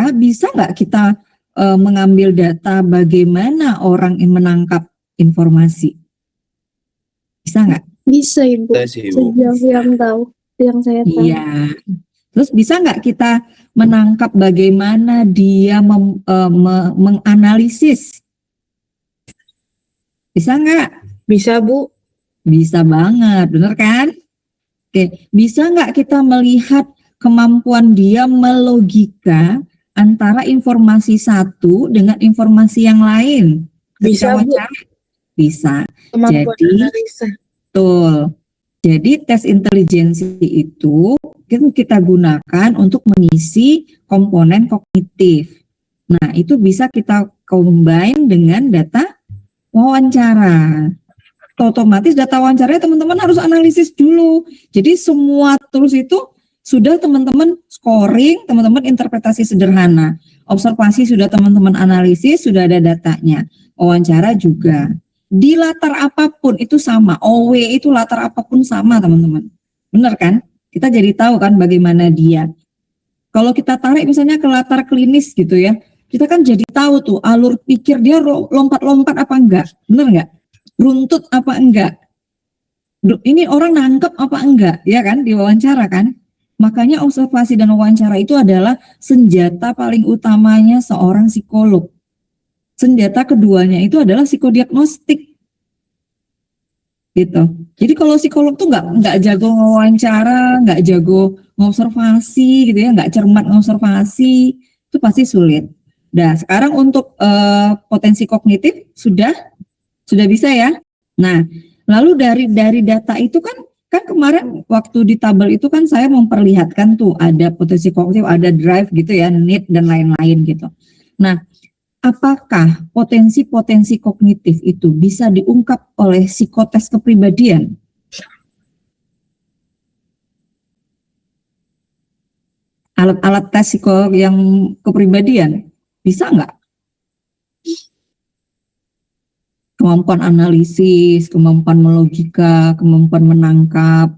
data, bisa nggak kita mengambil data bagaimana orang yang menangkap informasi? Bisa nggak? Bisa Ibu, Bisa sih, Bu. sejauh yang saya tahu. Iya. Terus bisa nggak kita menangkap bagaimana dia menganalisis? Bisa nggak? Bisa, Bu. Bisa banget, bener kan? Oke, bisa nggak kita melihat kemampuan dia melogika antara informasi satu dengan informasi yang lain? Bisa, Bu. wawancara? Bisa. Kemampuan Jadi, analisa. betul. Jadi tes intelijensi itu kita gunakan untuk mengisi komponen kognitif. Nah, itu bisa kita combine dengan data wawancara. Otomatis data wawancaranya teman-teman harus analisis dulu. Jadi semua tools itu sudah teman-teman scoring, teman-teman interpretasi sederhana. Observasi sudah teman-teman analisis, sudah ada datanya. Wawancara juga. Di latar apapun itu sama. OW itu latar apapun sama teman-teman. Benar kan? Kita jadi tahu kan bagaimana dia. Kalau kita tarik misalnya ke latar klinis gitu ya, kita kan jadi tahu tuh alur pikir dia lompat-lompat apa enggak. Benar enggak? Runtut apa enggak? Ini orang nangkep apa enggak? Ya kan, diwawancara kan? Makanya observasi dan wawancara itu adalah senjata paling utamanya seorang psikolog. Senjata keduanya itu adalah psikodiagnostik. Gitu. Jadi kalau psikolog tuh nggak jago wawancara, nggak jago ngobservasi gitu ya, nggak cermat ngobservasi, itu pasti sulit. Nah, sekarang untuk potensi kognitif sudah bisa ya. Nah, lalu dari data itu kan kemarin waktu di tabel itu kan saya memperlihatkan tuh ada potensi kognitif, ada drive gitu ya, need dan lain-lain gitu. Nah, apakah potensi-potensi kognitif itu bisa diungkap oleh psikotes kepribadian? Alat-alat tes psikolog yang kepribadian bisa nggak? Kemampuan analisis, kemampuan melogika, kemampuan menangkap,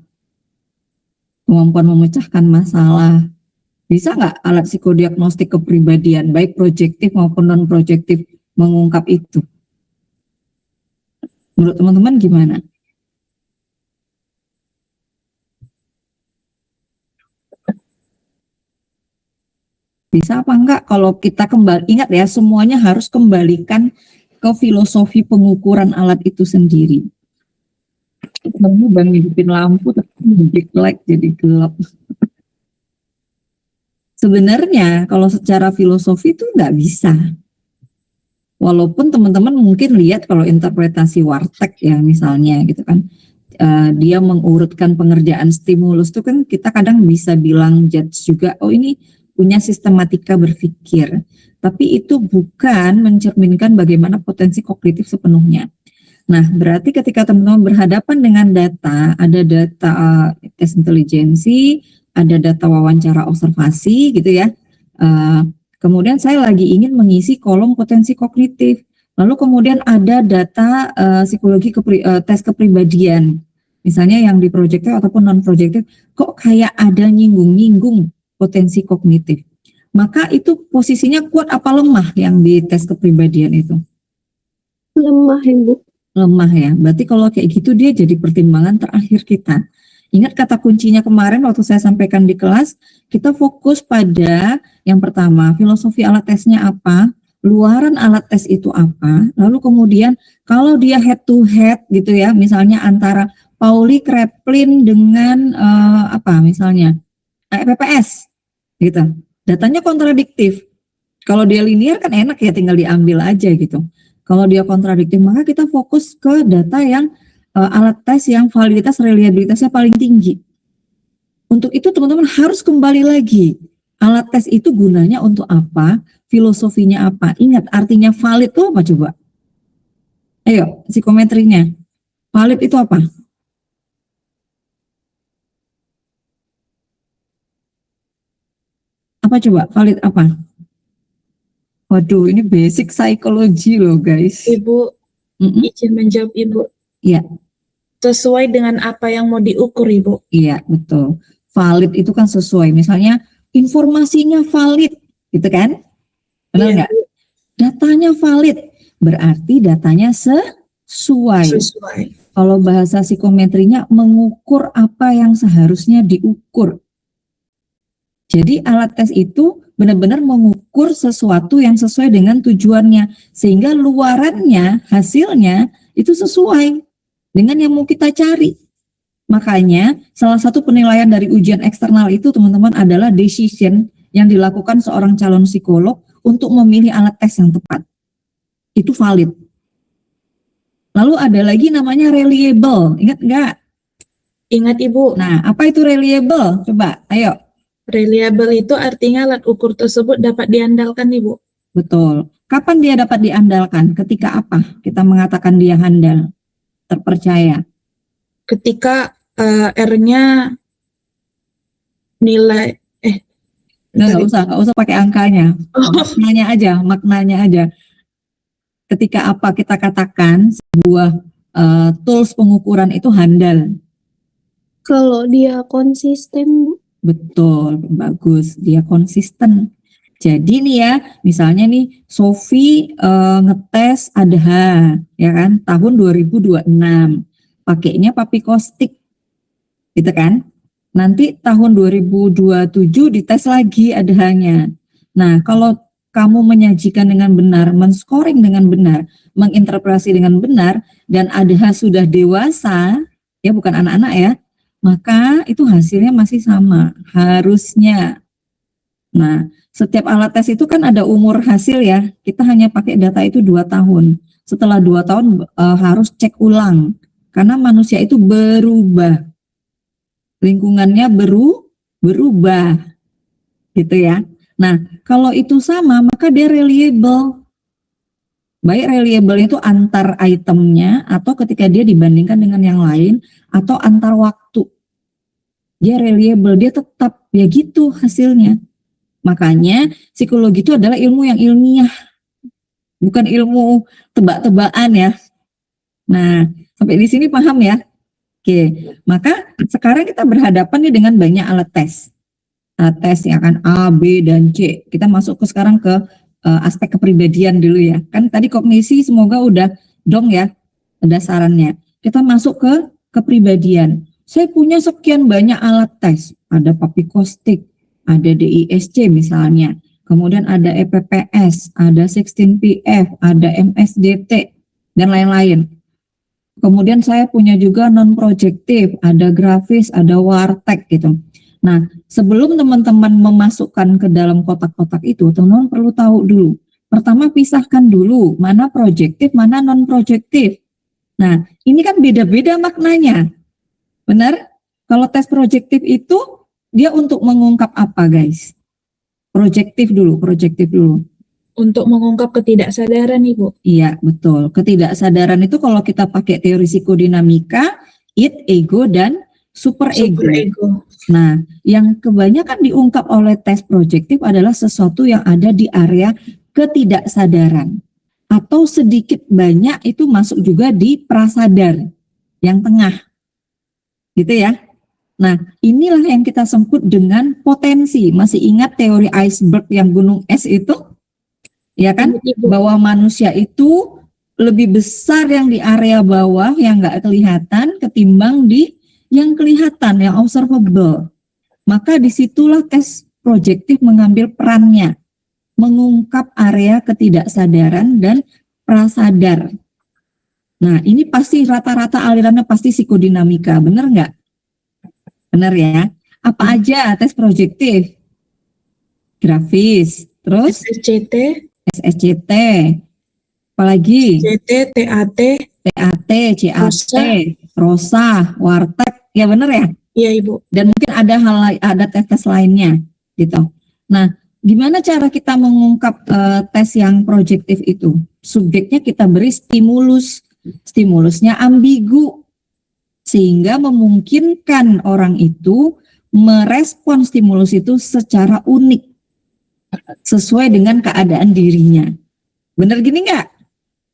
kemampuan memecahkan masalah. Bisa nggak alat psikodiagnostik kepribadian, baik projektif maupun non-projektif, mengungkap itu? Menurut teman-teman gimana? Bisa apa enggak? Kalau kita kembali, ingat ya, semuanya harus kembalikan ke filosofi pengukuran alat itu sendiri. Kamu bang hidupin lampu, tapi like jadi gelap. Sebenarnya kalau secara filosofi itu nggak bisa. Walaupun teman-teman mungkin lihat kalau interpretasi Warteg ya misalnya gitu kan, dia mengurutkan pengerjaan stimulus itu kan kita kadang bisa bilang judge juga, oh ini punya sistematika berpikir. Tapi itu bukan mencerminkan bagaimana potensi kognitif sepenuhnya. Nah, berarti ketika teman-teman berhadapan dengan data, ada data tes intelijensi, ada data wawancara observasi gitu ya. Kemudian saya lagi ingin mengisi kolom potensi kognitif. Lalu kemudian ada data psikologi tes kepribadian. Misalnya yang di projective ataupun non-projective, kok kayak ada nyinggung-nyinggung potensi kognitif. Maka itu posisinya kuat apa lemah yang di tes kepribadian itu? Lemah Ibu. Lemah ya, berarti kalau kayak gitu dia jadi pertimbangan terakhir kita. Ingat kata kuncinya kemarin waktu saya sampaikan di kelas, kita fokus pada yang pertama, filosofi alat tesnya apa, luaran alat tes itu apa, lalu kemudian kalau dia head to head gitu ya, misalnya antara Pauli Kraepelin dengan apa misalnya, PPS gitu, datanya kontradiktif. Kalau dia linear kan enak ya, tinggal diambil aja gitu. Kalau dia kontradiktif, maka kita fokus ke data yang alat tes yang validitas reliabilitasnya paling tinggi. Untuk itu teman-teman harus kembali lagi. Alat tes itu gunanya untuk apa? Filosofinya apa? Ingat artinya valid itu apa coba? Ayo, psikometrinya. Valid itu apa? Apa coba? Valid apa? Waduh, ini basic psikologi loh guys. Ibu, izin menjawab Ibu. Iya. Sesuai dengan apa yang mau diukur Ibu. Iya, betul. Valid itu kan sesuai. Misalnya informasinya valid. gitu kan? Benar Iya, nggak? Datanya valid, berarti datanya sesuai. sesuai. Kalau bahasa psikometrinya mengukur apa yang seharusnya diukur. Jadi alat tes itu benar-benar mengukur sesuatu yang sesuai dengan tujuannya, sehingga luarannya, hasilnya itu sesuai dengan yang mau kita cari. Makanya salah satu penilaian dari ujian eksternal itu teman-teman adalah decision yang dilakukan seorang calon psikolog untuk memilih alat tes yang tepat. Itu valid. Lalu ada lagi namanya reliable, ingat nggak? Ingat Ibu, Nah, apa itu reliable? Coba, ayo. reliable itu artinya alat ukur tersebut dapat diandalkan Ibu. Betul. Kapan dia dapat diandalkan? Ketika apa? Kita mengatakan dia handal, terpercaya. Ketika R-nya nilai Nggak usah pakai angkanya. Oh, Maknanya aja. Ketika apa kita katakan sebuah tools pengukuran itu handal. Kalau dia konsisten, Bu. Betul, bagus. Dia konsisten. Jadi nih ya, misalnya nih Sofi ngetes ADH, ya kan, tahun 2026. Pakainya papikostik, gitu kan. Nanti tahun 2027 dites lagi ADH-nya. Nah, kalau kamu menyajikan dengan benar, men-scoring dengan benar, menginterpretasi dengan benar, dan ADH sudah dewasa, ya bukan anak-anak ya, maka itu hasilnya masih sama, harusnya. Nah, setiap alat tes itu kan ada umur hasil ya, kita hanya pakai data itu 2 tahun. Setelah 2 tahun harus cek ulang, karena manusia itu berubah. Lingkungannya berubah, gitu ya. Nah, kalau itu sama, maka dia reliable. Baik reliable itu antar itemnya, atau ketika dia dibandingkan dengan yang lain, atau antar waktu. Dia reliable, dia tetap ya gitu hasilnya. Makanya psikologi itu adalah ilmu yang ilmiah, bukan ilmu tebak-tebakan ya. Nah, sampai di sini paham ya? Oke, maka sekarang kita berhadapan nih dengan banyak alat tes. Alat tes yang akan A, B, dan C. Kita masuk sekarang ke aspek kepribadian dulu ya. Kan tadi kognisi semoga udah dong ya dasarannya. Kita masuk ke kepribadian. Saya punya sekian banyak alat tes. Ada papikostik, ada DISC misalnya. Kemudian ada EPPS, ada 16PF, ada MSDT, dan lain-lain. Kemudian saya punya juga non-projektif, ada grafis, ada wartek gitu. Nah, sebelum teman-teman memasukkan ke dalam kotak-kotak itu, teman-teman perlu tahu dulu. Pertama, pisahkan dulu mana projektif, mana non-projektif. Nah, ini kan beda-beda maknanya. Benar? Kalau tes projektif itu, dia untuk mengungkap apa guys? Projektif dulu. untuk mengungkap ketidaksadaran Ibu. Iya, betul. Ketidaksadaran itu kalau kita pakai teori psikodinamika, id, ego, dan super ego. Nah, yang kebanyakan diungkap oleh tes projektif adalah sesuatu yang ada di area ketidaksadaran. Atau sedikit banyak itu masuk juga di prasadar, yang tengah. Gitu ya. Nah, inilah yang kita sebut dengan potensi. Masih ingat teori iceberg yang gunung es itu? Ya kan? Ibu. Bahwa manusia itu lebih besar yang di area bawah yang nggak kelihatan ketimbang di yang kelihatan, yang observable. Maka disitulah tes projektif mengambil perannya. Mengungkap area ketidaksadaran dan prasadar. Nah, ini pasti rata-rata alirannya pasti psikodinamika, benar nggak? Benar ya. Apa aja tes projektif? Grafis, terus SSCT, SSCT, apalagi CT, TAT, TAT, CAT, Rosa, Wartek, ya benar ya? iya Ibu. Dan mungkin ada tes-tes lainnya, gitu. Nah, gimana cara kita mengungkap tes yang projektif itu? Subjeknya kita beri stimulus, stimulusnya ambigu, sehingga memungkinkan orang itu merespon stimulus itu secara unik, sesuai dengan keadaan dirinya. Benar gini nggak?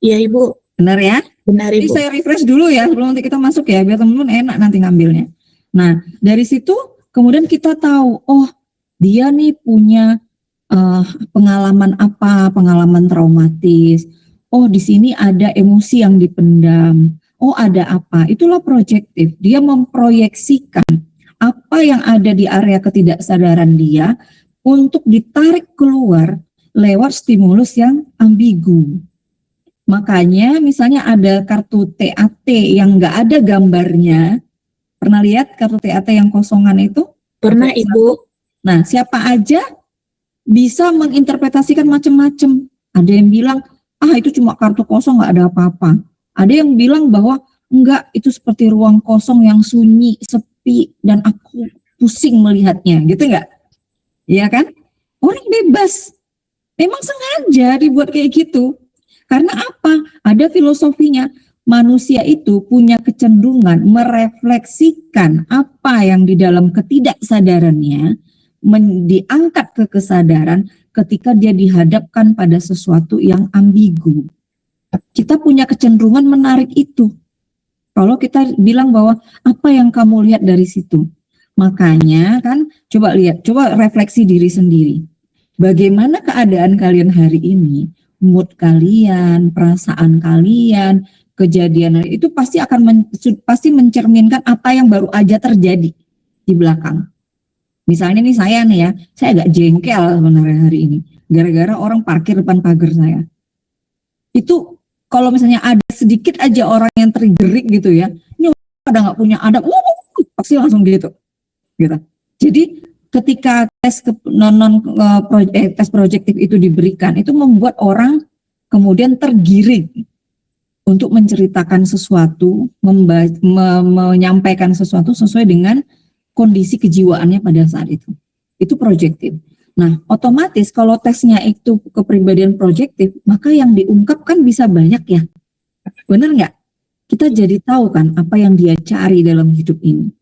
Iya Ibu. Benar ya? Benar Jadi Ibu. saya refresh dulu ya, sebelum nanti kita masuk ya, biar teman-teman enak nanti ngambilnya. Nah, dari situ kemudian kita tahu, oh dia nih punya pengalaman apa, pengalaman traumatis. Oh, di sini ada emosi yang dipendam. Oh, ada apa? Itulah projektif. Dia memproyeksikan apa yang ada di area ketidaksadaran dia untuk ditarik keluar lewat stimulus yang ambigu. Makanya misalnya ada kartu TAT yang nggak ada gambarnya. Pernah lihat kartu TAT yang kosongan itu? Pernah Ibu. Nah, siapa aja bisa menginterpretasikan macam-macam. Ada yang bilang, itu cuma kartu kosong, nggak ada apa-apa. Ada yang bilang bahwa enggak, itu seperti ruang kosong yang sunyi, sepi, dan aku pusing melihatnya, gitu enggak? Iya kan? Orang bebas. Memang sengaja dibuat kayak gitu. Karena apa? Ada filosofinya. Manusia itu punya kecenderungan merefleksikan apa yang di dalam ketidaksadarannya diangkat ke kesadaran ketika dia dihadapkan pada sesuatu yang ambigu. Kita punya kecenderungan menarik itu. Kalau kita bilang bahwa apa yang kamu lihat dari situ. Makanya kan coba lihat, coba refleksi diri sendiri. Bagaimana keadaan kalian hari ini? Mood kalian, perasaan kalian, kejadian itu pasti akan pasti mencerminkan apa yang baru aja terjadi di belakang. Misalnya nih saya agak jengkel sebenarnya hari ini, gara-gara orang parkir depan pagar saya. Itu kalau misalnya ada sedikit aja orang yang triggerik gitu ya, ini pada nggak punya adab, pasti langsung gitu. Jadi ketika tes tes projektif itu diberikan, itu membuat orang kemudian tergiring untuk menceritakan sesuatu, menyampaikan sesuatu sesuai dengan kondisi kejiwaannya pada saat itu. Itu projektif. Nah, otomatis kalau tesnya itu kepribadian projektif, maka yang diungkapkan bisa banyak ya. Benar nggak? Kita jadi tahu kan apa yang dia cari dalam hidup ini.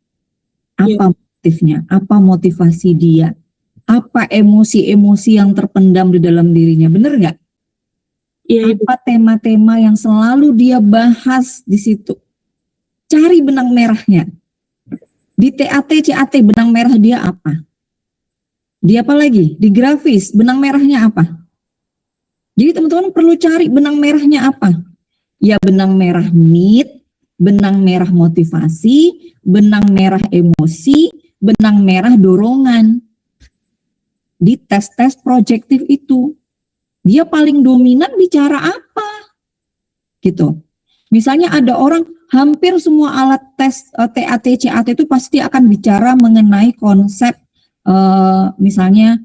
Apa motifnya, apa motivasi dia, apa emosi-emosi yang terpendam di dalam dirinya. Benar nggak? Apa tema-tema yang selalu dia bahas di situ. Cari benang merahnya. Di TAT, CAT benang merah dia apa? Di apa lagi? Di grafis benang merahnya apa? Jadi teman-teman perlu cari benang merahnya apa? Ya benang merah need, benang merah motivasi, benang merah emosi, benang merah dorongan. Di tes-tes projektif itu. Dia paling dominan bicara apa? Gitu. Misalnya ada orang hampir semua alat tes TAT, CAT itu pasti akan bicara mengenai konsep misalnya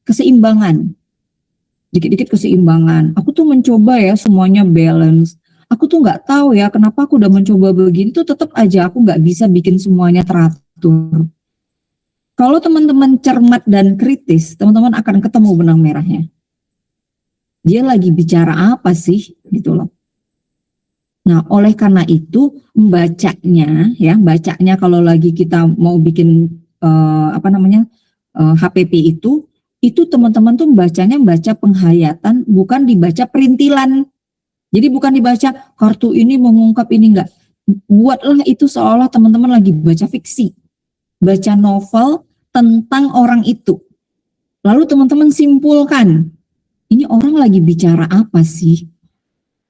keseimbangan. Dikit-dikit keseimbangan. Aku tuh mencoba ya semuanya balance. Aku tuh nggak tahu ya kenapa aku udah mencoba begini tuh tetap aja aku nggak bisa bikin semuanya teratur. Kalau teman-teman cermat dan kritis, teman-teman akan ketemu benang merahnya. Dia lagi bicara apa sih gitu loh. Nah, oleh karena itu bacanya kalau lagi kita mau bikin HPP itu teman-teman tuh baca penghayatan, bukan dibaca perintilan. Jadi bukan dibaca kartu ini mengungkap ini enggak. Buatlah itu seolah teman-teman lagi baca fiksi, baca novel tentang orang itu. Lalu teman-teman simpulkan. Ini orang lagi bicara apa sih?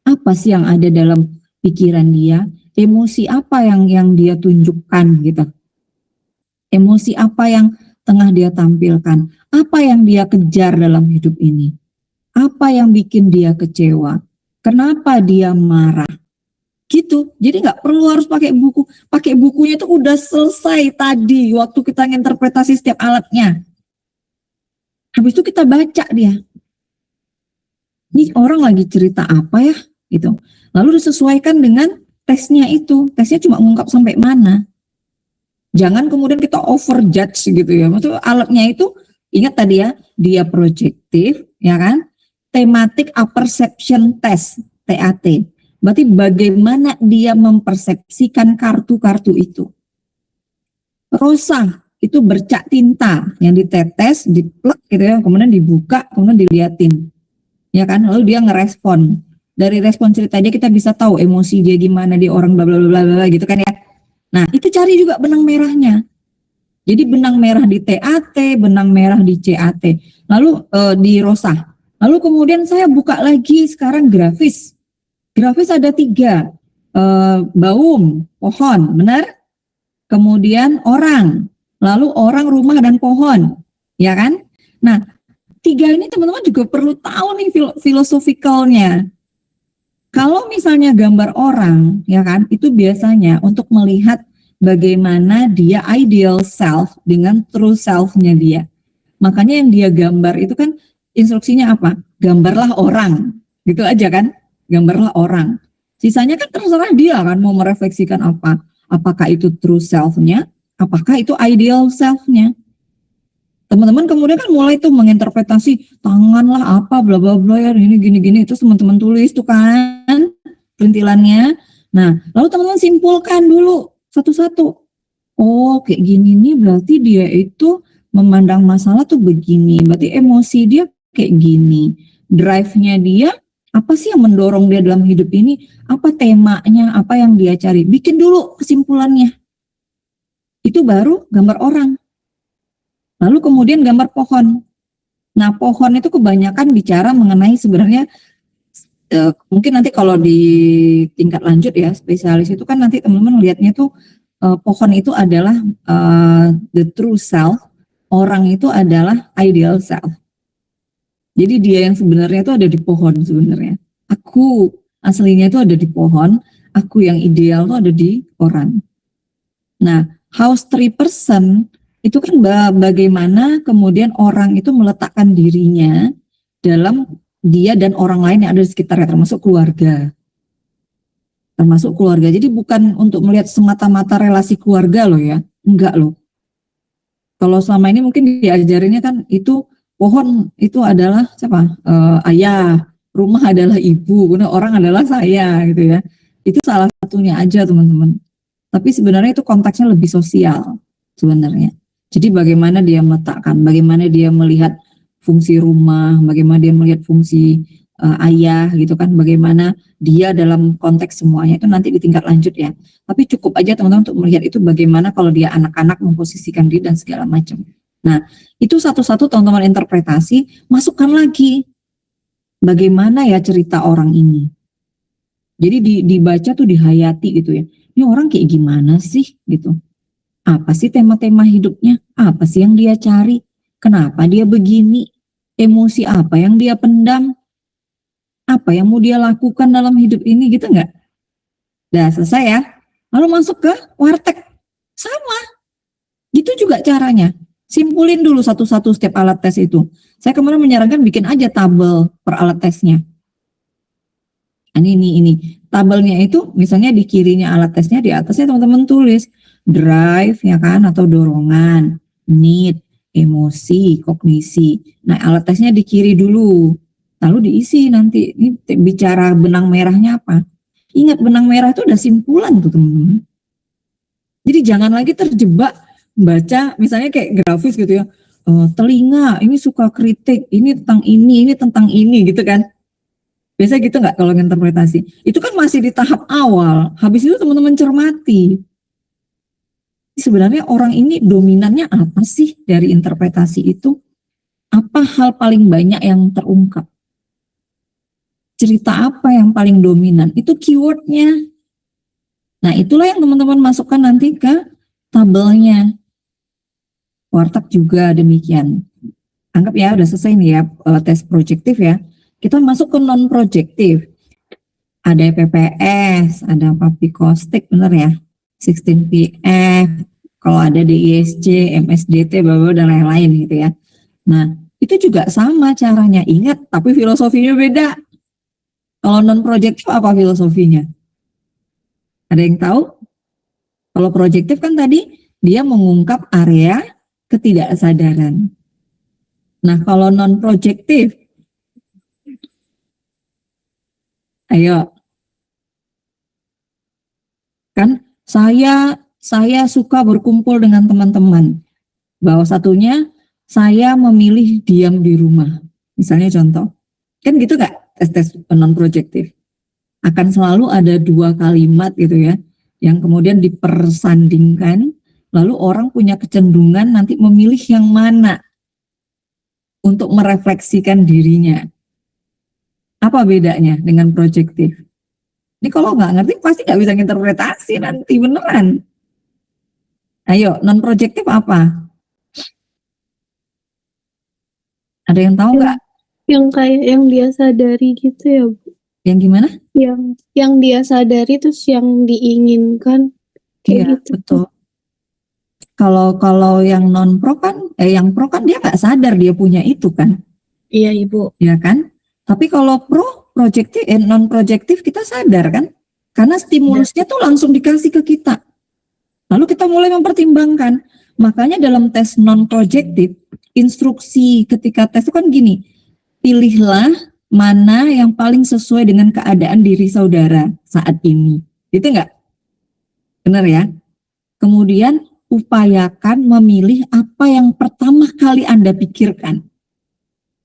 Apa sih yang ada dalam pikiran dia? Emosi apa yang dia tunjukkan gitu? Emosi apa yang tengah dia tampilkan? Apa yang dia kejar dalam hidup ini? Apa yang bikin dia kecewa? Kenapa dia marah? Gitu. Jadi nggak perlu harus pakai buku. Pakai bukunya itu udah selesai tadi waktu kita nginterpretasi setiap alatnya. Habis itu kita baca dia. Ini orang lagi cerita apa ya gitu. Lalu disesuaikan dengan tesnya itu. Tesnya cuma mengungkap sampai mana. Jangan kemudian kita overjudge gitu ya. Maksudnya alatnya itu ingat tadi ya, dia projektif ya kan. Thematic apperception test TAT. Berarti bagaimana dia mempersepsikan kartu-kartu itu. Rosa itu bercak tinta yang ditetes, diplek gitu ya, kemudian dibuka, kemudian diliatin. Ya kan, lalu dia ngerespon. Dari respon cerita dia kita bisa tahu emosi dia gimana, dia orang bla bla bla bla gitu kan ya. Nah, itu cari juga benang merahnya. Jadi benang merah di TAT, benang merah di CAT. lalu di Rosa. Lalu kemudian saya buka lagi sekarang grafis. Grafis ada 3, baum, pohon, benar? Kemudian orang, lalu orang, rumah, dan pohon, ya kan? Nah, 3 ini teman-teman juga perlu tahu nih filosofikalnya. Kalau misalnya gambar orang, ya kan, itu biasanya untuk melihat bagaimana dia ideal self dengan true self-nya dia. Makanya yang dia gambar itu kan instruksinya apa? Gambarlah orang, gitu aja kan? Gambarlah orang. Sisanya kan terserah dia kan mau merefleksikan apa. Apakah itu true self-nya? Apakah itu ideal self-nya? Teman-teman kemudian kan mulai tuh menginterpretasi tangan lah apa bla bla bla ya ini gini-gini itu teman-teman tulis tuh kan perintilannya. Nah, lalu teman-teman simpulkan dulu satu-satu. Oh, kayak gini nih berarti dia itu memandang masalah tuh begini. Berarti emosi dia kayak gini. Drive-nya dia apa sih yang mendorong dia dalam hidup ini? Apa temanya? Apa yang dia cari? Bikin dulu kesimpulannya. Itu baru gambar orang. Lalu kemudian gambar pohon. Nah, pohon itu kebanyakan bicara mengenai sebenarnya mungkin nanti kalau di tingkat lanjut ya, spesialis itu kan nanti teman-teman lihatnya tuh pohon itu adalah the true self, orang itu adalah ideal self. Jadi dia yang sebenarnya itu ada di pohon sebenarnya. Aku aslinya itu ada di pohon, aku yang ideal itu ada di orang. Nah, house 3% itu kan bagaimana kemudian orang itu meletakkan dirinya dalam dia dan orang lain yang ada di sekitarnya, termasuk keluarga. Termasuk keluarga. Jadi bukan untuk melihat semata-mata relasi keluarga loh ya. Enggak loh. Kalau selama ini mungkin diajarinnya kan itu pohon itu adalah siapa? Ayah, rumah adalah ibu, kemudian orang adalah saya gitu ya. Itu salah satunya aja teman-teman. Tapi sebenarnya itu konteksnya lebih sosial sebenarnya. Jadi bagaimana dia meletakkan, bagaimana dia melihat fungsi rumah, bagaimana dia melihat fungsi ayah gitu kan, bagaimana dia dalam konteks semuanya itu nanti di tingkat lanjut ya. Tapi cukup aja teman-teman untuk melihat itu bagaimana kalau dia anak-anak memposisikan diri dan segala macam. Nah, itu satu-satu teman-teman interpretasi, masukkan lagi bagaimana ya cerita orang ini. Jadi dibaca tuh dihayati gitu ya. Ini orang kayak gimana sih gitu. Apa sih tema-tema hidupnya? Apa sih yang dia cari? Kenapa dia begini? Emosi apa yang dia pendam? Apa yang mau dia lakukan dalam hidup ini gitu nggak? Udah selesai ya. Lalu masuk ke warteg. Sama. Gitu juga caranya. Simpulin dulu satu-satu setiap alat tes itu. Saya kemarin menyarankan bikin aja tabel per alat tesnya. Ini. Tabelnya itu misalnya di kirinya alat tesnya, di atasnya teman-teman tulis drive ya kan atau dorongan, need, emosi, kognisi. Nah, alat tesnya di kiri dulu. Lalu diisi nanti ini bicara benang merahnya apa. Ingat benang merah itu udah simpulan tuh teman-teman. Jadi jangan lagi terjebak baca misalnya kayak grafis gitu ya. Telinga ini suka kritik, ini tentang ini gitu kan. Biasa gitu nggak kalau interpretasi? Itu kan masih di tahap awal. Habis itu teman-teman cermati. Sebenarnya orang ini dominannya apa sih dari interpretasi itu? Apa hal paling banyak yang terungkap? Cerita apa yang paling dominan? Itu keywordnya. Nah, itulah yang teman-teman masukkan nanti ke tabelnya. Warteg juga demikian. Anggap ya udah selesai nih ya tes projektif ya. Kita masuk ke non projektif. Ada PPS, ada Papikostik, bener ya? 16PF, kalau ada DISC, MSDT, dan lain-lain gitu ya. Nah, itu juga sama caranya. Ingat, tapi filosofinya beda. Kalau non-projektif apa filosofinya? Ada yang tahu? Kalau projektif kan tadi, dia mengungkap area ketidaksadaran. Nah, kalau non-projektif, ayo. Kan saya suka berkumpul dengan teman-teman. Bahwa satunya saya memilih diam di rumah. Misalnya contoh. Kan gitu gak tes-tes non-projektif? Akan selalu ada 2 kalimat gitu ya. Yang kemudian dipersandingkan. Lalu orang punya kecenderungan nanti memilih yang mana untuk merefleksikan dirinya. Apa bedanya dengan projektif? Ini kalau nggak ngerti pasti nggak bisa interpretasi nanti beneran. Ayo, non projektif apa? Ada yang tahu nggak? Yang kayak yang dia sadari gitu ya, Bu. Yang gimana? Yang dia sadari terus yang diinginkan Iya, kayak gitu. betul. Kalau yang non pro kan, yang pro kan dia nggak sadar dia punya itu kan, Iya, Ibu. ya kan? Tapi kalau projektif, non projektif kita sadar kan, karena stimulusnya tuh langsung dikasih ke kita. Lalu kita mulai mempertimbangkan. Makanya dalam tes non projektif, instruksi ketika tes itu kan gini, pilihlah mana yang paling sesuai dengan keadaan diri saudara saat ini. Itu enggak? Benar ya? Kemudian upayakan memilih apa yang pertama kali Anda pikirkan.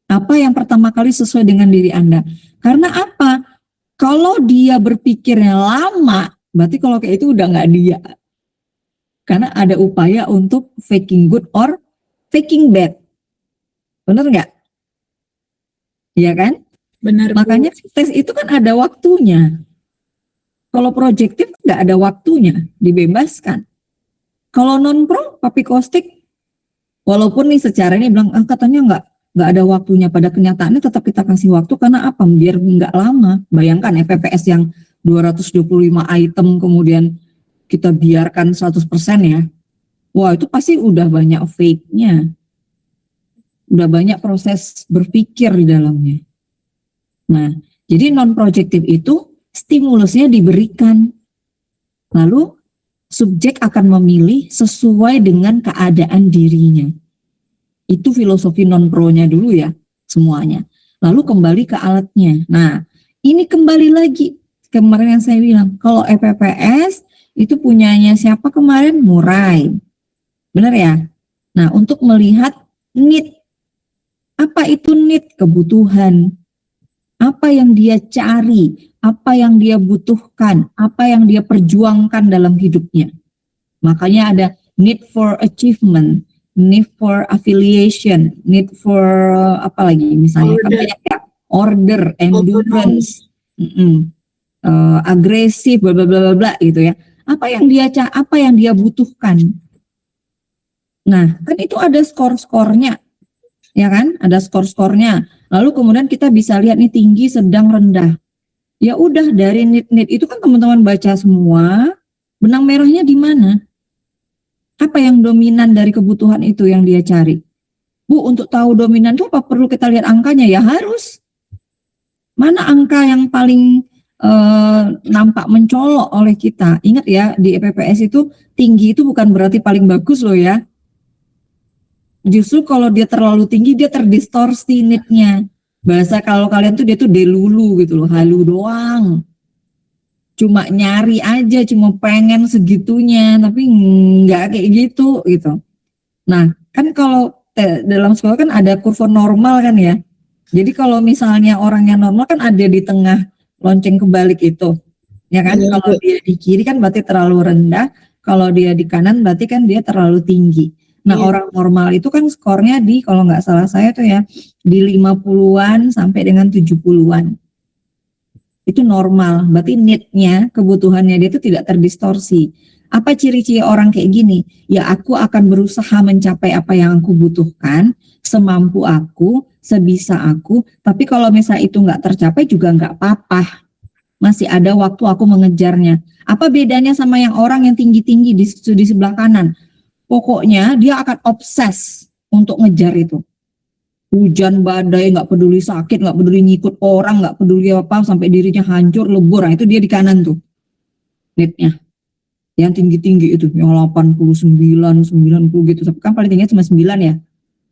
Apa yang pertama kali sesuai dengan diri Anda. Karena apa? Kalau dia berpikirnya lama, berarti kalau kayak itu udah nggak dia. Karena ada upaya untuk faking good or faking bad. Benar nggak? Iya kan? Benar, Bu. Makanya tes itu kan ada waktunya. Kalau projektif nggak ada waktunya, dibebaskan. Kalau non pro, papi kostik, walaupun nih secara ini bilang katanya nggak ada waktunya, pada kenyataannya tetap kita kasih waktu karena apa? Biar nggak lama. Bayangkan ya PPS yang 225 item kemudian kita biarkan 100% ya. Wah, itu pasti udah banyak fake-nya. Udah banyak proses berpikir di dalamnya. Nah, jadi non-projective itu stimulusnya diberikan. Lalu subjek akan memilih sesuai dengan keadaan dirinya. Itu filosofi non-pro-nya dulu ya, semuanya. Lalu kembali ke alatnya. Nah, ini kembali lagi kemarin yang saya bilang, kalau EPPS itu punyanya siapa kemarin? Murai. Benar ya? Nah, untuk melihat need. Apa itu need? Kebutuhan. Apa yang dia cari, apa yang dia butuhkan, apa yang dia perjuangkan dalam hidupnya. Makanya ada need for achievement, need for affiliation, need for apa lagi misalnya kan banyak ya, order, endurance, agresif, bla bla bla bla gitu ya. Apa yang dia butuhkan. Nah, kan itu ada skor-skornya. Ya kan? Ada skor-skornya. Lalu kemudian kita bisa lihat nih tinggi, sedang, rendah. Ya udah dari need itu kan teman-teman baca semua, benang merahnya di mana? Apa yang dominan dari kebutuhan itu yang dia cari? Bu, untuk tahu dominan itu apa perlu kita lihat angkanya? Ya harus. Mana angka yang paling nampak mencolok oleh kita? Ingat ya, di EPPS itu tinggi itu bukan berarti paling bagus loh ya. Justru kalau dia terlalu tinggi dia terdistorsi need-nya. Bahasa kalau kalian tuh dia tuh delulu gitu loh, halu doang. Cuma nyari aja, cuma pengen segitunya, tapi nggak kayak gitu gitu. Nah, kan kalau dalam sekolah kan ada kurva normal kan ya. Jadi kalau misalnya orang yang normal kan ada di tengah lonceng kebalik itu. Ya kan? Kalau dia di kiri kan berarti terlalu rendah, kalau dia di kanan berarti kan dia terlalu tinggi. Nah, orang normal itu kan skornya di, kalau nggak salah saya tuh ya, di 50-an sampai dengan 70-an. Itu normal, berarti need-nya, kebutuhannya dia itu tidak terdistorsi. Apa ciri-ciri orang kayak gini? Ya aku akan berusaha mencapai apa yang aku butuhkan, semampu aku, sebisa aku, tapi kalau misalnya itu nggak tercapai juga nggak apa-apa. Masih ada waktu aku mengejarnya. Apa bedanya sama yang orang yang tinggi-tinggi di sebelah kanan? Pokoknya dia akan obses untuk ngejar itu. Hujan, badai, nggak peduli sakit, nggak peduli ngikut orang, nggak peduli apa, sampai dirinya hancur, lebur. Nah, itu dia di kanan tuh. Need-nya. Yang tinggi-tinggi itu, yang 89, 90 gitu. Tapi kan paling tinggi cuma 9 ya.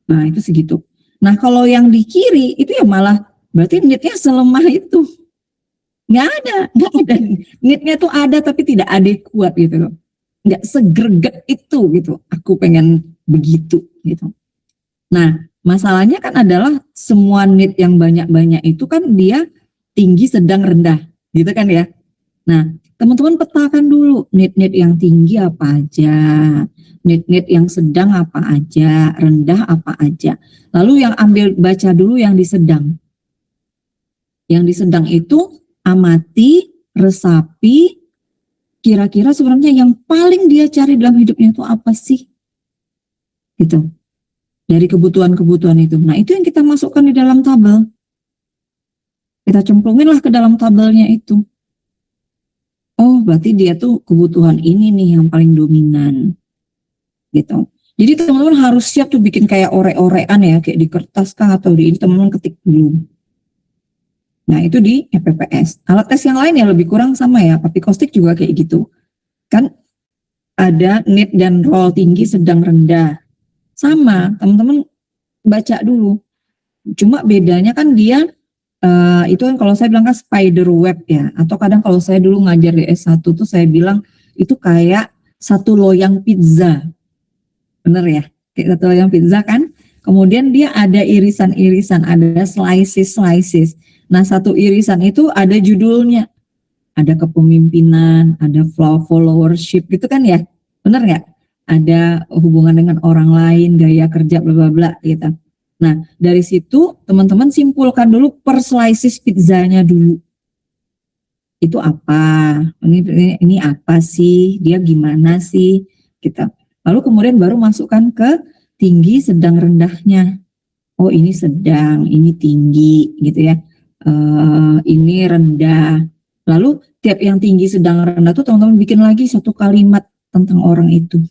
Nah, itu segitu. Nah, kalau yang di kiri, itu ya malah, berarti need-nya selemah itu. Nggak ada. Need-nya tuh ada, tapi tidak adekuat gitu loh. Nggak segreget itu gitu, aku pengen begitu gitu. Nah, masalahnya kan adalah semua need yang banyak-banyak itu kan dia tinggi, sedang, rendah gitu kan ya. Nah, teman-teman petakan dulu need-need yang tinggi apa aja, need-need yang sedang apa aja, rendah apa aja. Lalu yang baca dulu yang di sedang. Yang di sedang itu amati, resapi, kira-kira sebenarnya yang paling dia cari dalam hidupnya itu apa sih? Gitu. Dari kebutuhan-kebutuhan itu. Nah, itu yang kita masukkan di dalam tabel. Kita cemplunginlah ke dalam tabelnya itu. Oh, berarti dia tuh kebutuhan ini nih yang paling dominan. Gitu. Jadi teman-teman harus siap tuh bikin kayak orek-orekan ya, kayak di kertas kah atau di ini teman-teman ketik dulu. Nah, itu di EPPS. Alat tes yang lain ya lebih kurang sama ya, Papikostik juga kayak gitu. Kan ada need dan role tinggi, sedang, rendah. Sama, teman-teman baca dulu. Cuma bedanya kan dia itu kan kalau saya bilang kan spider web ya, atau kadang kalau saya dulu ngajar di S1 tuh saya bilang itu kayak satu loyang pizza. Bener ya? Kayak satu loyang pizza kan? Kemudian dia ada irisan-irisan, ada slices. Nah, satu irisan itu ada judulnya. Ada kepemimpinan, ada followership gitu kan ya? Bener nggak? Ada hubungan dengan orang lain, gaya kerja, bla bla bla gitu. Nah, dari situ teman-teman simpulkan dulu per slices pizzanya dulu. Itu apa? Ini apa sih? Dia gimana sih? Gitu. Lalu kemudian baru masukkan ke tinggi, sedang, rendahnya. Oh, ini sedang, ini tinggi gitu ya. Ini rendah. Lalu tiap yang tinggi, sedang, rendah tuh teman-teman bikin lagi satu kalimat tentang orang itu.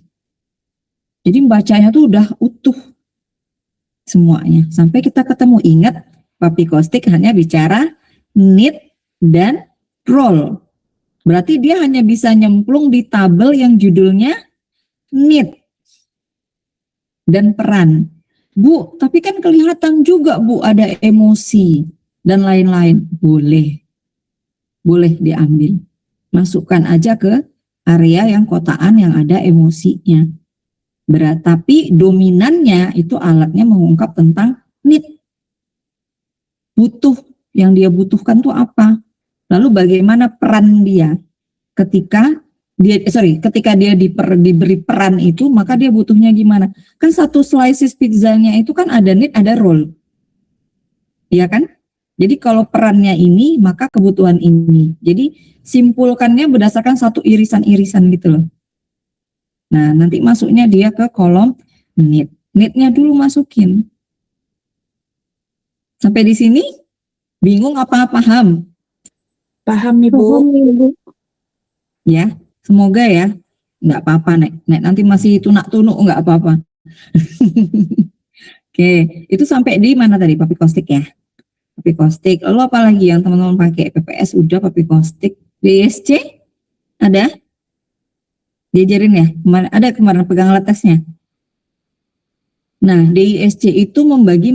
Jadi bacanya tuh udah utuh semuanya. Sampai kita ketemu, ingat Papikostik hanya bicara need dan role. Berarti dia hanya bisa nyemplung di tabel yang judulnya need dan peran. Bu, tapi kan kelihatan juga Bu ada emosi dan lain-lain. Boleh diambil. Masukkan aja ke area yang kotaan yang ada emosinya. Tapi dominannya itu alatnya mengungkap tentang need. Butuh, yang dia butuhkan tuh apa? Lalu bagaimana peran dia ketika dia diberi peran itu, maka dia butuhnya gimana? Kan satu slices pizzanya itu kan ada need, ada role. Iya kan? Jadi kalau perannya ini, maka kebutuhan ini. Jadi simpulkannya berdasarkan satu irisan-irisan gitu loh. Nah, nanti masuknya dia ke kolom need. Need-nya dulu masukin. Sampai di sini bingung apa paham? Paham, Ibu. Ya, semoga ya. Nggak apa-apa, Nek. Nek nanti masih tunak-tunuk nggak apa-apa. Oke, itu sampai di mana tadi? Papikostik ya? Papikostik. Lalu apa lagi yang teman-teman pakai? PPS udah, Papikostik. DSC ada? Diajarin ya? Ada kemarin pegang alat tesnya. Nah, DISC itu membagi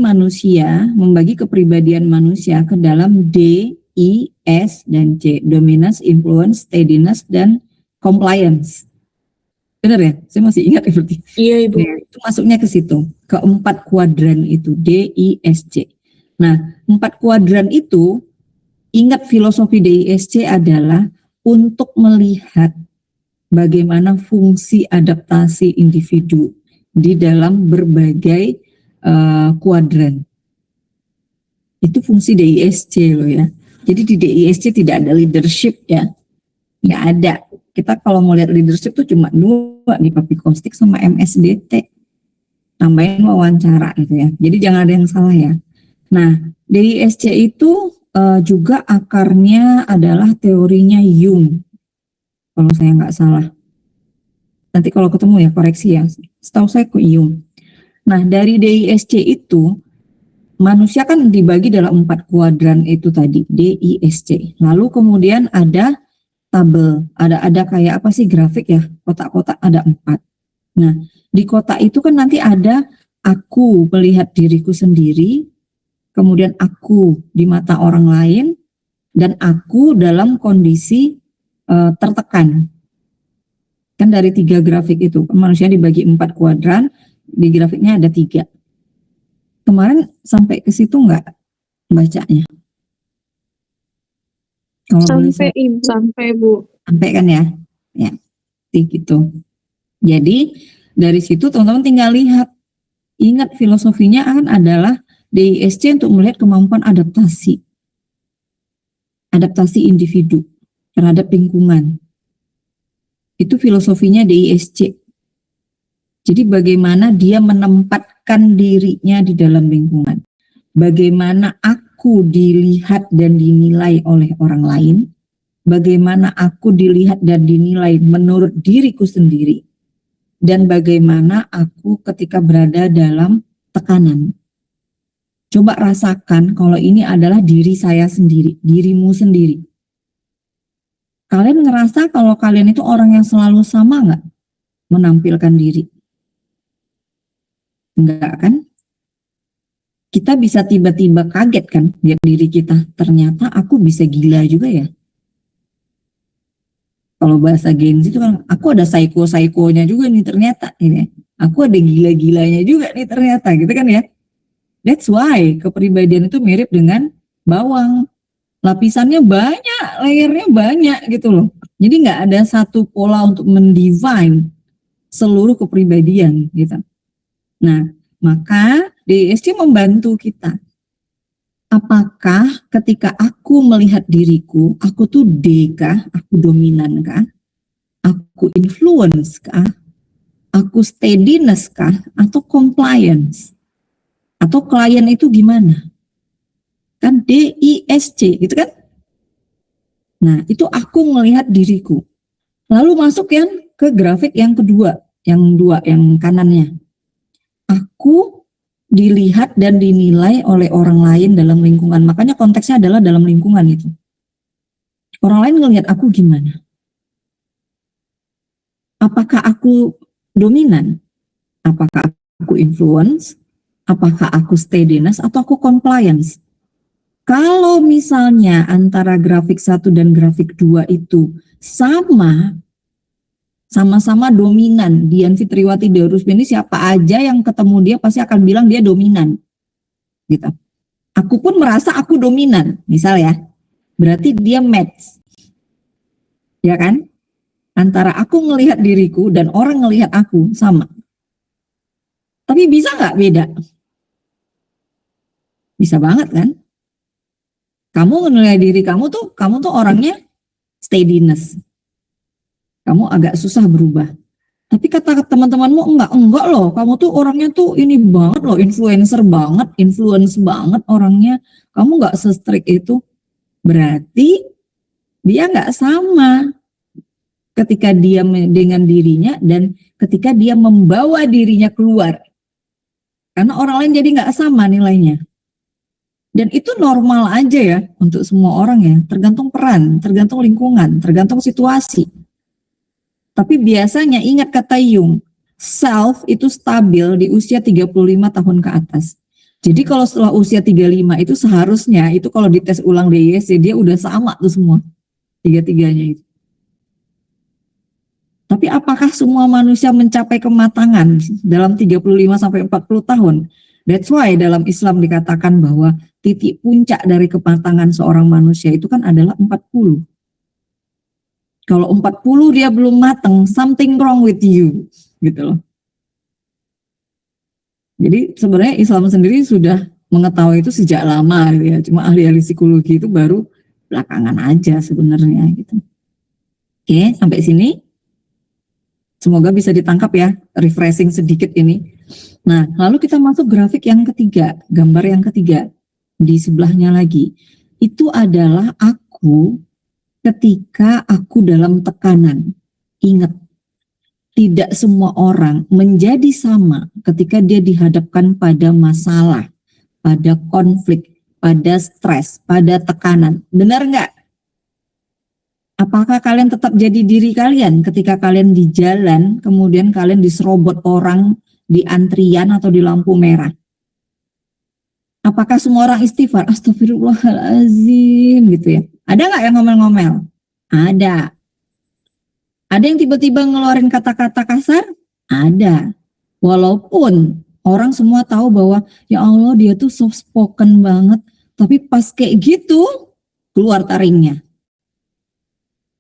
kepribadian manusia ke dalam D, I, S, dan C. Dominance, influence, steadiness, dan compliance. Benar ya? Saya masih ingat ya berarti. Iya, Ibu. Nah, itu masuknya ke situ. Keempat kuadran itu, D, I, S, C. Nah, 4 kuadran itu, ingat filosofi DISC adalah untuk melihat bagaimana fungsi adaptasi individu di dalam berbagai kuadran. Itu fungsi DISC loh ya. Jadi di DISC tidak ada leadership ya. Nggak ada. Kita kalau mau lihat leadership tuh cuma 2 di Papikostik sama MSDT. Tambahin wawancara gitu ya. Jadi jangan ada yang salah ya. Nah, DISC itu juga akarnya adalah teorinya Jung. Kalau saya nggak salah. Nanti kalau ketemu ya koreksi ya. Setahu saya ke Jung. Nah, dari DISC itu manusia kan dibagi dalam 4 kuadran itu tadi, DISC. Lalu kemudian ada tabel, ada kayak apa sih grafik ya, kotak-kotak ada 4. Nah, di kotak itu kan nanti ada aku melihat diriku sendiri, kemudian aku di mata orang lain, dan aku dalam kondisi tertekan. Kan dari 3 grafik itu, manusia dibagi 4 kuadran, di grafiknya ada 3. Kemarin sampai ke situ nggak bacanya? Kalau boleh Sampai Bu. sampai kan ya? Ya, gitu. Jadi dari situ teman-teman tinggal lihat. Ingat filosofinya kan adalah DISC untuk melihat kemampuan adaptasi. Adaptasi individu terhadap lingkungan. Itu filosofinya DISC. Jadi bagaimana dia menempatkan dirinya di dalam lingkungan. Bagaimana aku dilihat dan dinilai oleh orang lain. Bagaimana aku dilihat dan dinilai menurut diriku sendiri. Dan bagaimana aku ketika berada dalam tekanan. Coba rasakan kalau ini adalah diri saya sendiri, dirimu sendiri. Kalian ngerasa kalau kalian itu orang yang selalu sama nggak menampilkan diri? Enggak kan? Kita bisa tiba-tiba kaget kan lihat diri kita. Ternyata aku bisa gila juga ya. Kalau bahasa Gen Z itu kan, aku ada psycho-psychonya juga nih ternyata. Ini, aku ada gila-gilanya juga nih ternyata gitu kan ya. That's why kepribadian itu mirip dengan bawang. Lapisannya banyak, layernya banyak gitu loh. Jadi nggak ada satu pola untuk mendefine seluruh kepribadian gitu. Nah, maka DISC membantu kita. Apakah ketika aku melihat diriku, aku tuh D kah? Aku dominan kah? Aku influence kah? Aku steadiness kah? Atau compliance? Atau klien itu gimana? Kan DISC gitu kan? Nah, itu aku melihat diriku. Lalu masuk yang ke grafik yang kedua, yang kanannya. Aku dilihat dan dinilai oleh orang lain dalam lingkungan. Makanya konteksnya adalah dalam lingkungan itu. Orang lain ngelihat aku gimana? Apakah aku dominan? Apakah aku influence? Apakah aku steadiness atau aku compliance? Kalau misalnya antara grafik 1 dan grafik 2 itu sama-sama dominan, Dian Fitriwati Darusmini siapa aja yang ketemu dia pasti akan bilang dia dominan. Gitu. Aku pun merasa aku dominan, misal ya. Berarti dia match. Ya kan? Antara aku ngelihat diriku dan orang ngelihat aku sama. Tapi bisa nggak beda? Bisa banget kan? Kamu menilai diri kamu tuh orangnya steadiness. Kamu agak susah berubah. Tapi kata teman-temanmu enggak loh. Kamu tuh orangnya tuh ini banget loh, influencer banget, influence banget orangnya. Kamu nggak se-strict itu. Berarti dia nggak sama ketika dia dengan dirinya dan ketika dia membawa dirinya keluar. Karena orang lain jadi nggak sama nilainya. Dan itu normal aja ya untuk semua orang ya. Tergantung peran, tergantung lingkungan, tergantung situasi. Tapi biasanya ingat kata Jung, self itu stabil di usia 35 tahun ke atas. Jadi kalau setelah usia 35 itu seharusnya itu kalau dites ulang DISC dia udah sama tuh semua. Tiga-tiganya itu. Tapi apakah semua manusia mencapai kematangan dalam 35 sampai 40 tahun? That's why dalam Islam dikatakan bahwa titik puncak dari kematangan seorang manusia itu kan adalah 40. Kalau 40 dia belum matang, something wrong with you, gitu loh. Jadi sebenarnya Islam sendiri sudah mengetahui itu sejak lama, gitu ya. Cuma ahli-ahli psikologi itu baru belakangan aja sebenarnya, gitu. Oke, sampai sini. Semoga bisa ditangkap ya, refreshing sedikit ini. Nah, lalu kita masuk grafik yang ketiga, gambar yang ketiga. Di sebelahnya lagi. Itu adalah aku ketika aku dalam tekanan. Ingat, tidak semua orang menjadi sama ketika dia dihadapkan pada masalah, pada konflik, pada stres, pada tekanan. Benar nggak? Apakah kalian tetap jadi diri kalian ketika kalian di jalan, kemudian kalian diserobot orang di antrian atau di lampu merah? Apakah semua orang istighfar? Astagfirullahaladzim gitu ya. Ada nggak yang ngomel-ngomel? Ada. Ada yang tiba-tiba ngeluarin kata-kata kasar? Ada. Walaupun orang semua tahu bahwa ya Allah dia tuh soft spoken banget. Tapi pas kayak gitu keluar taringnya.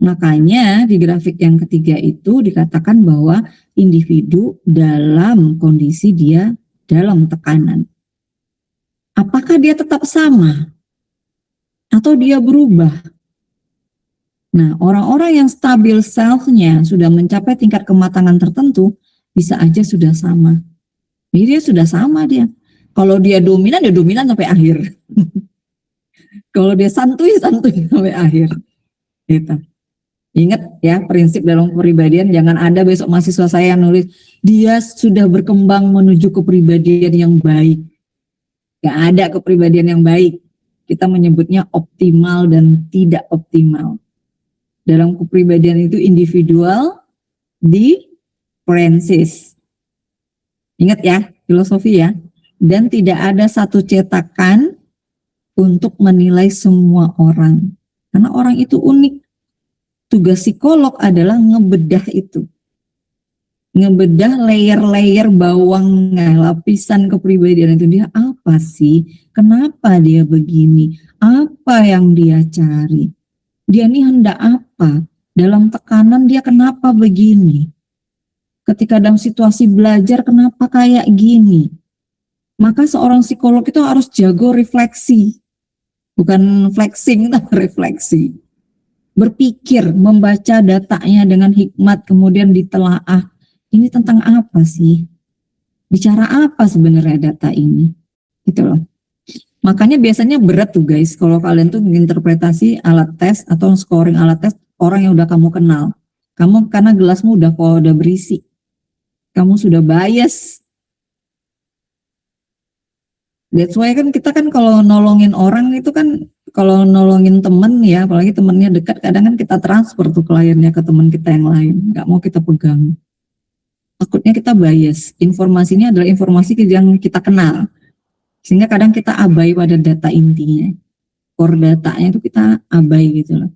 Makanya di grafik yang ketiga itu dikatakan bahwa individu dalam kondisi dia dalam tekanan. Apakah dia tetap sama atau dia berubah? Nah, orang-orang yang stabil self-nya sudah mencapai tingkat kematangan tertentu, bisa aja sudah sama. Jadi dia sudah sama dia. Kalau dia dominan sampai akhir. Kalau dia santuy sampai akhir. Gitu. Ingat ya, prinsip dalam kepribadian, jangan ada besok mahasiswa saya yang nulis, dia sudah berkembang menuju kepribadian yang baik. Gak ada kepribadian yang baik. Kita menyebutnya optimal dan tidak optimal. Dalam kepribadian itu individual, differences. Ingat ya, filosofi ya. Dan tidak ada satu cetakan untuk menilai semua orang. Karena orang itu unik. Tugas psikolog adalah ngebedah itu. Ngebedah layer-layer bawangnya, lapisan kepribadian itu. Dia apa sih? Kenapa dia begini? Apa yang dia cari? Dia ini hendak apa? Dalam tekanan dia kenapa begini? Ketika dalam situasi belajar kenapa kayak gini? Maka seorang psikolog itu harus jago refleksi. Bukan flexing, tapi refleksi. Berpikir, membaca datanya dengan hikmat, kemudian ditelaah. Ini tentang apa sih? Bicara apa sebenarnya data ini? Gitu loh. Makanya biasanya berat tuh guys, kalau kalian tuh menginterpretasi alat tes atau scoring alat tes orang yang udah kamu kenal. Kamu karena gelasmu udah berisi. Kamu sudah bias. That's why kan kita kan kalau nolongin orang itu kan, kalau nolongin temen ya, apalagi temennya dekat, kadang kan kita transfer tuh kliennya ke teman kita yang lain, nggak mau kita pegang. Takutnya kita bias, informasinya adalah informasi yang kita kenal, sehingga kadang kita abai pada data intinya, core datanya itu kita abai gitu loh.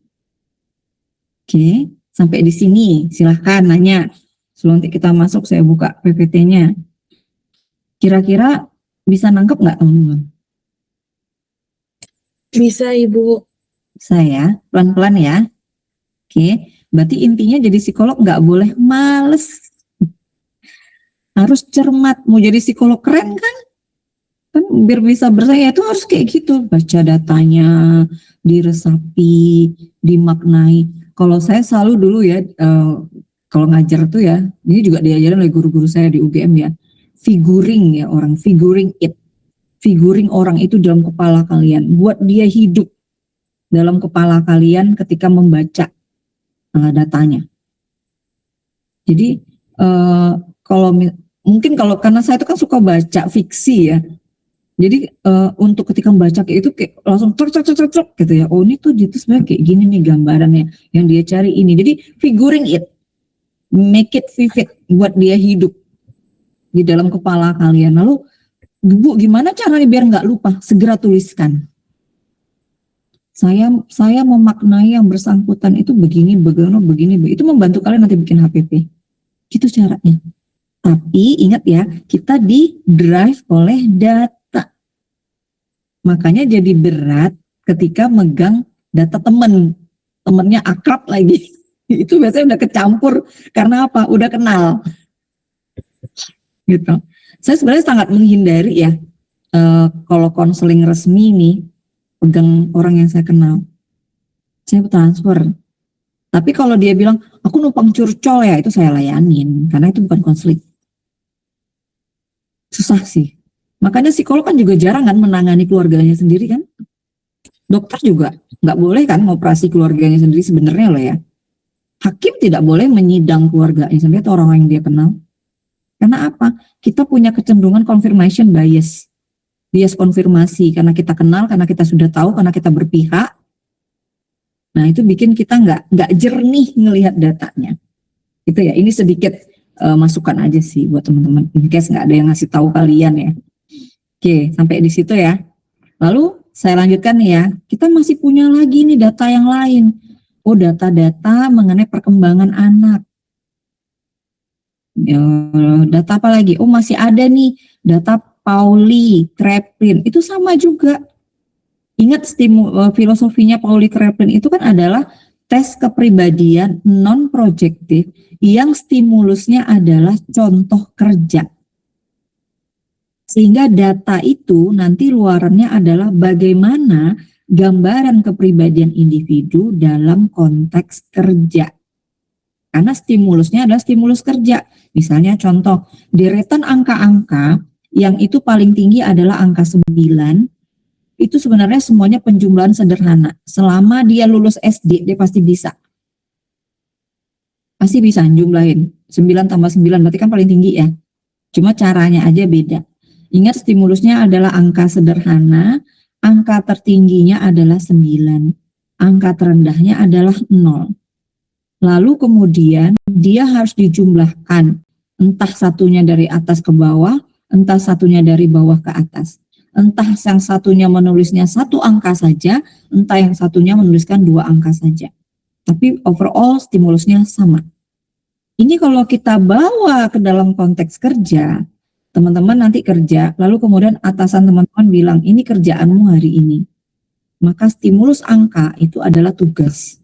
Oke, sampai di sini silahkan nanya, sebelum kita masuk saya buka PPT-nya. Kira-kira bisa nangkep nggak teman-teman? Bisa Ibu. Saya pelan-pelan ya. Oke, berarti intinya jadi psikolog nggak boleh males. Harus cermat. Mau jadi psikolog keren kan? Kan biar bisa bersaing itu harus kayak gitu. Baca datanya, diresapi, dimaknai. Kalau saya selalu dulu ya, kalau ngajar tuh ya, ini juga diajarin oleh guru-guru saya di UGM ya. Figuring ya orang, figuring it. Figuring orang itu dalam kepala kalian. Buat dia hidup dalam kepala kalian ketika membaca datanya. Jadi kalau mungkin karena saya itu kan suka baca fiksi ya. Jadi untuk ketika membaca kayak itu kayak langsung cok gitu ya. Oh ini tuh sebenarnya kayak gini nih gambarannya yang dia cari ini. Jadi figuring it, make it vivid buat dia hidup di dalam kepala kalian. Lalu Bu, gimana caranya biar nggak lupa? Segera tuliskan. Saya memaknai yang bersangkutan itu begini. Itu membantu kalian nanti bikin HPP. Gitu caranya. Tapi ingat ya, kita di drive oleh data. Makanya jadi berat ketika megang data temennya akrab lagi. Itu biasanya udah kecampur karena apa? Udah kenal. Gitu. Saya sebenarnya sangat menghindari ya kalau konseling resmi nih pegang orang yang saya kenal. Saya transfer. Tapi kalau dia bilang aku numpang curcol ya, itu saya layanin karena itu bukan konseling. Susah sih. Makanya psikolog kan juga jarang kan menangani keluarganya sendiri kan. Dokter juga nggak boleh kan ngoperasi keluarganya sendiri sebenarnya loh ya. Hakim tidak boleh menyidang keluarganya sendiri atau orang yang dia kenal. Karena apa? Kita punya kecenderungan confirmation bias. Bias konfirmasi karena kita kenal, karena kita sudah tahu, karena kita berpihak. Nah itu bikin kita nggak jernih ngelihat datanya. Itu ya. Ini sedikit masukan aja sih buat teman-teman. In case nggak ada yang ngasih tahu kalian ya. Oke, sampai di situ ya. Lalu saya lanjutkan nih ya. Kita masih punya lagi nih data yang lain. Oh data-data mengenai perkembangan anak. Data apa lagi? Oh masih ada nih data Pauli Kraepelin, itu sama juga. Ingat filosofinya Pauli Kraepelin itu kan adalah tes kepribadian non-projektif yang stimulusnya adalah contoh kerja. Sehingga data itu nanti luarannya adalah bagaimana gambaran kepribadian individu dalam konteks kerja. Karena stimulusnya adalah stimulus kerja. Misalnya contoh, deretan angka-angka yang itu paling tinggi adalah angka 9, itu sebenarnya semuanya penjumlahan sederhana. Selama dia lulus SD, dia pasti bisa. Pasti bisa jumlahin. 9 tambah 9 berarti kan paling tinggi ya. Cuma caranya aja beda. Ingat stimulusnya adalah angka sederhana, angka tertingginya adalah 9, angka terendahnya adalah 0. Lalu kemudian dia harus dijumlahkan, entah satunya dari atas ke bawah, entah satunya dari bawah ke atas. Entah yang satunya menulisnya satu angka saja, entah yang satunya menuliskan 2 angka saja. Tapi overall stimulusnya sama. Ini kalau kita bawa ke dalam konteks kerja, teman-teman nanti kerja, lalu kemudian atasan teman-teman bilang, ini kerjaanmu hari ini. Maka stimulus angka itu adalah tugas.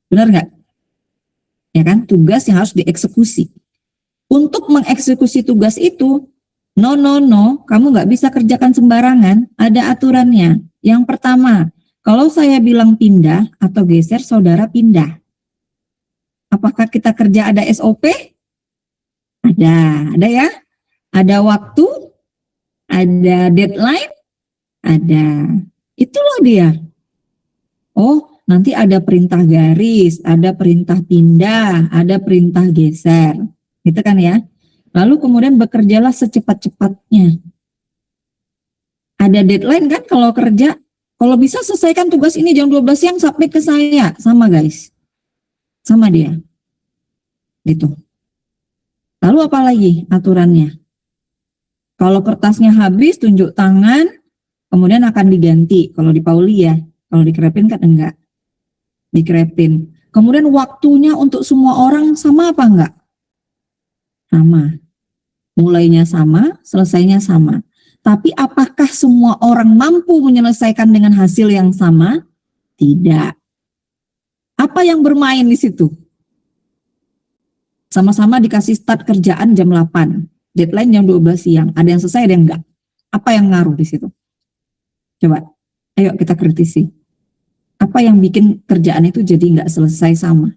Benar nggak? Ya kan, tugas yang harus dieksekusi. Untuk mengeksekusi tugas itu, no, kamu nggak bisa kerjakan sembarangan, ada aturannya. Yang pertama, kalau saya bilang pindah atau geser, saudara pindah. Apakah kita kerja ada SOP? Ada ya? Ada waktu, ada deadline, ada. Itulah dia. Oh, nanti ada perintah garis, ada perintah pindah, ada perintah geser. Gitu kan ya? Lalu kemudian bekerjalah secepat-cepatnya. Ada deadline kan kalau kerja? Kalau bisa selesaikan tugas ini jam 12 siang sampai ke saya. Sama guys. Sama dia. Gitu. Lalu apa lagi aturannya? Kalau kertasnya habis, tunjuk tangan, kemudian akan diganti. Kalau di Pauli ya, kalau dikerepin kan enggak. Dikerepin. Kemudian waktunya untuk semua orang sama apa enggak? Sama. Mulainya sama, selesainya sama. Tapi apakah semua orang mampu menyelesaikan dengan hasil yang sama? Tidak. Apa yang bermain di situ? Sama-sama dikasih start kerjaan jam 8. Deadline jam 12 siang. Ada yang selesai, ada yang enggak. Apa yang ngaruh di situ? Coba, ayo kita kritisi. Apa yang bikin kerjaan itu jadi enggak selesai sama?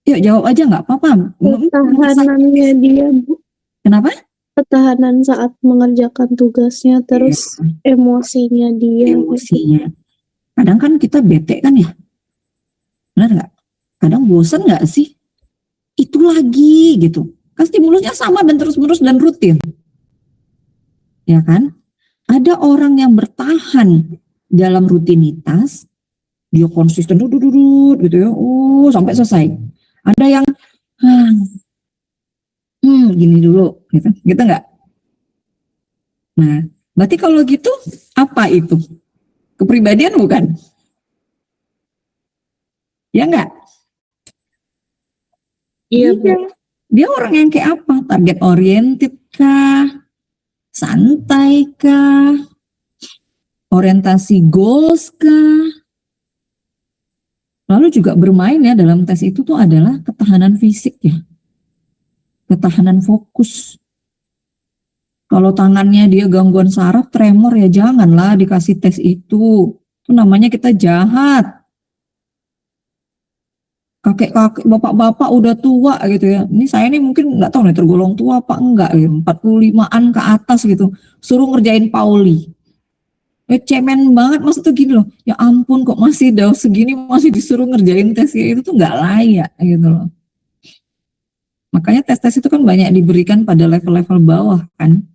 Yuk jawab aja nggak apa-apa. Ketahanannya dia, Bu. Kenapa? Ketahanan saat mengerjakan tugasnya, terus emosinya dia. Emosinya. Kadang kan kita bete kan ya? Benar nggak? Kadang bosan nggak sih? Itu lagi gitu. Kan stimulusnya sama dan terus-menerus dan rutin. Ya kan? Ada orang yang bertahan dalam rutinitas, dia konsisten gitu ya, sampai selesai. Ada yang gini dulu, gitu nggak? Nah, berarti kalau gitu apa itu? Kepribadian bukan? Ya nggak? Iya, Bu. Dia orang yang kayak apa? Target oriented kah? Santai kah? Orientasi goals kah? Lalu juga bermain ya dalam tes itu tuh adalah ketahanan fisik ya. Ketahanan fokus. Kalau tangannya dia gangguan saraf, tremor ya janganlah dikasih tes itu. Itu namanya kita jahat. Kakek-kakek, bapak-bapak udah tua gitu ya. Ini saya nih mungkin nggak tahu nih tergolong tua apa enggak gitu. 45-an ke atas gitu. Suruh ngerjain Pauli. Cemen banget maksudnya gini loh. Ya ampun kok masih jauh segini masih disuruh ngerjain tes itu tuh nggak layak gitu loh. Makanya tes-tes itu kan banyak diberikan pada level-level bawah kan.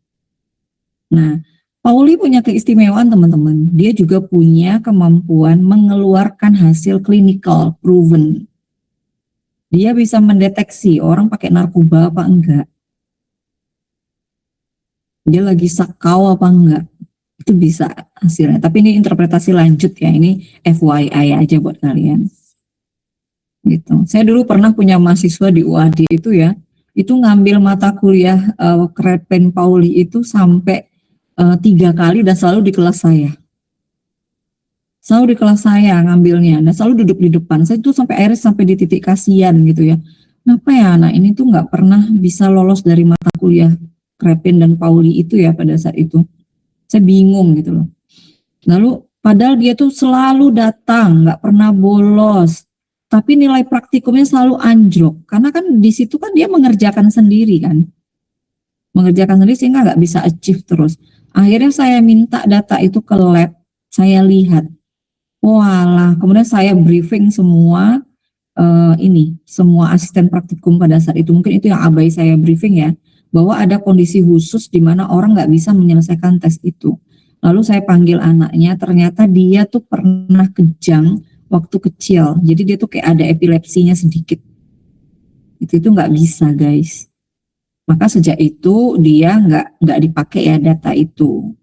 Nah, Pauli punya keistimewaan teman-teman. Dia juga punya kemampuan mengeluarkan hasil clinical proven. Dia bisa mendeteksi orang pakai narkoba apa enggak. Dia lagi sakau apa enggak. Itu bisa hasilnya. Tapi ini interpretasi lanjut ya. Ini FYI aja buat kalian. Gitu. Saya dulu pernah punya mahasiswa di UAD itu ya. Itu ngambil mata kuliah Krepen Pauli itu sampai 3 kali dan selalu di kelas saya. selalu di kelas saya ngambilnya, dan selalu duduk di depan. Saya tuh sampai akhirnya sampai di titik kasihan gitu ya. Kenapa ya anak ini tuh nggak pernah bisa lolos dari mata kuliah Krepin dan Pauli itu ya pada saat itu. Saya bingung gitu loh. Lalu padahal dia tuh selalu datang, nggak pernah bolos. Tapi nilai praktikumnya selalu anjlok. Karena kan di situ kan dia mengerjakan sendiri kan. Mengerjakan sendiri sehingga nggak bisa achieve terus. Akhirnya saya minta data itu ke lab, saya lihat. Walah, kemudian saya briefing semua semua asisten praktikum pada saat itu. Mungkin itu yang abai saya briefing ya, bahwa ada kondisi khusus di mana orang nggak bisa menyelesaikan tes itu. Lalu saya panggil anaknya, ternyata dia tuh pernah kejang waktu kecil. Jadi dia tuh kayak ada epilepsinya sedikit. Itu nggak bisa guys. Maka sejak itu dia nggak dipakai ya data itu.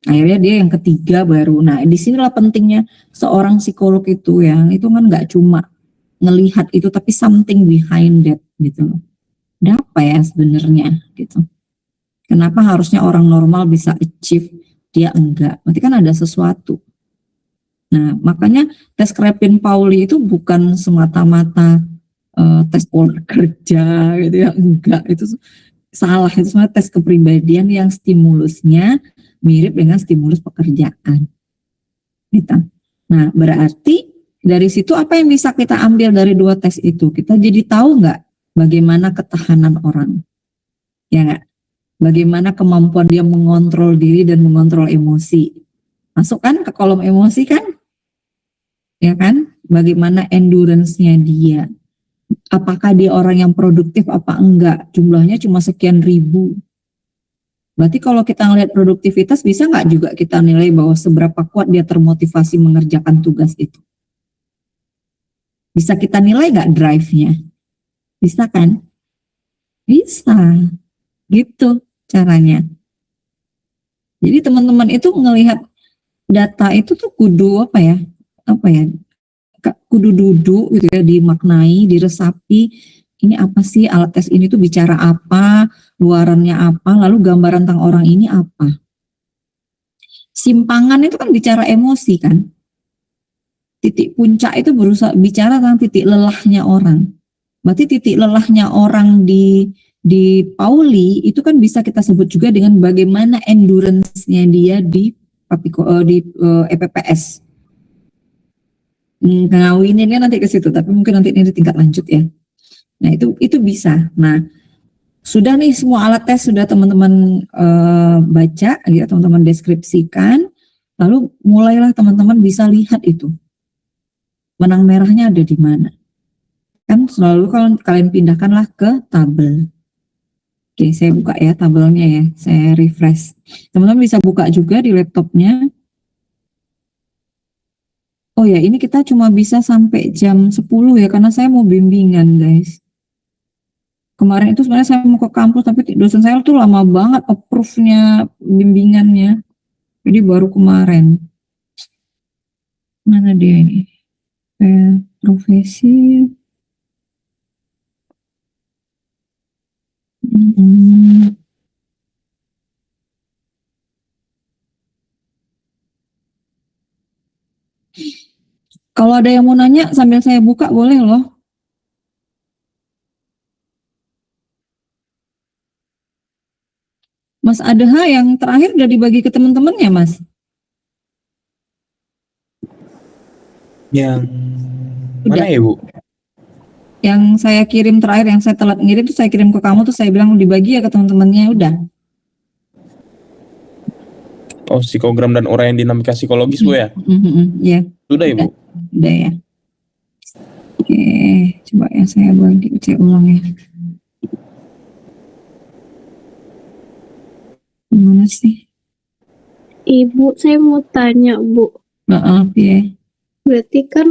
Akhirnya dia yang ketiga baru. Nah disinilah pentingnya seorang psikolog itu yang itu kan nggak cuma ngelihat itu tapi something behind that gitu loh. Ada apa ya sebenarnya gitu. Kenapa harusnya orang normal bisa achieve, dia enggak? Berarti kan ada sesuatu. Nah makanya tes Krepin Pauli itu bukan semata-mata tes pola kerja gitu ya, enggak, itu salah. Itu sebenarnya tes kepribadian yang stimulusnya mirip dengan stimulus pekerjaan gitu. Nah berarti dari situ apa yang bisa kita ambil dari dua tes itu? Kita jadi tahu nggak bagaimana ketahanan orang, ya nggak? Bagaimana kemampuan dia mengontrol diri dan mengontrol emosi. Masuk kan ke kolom emosi kan? Ya kan? Bagaimana endurance-nya dia. Apakah dia orang yang produktif apa enggak? Jumlahnya cuma sekian ribu. Berarti kalau kita ngelihat produktivitas, bisa nggak juga kita nilai bahwa seberapa kuat dia termotivasi mengerjakan tugas itu? Bisa kita nilai nggak drive-nya? Bisa kan? Bisa. Gitu caranya. Jadi teman-teman itu ngelihat data itu tuh kudu apa ya? Kudu duduk gitu ya, dimaknai, diresapi. Ini apa sih, alat tes ini tuh bicara apa, luarannya apa, lalu gambaran tentang orang ini apa. Simpangan itu kan bicara emosi kan. Titik puncak itu berusaha bicara tentang titik lelahnya orang. Berarti titik lelahnya orang di Pauli itu kan bisa kita sebut juga dengan bagaimana endurance-nya dia di EPPS. Ngawininnya nanti ke situ, tapi mungkin nanti ini di tingkat lanjut ya. Nah itu bisa. Nah sudah nih semua alat tes sudah teman-teman baca, ya teman-teman deskripsikan, lalu mulailah teman-teman bisa lihat itu benang merahnya ada di mana. Kan selalu kalau kalian pindahkanlah ke tabel. Oke, saya buka ya tabelnya ya, saya refresh. Teman-teman bisa buka juga di laptopnya. Oh ya, ini kita cuma bisa sampai jam 10 ya, karena saya mau bimbingan guys. Kemarin itu sebenarnya saya mau ke kampus, tapi dosen saya tuh lama banget approve-nya bimbingannya. Jadi baru kemarin. Mana dia ini? Profesi. Kalau ada yang mau nanya sambil saya buka boleh loh. Mas Adha yang terakhir udah dibagi ke teman-teman ya Mas? Yang Udah. mana ya Bu? Yang saya kirim terakhir, yang saya telat ngirim tuh saya kirim ke kamu tuh saya bilang dibagi ya ke teman-temannya, udah. Oh, psikogram dan uraian dinamika psikologis Bu ya? Ya. Sudah ya Bu? Udah ya. Oke, coba ya saya bagi, saya ulang ya. Gimana sih? Ibu, saya mau tanya, Bu. Maaf ya. Berarti kan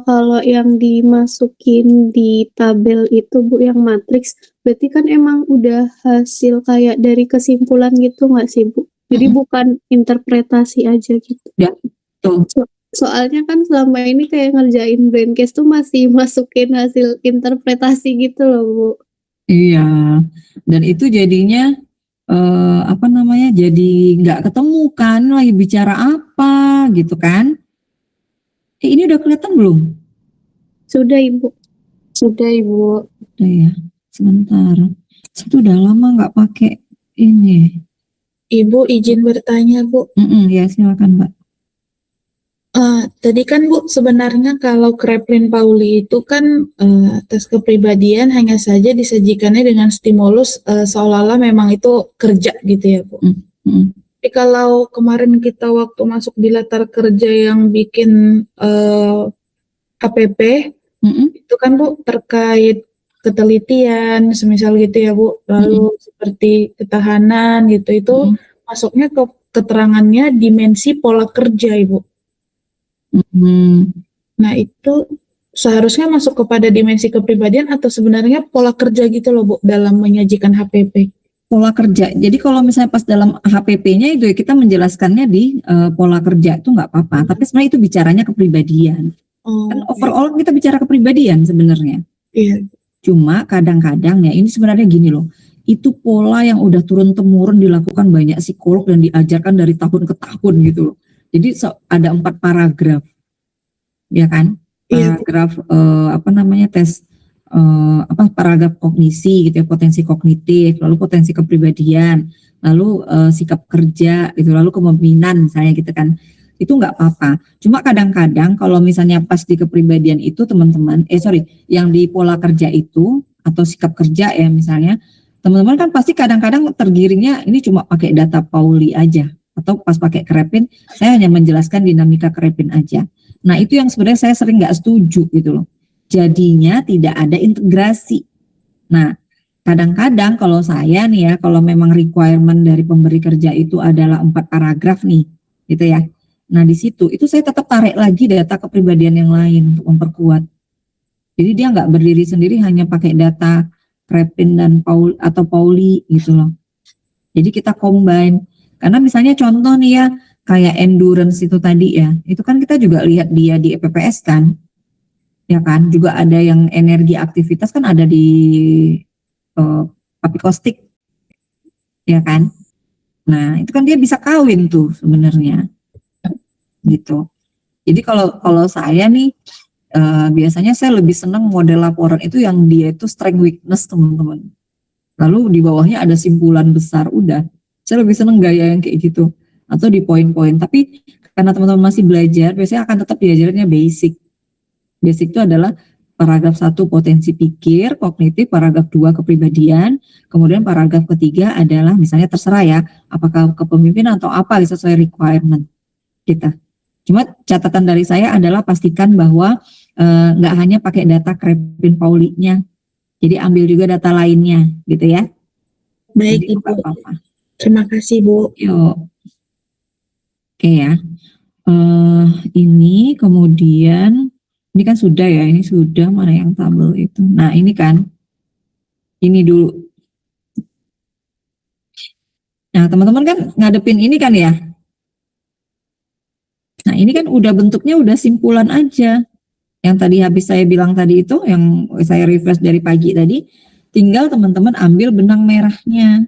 kalau yang dimasukin di tabel itu, Bu, yang matriks, berarti kan emang udah hasil kayak dari kesimpulan gitu nggak sih, Bu? Jadi bukan interpretasi aja gitu. Ya, betul. Soalnya kan selama ini kayak ngerjain braincase tuh masih masukin hasil interpretasi gitu loh, Bu. Iya, dan itu jadinya jadi nggak ketemu kan lagi bicara apa gitu kan. Ini udah kelihatan belum? Sudah Ibu. Sudah Ibu. Udah ya. Sebentar. Saya tuh udah lama nggak pakai ini. Ibu izin bertanya Bu. Ya silakan Mbak. Tadi kan Bu, sebenarnya kalau Kraepelin-Pauli itu kan tes kepribadian hanya saja disajikannya dengan stimulus seolah-olah memang itu kerja gitu ya Bu. Tapi kalau kemarin kita waktu masuk di latar kerja yang bikin KPP, itu kan Bu terkait ketelitian, semisal gitu ya Bu, lalu seperti ketahanan gitu, itu masuknya ke keterangannya dimensi pola kerja Ibu. Nah itu seharusnya masuk kepada dimensi kepribadian atau sebenarnya pola kerja gitu loh Bu dalam menyajikan HPP? Pola kerja. Jadi kalau misalnya pas dalam HPP-nya itu ya kita menjelaskannya di pola kerja itu nggak apa-apa. Tapi sebenarnya itu bicaranya kepribadian. Kan overall kita bicara kepribadian sebenarnya. Iya. Cuma kadang-kadang ya ini sebenarnya gini loh. Itu pola yang udah turun-temurun dilakukan banyak psikolog dan diajarkan dari tahun ke tahun gitu loh. Jadi ada 4 paragraf, ya kan? Paragraf tes paragraf kognisi gitu ya, potensi kognitif, lalu potensi kepribadian, lalu sikap kerja gitu, lalu kepemimpinan misalnya gitu kan. Itu nggak apa-apa. Cuma kadang-kadang kalau misalnya pas di kepribadian itu teman-teman, yang di pola kerja itu atau sikap kerja ya misalnya, teman-teman kan pasti kadang-kadang tergiringnya ini cuma pakai data Pauli aja. Atau pas pakai Kraepelin, saya hanya menjelaskan dinamika Kraepelin aja. Nah itu yang sebenarnya saya sering nggak setuju gitu loh. Jadinya tidak ada integrasi. Nah kadang-kadang kalau saya nih ya, kalau memang requirement dari pemberi kerja itu adalah 4 paragraf nih, gitu ya. Nah di situ, itu saya tetap tarik lagi data kepribadian yang lain untuk memperkuat. Jadi dia nggak berdiri sendiri hanya pakai data Kraepelin dan Pauli gitu loh. Jadi kita combine. Karena misalnya contoh nih ya, kayak endurance itu tadi ya, itu kan kita juga lihat dia di EPPS kan, ya kan, juga ada yang energi aktivitas kan ada di Papikostik, ya kan. Nah itu kan dia bisa kawin tuh sebenarnya, gitu. Jadi kalau saya nih biasanya saya lebih senang model laporan itu yang dia itu strength weakness teman-teman. Lalu di bawahnya ada simpulan besar udah. Saya lebih seneng gaya yang kayak gitu atau di poin-poin. Tapi karena teman-teman masih belajar, biasanya akan tetap diajarnya basic. Basic itu adalah paragraf 1 potensi pikir, kognitif, paragraf 2 kepribadian, kemudian paragraf ketiga adalah misalnya terserah ya, apakah kepemimpinan atau apa sesuai requirement kita. Cuma catatan dari saya adalah pastikan bahwa nggak hanya pakai data Kraepelin-Paulinya, jadi ambil juga data lainnya, gitu ya. Baik Jadi, Ibu. apa-apa. Terima kasih Bu. Yuk. Oke ya. Ini kemudian ini kan sudah ya, ini sudah, mana yang tabel itu. Nah, ini kan. Ini dulu. Nah, teman-teman kan ngadepin ini kan ya. Nah, ini kan udah bentuknya udah simpulan aja. Yang tadi habis saya bilang tadi itu, yang saya refresh dari pagi tadi, tinggal teman-teman ambil benang merahnya.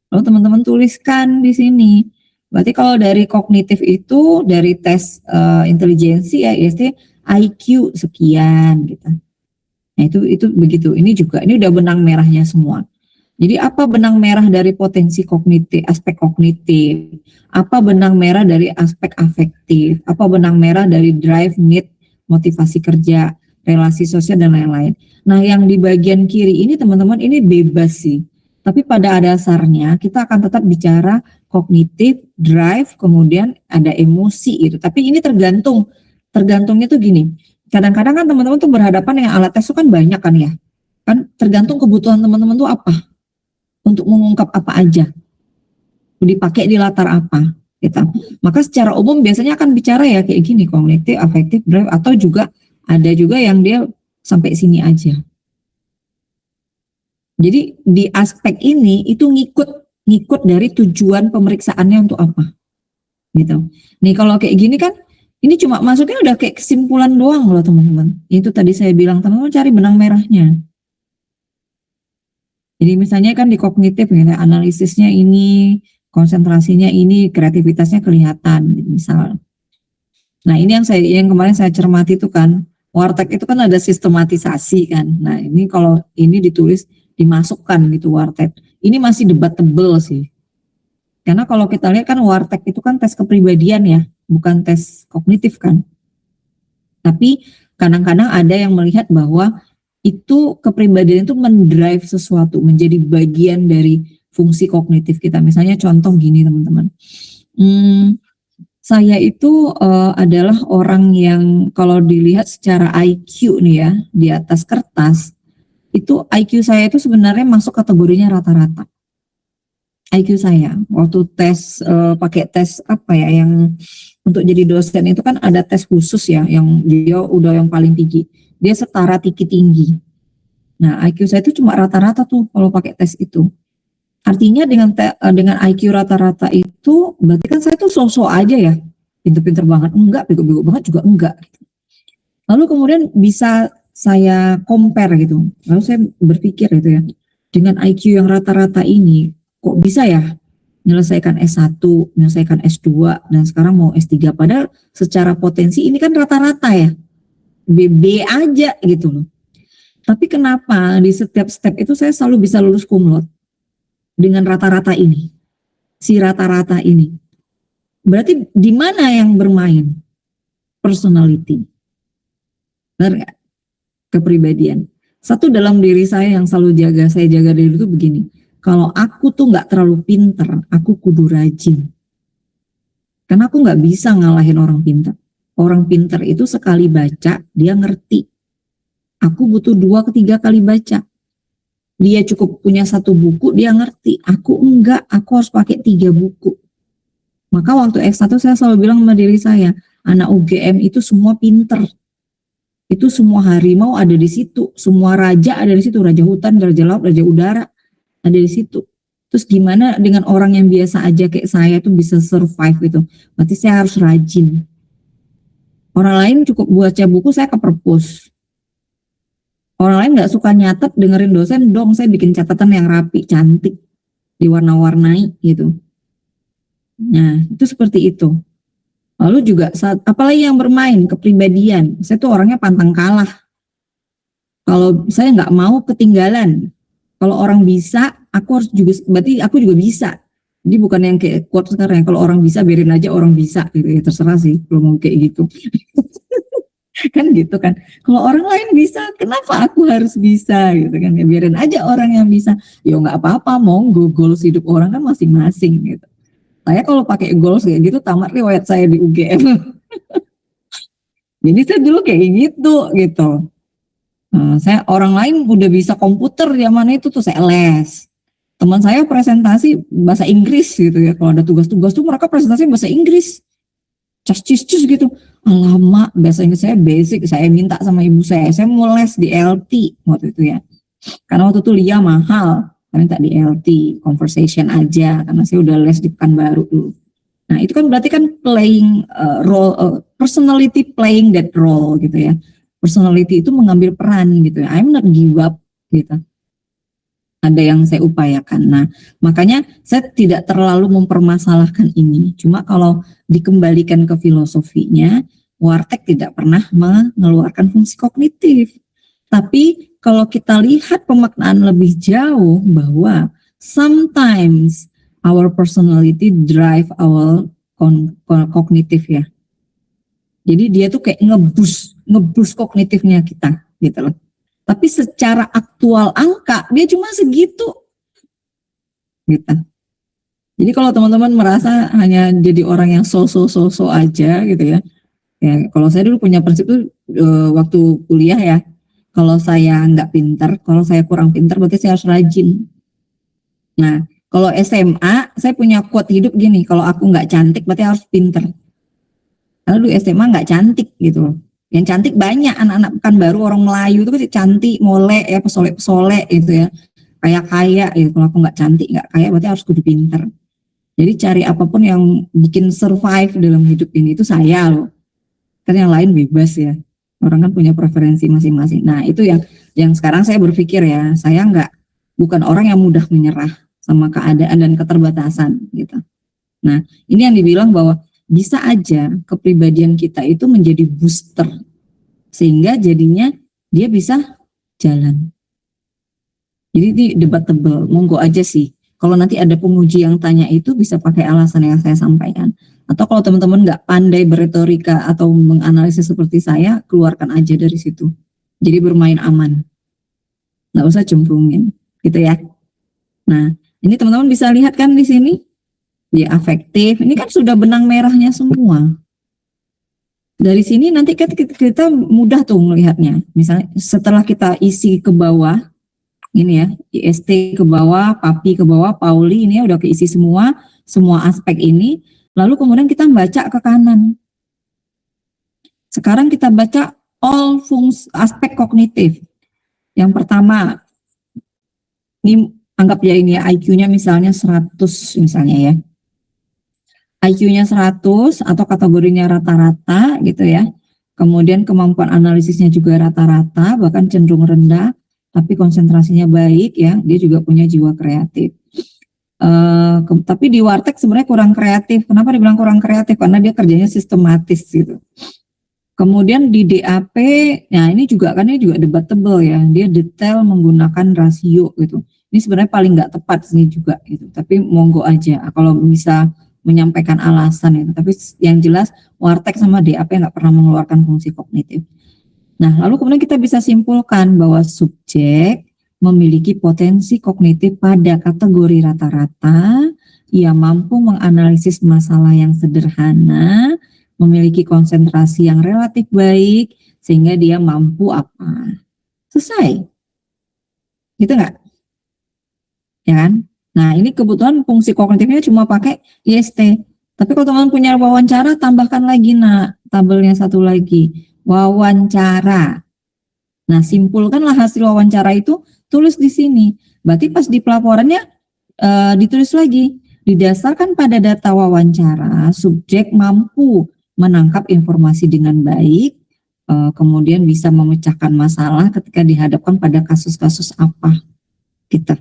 Lalu teman-teman tuliskan di sini. Berarti kalau dari kognitif itu dari tes intelijensi ya IST IQ sekian gitu. Nah itu begitu. Ini juga ini udah benang merahnya semua. Jadi apa benang merah dari potensi kognitif, aspek kognitif? Apa benang merah dari aspek afektif? Apa benang merah dari drive, need, motivasi kerja, relasi sosial dan lain-lain. Nah yang di bagian kiri ini teman-teman ini bebas sih. Tapi pada dasarnya kita akan tetap bicara kognitif, drive, kemudian ada emosi gitu. Tapi ini tergantungnya tuh gini. Kadang-kadang kan teman-teman tuh berhadapan dengan alat tes itu kan banyak kan ya. Kan tergantung kebutuhan teman-teman tuh apa. Untuk mengungkap apa aja. Dipakai di latar apa gitu. Maka secara umum biasanya akan bicara ya kayak gini, kognitif, afektif, drive, atau juga ada juga yang dia sampai sini aja. Jadi di aspek ini itu ngikut dari tujuan pemeriksaannya untuk apa, gitu. Nih kalau kayak gini kan, ini cuma masuknya udah kayak kesimpulan doang loh teman-teman. Itu tadi saya bilang teman-teman cari benang merahnya. Jadi misalnya kan di kognitif, gitu, analisisnya ini, konsentrasinya ini, kreativitasnya kelihatan, misal. Nah, ini yang kemarin saya cermati itu kan, warteg itu kan ada sistematisasi kan. Nah, ini kalau ini ditulis dimasukkan gitu warteg. Ini masih debatable sih. Karena kalau kita lihat kan warteg itu kan tes kepribadian ya, bukan tes kognitif kan. Tapi kadang-kadang ada yang melihat bahwa itu kepribadian itu mendrive sesuatu, menjadi bagian dari fungsi kognitif kita. Misalnya contoh gini teman-teman. Saya itu adalah orang yang kalau dilihat secara IQ nih ya, di atas kertas, itu IQ saya itu sebenarnya masuk kategorinya rata-rata. IQ saya, waktu tes, pakai tes apa ya, yang untuk jadi dosen itu kan ada tes khusus ya, yang dia udah yang paling tinggi. Dia setara tinggi. Nah IQ saya itu cuma rata-rata tuh kalau pakai tes itu. Artinya dengan IQ rata-rata itu berarti kan saya tuh so-so aja ya, pinter-pinter banget enggak, bego-bego banget juga enggak. Lalu kemudian bisa saya compare gitu, lalu saya berpikir gitu ya, dengan IQ yang rata-rata ini kok bisa ya menyelesaikan S1, menyelesaikan S2 dan sekarang mau S3, padahal secara potensi ini kan rata-rata ya, B aja gitu loh. Tapi kenapa di setiap step itu saya selalu bisa lulus cum laude dengan rata-rata ini, si rata-rata ini. Berarti di mana yang bermain? Personality. Benar nggak? Kepribadian. Satu dalam diri saya yang selalu saya jaga diri itu begini. Kalau aku tuh nggak terlalu pinter, aku kudu rajin. Karena aku nggak bisa ngalahin orang pinter. Orang pinter itu sekali baca, dia ngerti. Aku butuh 2-3 kali baca. Dia cukup punya 1 buku, dia ngerti. Aku enggak, aku harus pakai 3 buku. Maka waktu S1 saya selalu bilang sama diri saya, anak UGM itu semua pinter. Itu semua harimau ada di situ, semua raja ada di situ, raja hutan, raja laut, raja udara ada di situ. Terus gimana dengan orang yang biasa aja kayak saya itu bisa survive gitu? Berarti saya harus rajin. Orang lain cukup baca buku, saya ke perpus. Orang lain nggak suka nyatet, dengerin dosen, dong saya bikin catatan yang rapi, cantik, diwarna-warnai gitu. Nah itu seperti itu. Lalu juga apalagi yang bermain kepribadian, saya tuh orangnya pantang kalah. Kalau saya nggak mau ketinggalan. Kalau orang bisa, aku harus juga, berarti aku juga bisa. Jadi bukan yang kayak quote sekarang, kalau orang bisa biarin aja orang bisa gitu ya, terserah sih kalau mau kayak gitu. Kan gitu kan. Kalau orang lain bisa, kenapa aku harus bisa gitu kan? Ya biarin aja orang yang bisa. Ya nggak apa-apa, monggo, goals hidup orang kan masing-masing gitu. Saya kalau pakai goals kayak gitu tamat riwayat saya di UGM. Jadi saya dulu kayak gitu. Saya orang lain udah bisa komputer zaman itu tuh saya les. Teman saya presentasi bahasa Inggris gitu ya. Kalau ada tugas-tugas tuh mereka presentasi bahasa Inggris. Cus gitu. Lama bahasa Inggris saya basic. Saya minta sama ibu saya mau les di LT waktu itu ya. Karena waktu itu LIA mahal. Saya minta di LT, conversation aja. Karena saya udah les di Pekanbaru dulu. Nah itu kan berarti kan playing role, personality playing that role gitu ya. Personality itu mengambil peran gitu ya. I'm not give up gitu. Ada yang saya upayakan. Nah, makanya saya tidak terlalu mempermasalahkan ini. Cuma kalau dikembalikan ke filosofinya, warteg tidak pernah mengeluarkan fungsi kognitif. Tapi kalau kita lihat pemaknaan lebih jauh bahwa sometimes our personality drive our kognitif ya. Jadi dia tuh kayak ngebus kognitifnya kita gitu loh. Tapi secara aktual angka dia cuma segitu gitu. Jadi kalau teman-teman merasa hanya jadi orang yang so aja gitu ya. Ya kalau saya dulu punya prinsip tuh waktu kuliah ya. Kalau saya nggak pintar, kalau saya kurang pintar berarti saya harus rajin. Nah kalau SMA saya punya quote hidup gini, kalau aku nggak cantik berarti harus pintar. Lalu SMA nggak cantik gitu loh. Yang cantik banyak anak-anak Pekanbaru, orang Melayu itu kan cantik, molek ya, pesole gitu ya, kaya gitu. Kalau aku nggak cantik, nggak kaya berarti harus kudu pinter. Jadi cari apapun yang bikin survive dalam hidup ini itu saya loh. Karena yang lain bebas ya. Orang kan punya preferensi masing-masing. Nah itu yang sekarang saya berpikir ya, saya bukan orang yang mudah menyerah sama keadaan dan keterbatasan gitu. Nah ini yang dibilang bahwa bisa aja kepribadian kita itu menjadi booster sehingga jadinya dia bisa jalan. Jadi ini debatable, monggo aja sih. Kalau nanti ada penguji yang tanya itu bisa pakai alasan yang saya sampaikan. Atau kalau teman-teman nggak pandai beretorika atau menganalisis seperti saya, keluarkan aja dari situ. Jadi bermain aman, nggak usah cemplungin, gitu ya. Nah, ini teman-teman bisa lihat kan di sini, dia afektif. Ini kan sudah benang merahnya semua. Dari sini nanti kita mudah tuh melihatnya. Misalnya setelah kita isi ke bawah, ini ya, IST ke bawah, Papi ke bawah, Pauli ini ya udah keisi semua aspek ini. Lalu kemudian kita baca ke kanan. Sekarang kita baca all aspek kognitif. Yang pertama, ini anggap ya ini ya, IQ-nya misalnya 100 misalnya ya. IQ-nya 100 atau kategorinya rata-rata gitu ya. Kemudian kemampuan analisisnya juga rata-rata, bahkan cenderung rendah, tapi konsentrasinya baik ya. Dia juga punya jiwa kreatif. Tapi di Warteg sebenarnya kurang kreatif. Kenapa dibilang kurang kreatif? Karena dia kerjanya sistematis gitu. Kemudian di DAP, nah ini juga debatable ya. Dia detail menggunakan rasio gitu. Ini sebenarnya paling nggak tepat sih juga gitu. Tapi monggo aja kalau bisa menyampaikan alasan itu. Tapi yang jelas Warteg sama DAP nggak pernah mengeluarkan fungsi kognitif. Nah, lalu kemudian kita bisa simpulkan bahwa subjek memiliki potensi kognitif pada kategori rata-rata, ia mampu menganalisis masalah yang sederhana, memiliki konsentrasi yang relatif baik, sehingga dia mampu apa? Selesai. Gitu nggak? Ya kan? Nah, ini kebutuhan fungsi kognitifnya cuma pakai IST. Tapi kalau teman-teman punya wawancara, tambahkan lagi tabelnya satu lagi. Wawancara. Nah, simpulkanlah hasil wawancara itu, tulis di sini. Berarti pas di pelaporannya ditulis lagi. Didasarkan pada data wawancara, subjek mampu menangkap informasi dengan baik, kemudian bisa memecahkan masalah ketika dihadapkan pada kasus-kasus apa kita.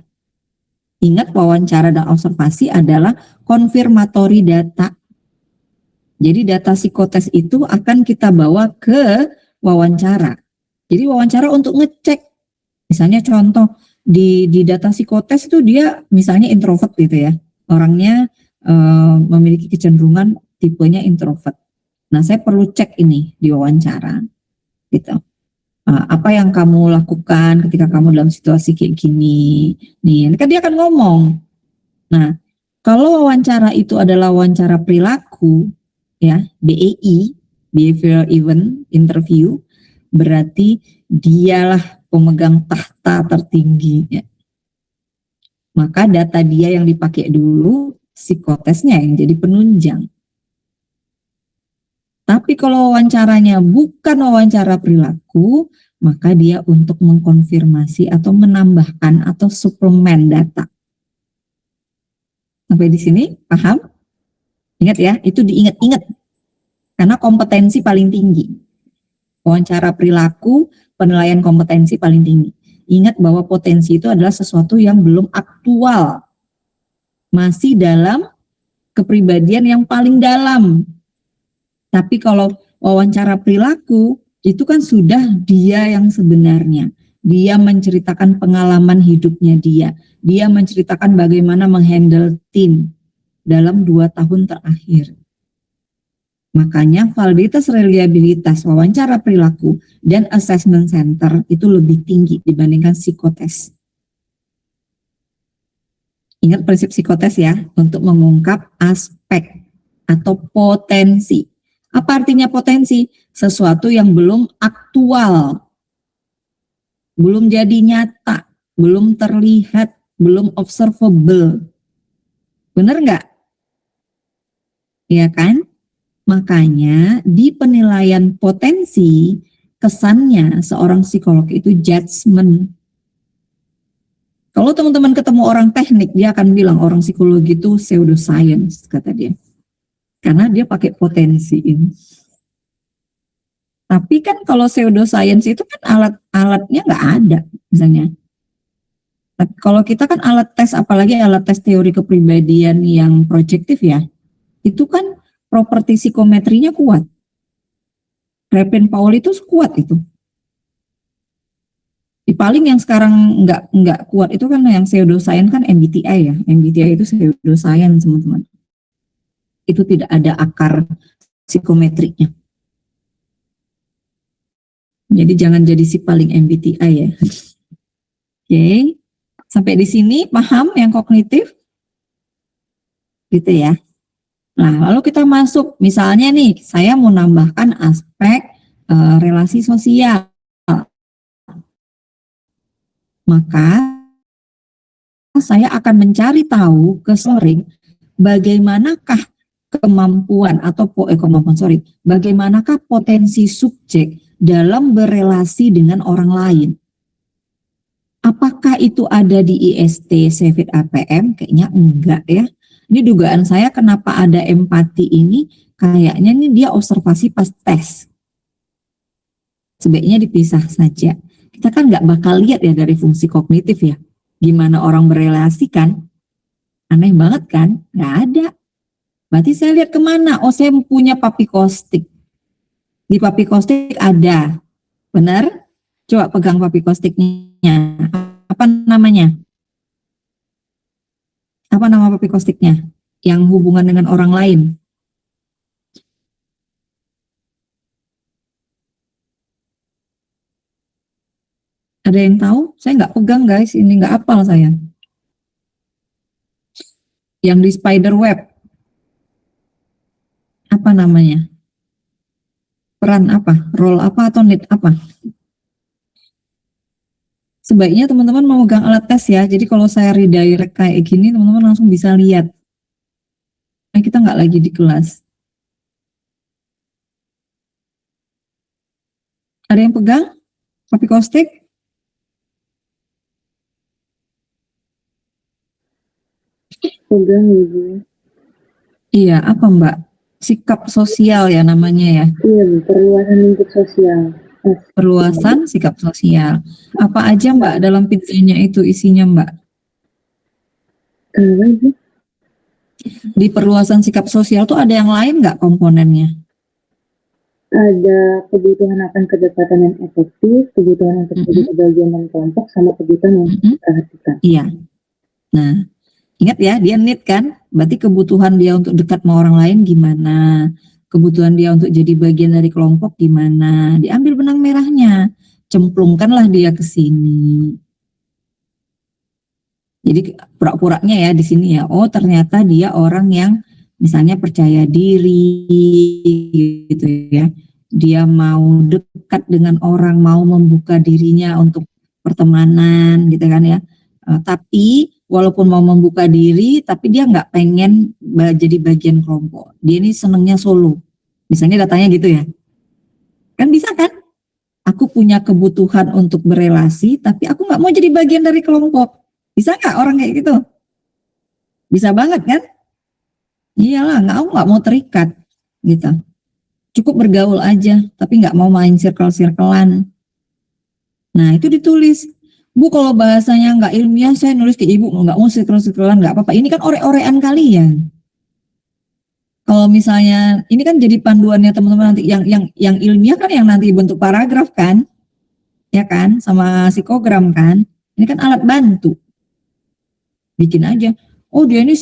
Ingat, wawancara dan observasi adalah konfirmatori data. Jadi data psikotes itu akan kita bawa ke wawancara. Jadi wawancara untuk ngecek. Misalnya contoh di data psikotes itu dia misalnya introvert gitu ya. Orangnya memiliki kecenderungan tipenya introvert. Nah, saya perlu cek ini di wawancara. Gitu. Apa yang kamu lakukan ketika kamu dalam situasi kayak gini? Nih, kan dia akan ngomong. Nah, kalau wawancara itu adalah wawancara perilaku, ya, BEI, Behavioral Event Interview, berarti dialah pemegang tahta tertinggi. Ya. Maka data dia yang dipakai dulu, psikotesnya yang jadi penunjang. Tapi kalau wawancaranya bukan wawancara perilaku, maka dia untuk mengkonfirmasi atau menambahkan atau suplemen data. Sampai di sini paham? Ingat ya, itu diingat-ingat. Karena kompetensi paling tinggi. Wawancara perilaku, penilaian kompetensi paling tinggi. Ingat bahwa potensi itu adalah sesuatu yang belum aktual. Masih dalam kepribadian yang paling dalam. Tapi kalau wawancara perilaku, itu kan sudah dia yang sebenarnya. Dia menceritakan pengalaman hidupnya dia. Dia menceritakan bagaimana menghandle tim dalam 2 tahun terakhir. Makanya validitas reliabilitas wawancara perilaku dan assessment center itu lebih tinggi dibandingkan psikotes. Ingat prinsip psikotes ya, untuk mengungkap aspek atau potensi. Apa artinya potensi? Sesuatu yang belum aktual, belum jadi nyata, belum terlihat, belum observable. Benar nggak? Ya kan? Makanya di penilaian potensi, kesannya seorang psikolog itu judgment. Kalau teman-teman ketemu orang teknik, dia akan bilang orang psikologi itu pseudoscience, kata dia. Karena dia pakai potensi ini. Tapi kan kalau pseudoscience itu kan alat-alatnya nggak ada, misalnya. Tapi kalau kita kan alat tes, apalagi alat tes teori kepribadian yang projektif ya, itu kan properti psikometrinya kuat. Kraepelin-Pauli itu kuat itu. Paling yang sekarang nggak kuat itu kan yang pseudoscience kan MBTI ya. MBTI itu pseudoscience teman-teman. Itu tidak ada akar psikometriknya. Jadi jangan jadi si paling MBTI ya. Oke. Sampai di sini paham yang kognitif? Gitu ya. Nah, lalu kita masuk misalnya nih, saya mau nambahkan aspek relasi sosial. Maka saya akan mencari tahu sering bagaimanakah kemampuan atau bagaimanakah potensi subjek dalam berelasi dengan orang lain. Apakah itu ada di IST, CVID, APM? Kayaknya enggak ya. Ini dugaan saya kenapa ada empati ini, kayaknya ini dia observasi pas tes. Sebaiknya dipisah saja. Kita kan nggak bakal lihat ya dari fungsi kognitif ya. Gimana orang berelasi kan. Aneh banget kan? Nggak ada. Berarti saya lihat kemana? Oh, saya punya papikostik. Di papikostik ada. Benar? Coba pegang papikostiknya. Apa namanya? Apa nama papikostiknya? Yang hubungan dengan orang lain. Ada yang tahu? Saya nggak pegang guys, ini nggak hafal saya. Yang di spider web. Apa namanya? Peran apa? Role apa atau need apa? Sebaiknya teman-teman memegang alat tes ya. Jadi kalau saya redirect kayak gini, teman-teman langsung bisa lihat. Nah, kita nggak lagi di kelas. Ada yang pegang? Papikostik? Pegang Ibu. Iya, apa Mbak? Sikap sosial ya namanya ya. Iya Bu, perluasan lingkup sosial. Perluasan sikap sosial. Apa aja Mbak dalam pizzanya itu isinya Mbak? Kenapa Ibu? Di perluasan sikap sosial tuh ada yang lain nggak komponennya? Ada kebutuhan akan kedekatan yang efektif, kebutuhan untuk menjadi kebagian dan kelompok, sama kebutuhan yang diperhatikan. Iya. Nah, ingat ya, dia need kan? Berarti kebutuhan dia untuk dekat sama orang lain gimana? Kebutuhan dia untuk jadi bagian dari kelompok gimana? Diambil benang merahnya, cemplungkanlah dia ke sini. Jadi pura-puranya ya di sini ya. Oh, ternyata dia orang yang misalnya percaya diri gitu ya. Dia mau dekat dengan orang, mau membuka dirinya untuk pertemanan gitu kan ya. Tapi walaupun mau membuka diri, tapi dia nggak pengen jadi bagian kelompok. Dia ini senengnya solo. Misalnya datanya gitu ya. Kan bisa kan? Aku punya kebutuhan untuk berelasi, tapi aku nggak mau jadi bagian dari kelompok. Bisa nggak orang kayak gitu? Bisa banget kan? Iyalah, aku nggak mau terikat gitu. Cukup bergaul aja, tapi nggak mau main circle-circlean. Nah itu ditulis. Bu, kalau bahasanya nggak ilmiah, saya nulis ke ibu, nggak mau circle-circlean, nggak apa-apa. Ini kan ore-orean kalian. Kalau misalnya, ini kan jadi panduannya teman-teman nanti, yang ilmiah kan yang nanti bentuk paragraf kan, ya kan, sama psikogram kan. Ini kan alat bantu. Bikin aja. Oh, dia ini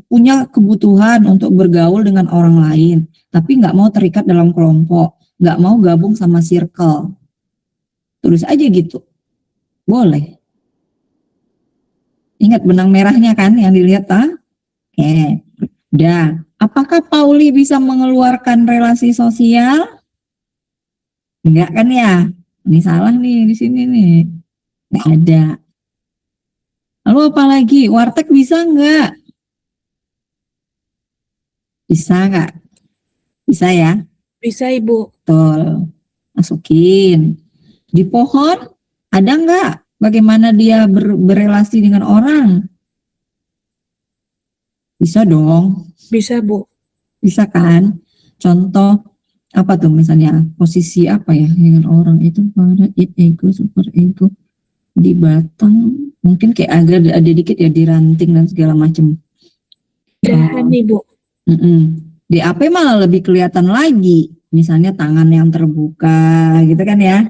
punya kebutuhan untuk bergaul dengan orang lain, tapi nggak mau terikat dalam kelompok, nggak mau gabung sama circle. Tulis aja gitu. Boleh. Ingat benang merahnya kan yang dilihat Oke. Udah. Apakah Pauli bisa mengeluarkan relasi sosial? Enggak kan ya? Ini salah nih di sini nih. Enggak ada. Lalu apa lagi? Warteg bisa enggak? Bisa enggak? Bisa ya? Bisa Ibu. Betul. Masukin. Di pohon ada enggak? Bagaimana dia berelasi dengan orang? Bisa dong. Bisa Bu. Bisa kan? Contoh apa tuh misalnya posisi apa ya dengan orang itu pada ego, super ego di batang, mungkin kayak ada dikit ya di ranting dan segala macam. Dahan Ibu. DAP malah lebih kelihatan lagi. Misalnya tangan yang terbuka gitu kan ya.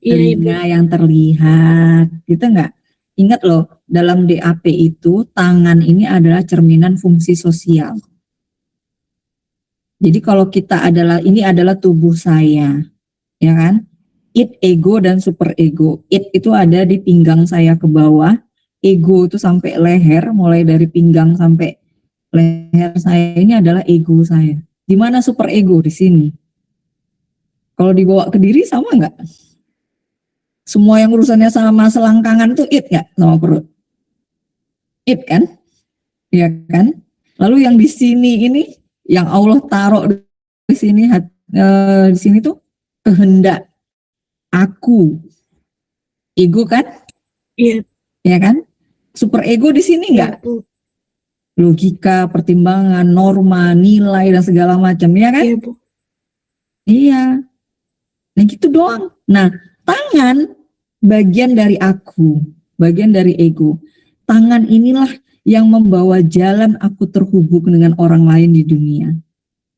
Iya, Ibu. Telinga yang terlihat gitu enggak? Ingat loh, dalam DAP itu tangan ini adalah cerminan fungsi sosial. Jadi kalau ini adalah tubuh saya, ya kan? Id, ego, dan super ego. Id itu ada di pinggang saya ke bawah, ego itu sampai leher, mulai dari pinggang sampai leher saya ini adalah ego saya. Di mana super ego? Di sini. Kalau dibawa ke diri sama nggak? Semua yang urusannya sama selangkangan tuh id nggak sama perut? Id kan? Ya kan? Lalu yang di sini ini, yang Allah taruh di sini, di sini tuh kehendak, aku, ego kan? Iya, Ya kan? Super ego di sini nggak? Bu. Logika, pertimbangan, norma, nilai dan segala macam, ya kan? Iya, Bu. Iya. Nah gitu doang. Nah, tangan bagian dari aku, bagian dari ego. Tangan inilah yang membawa jalan aku terhubung dengan orang lain di dunia.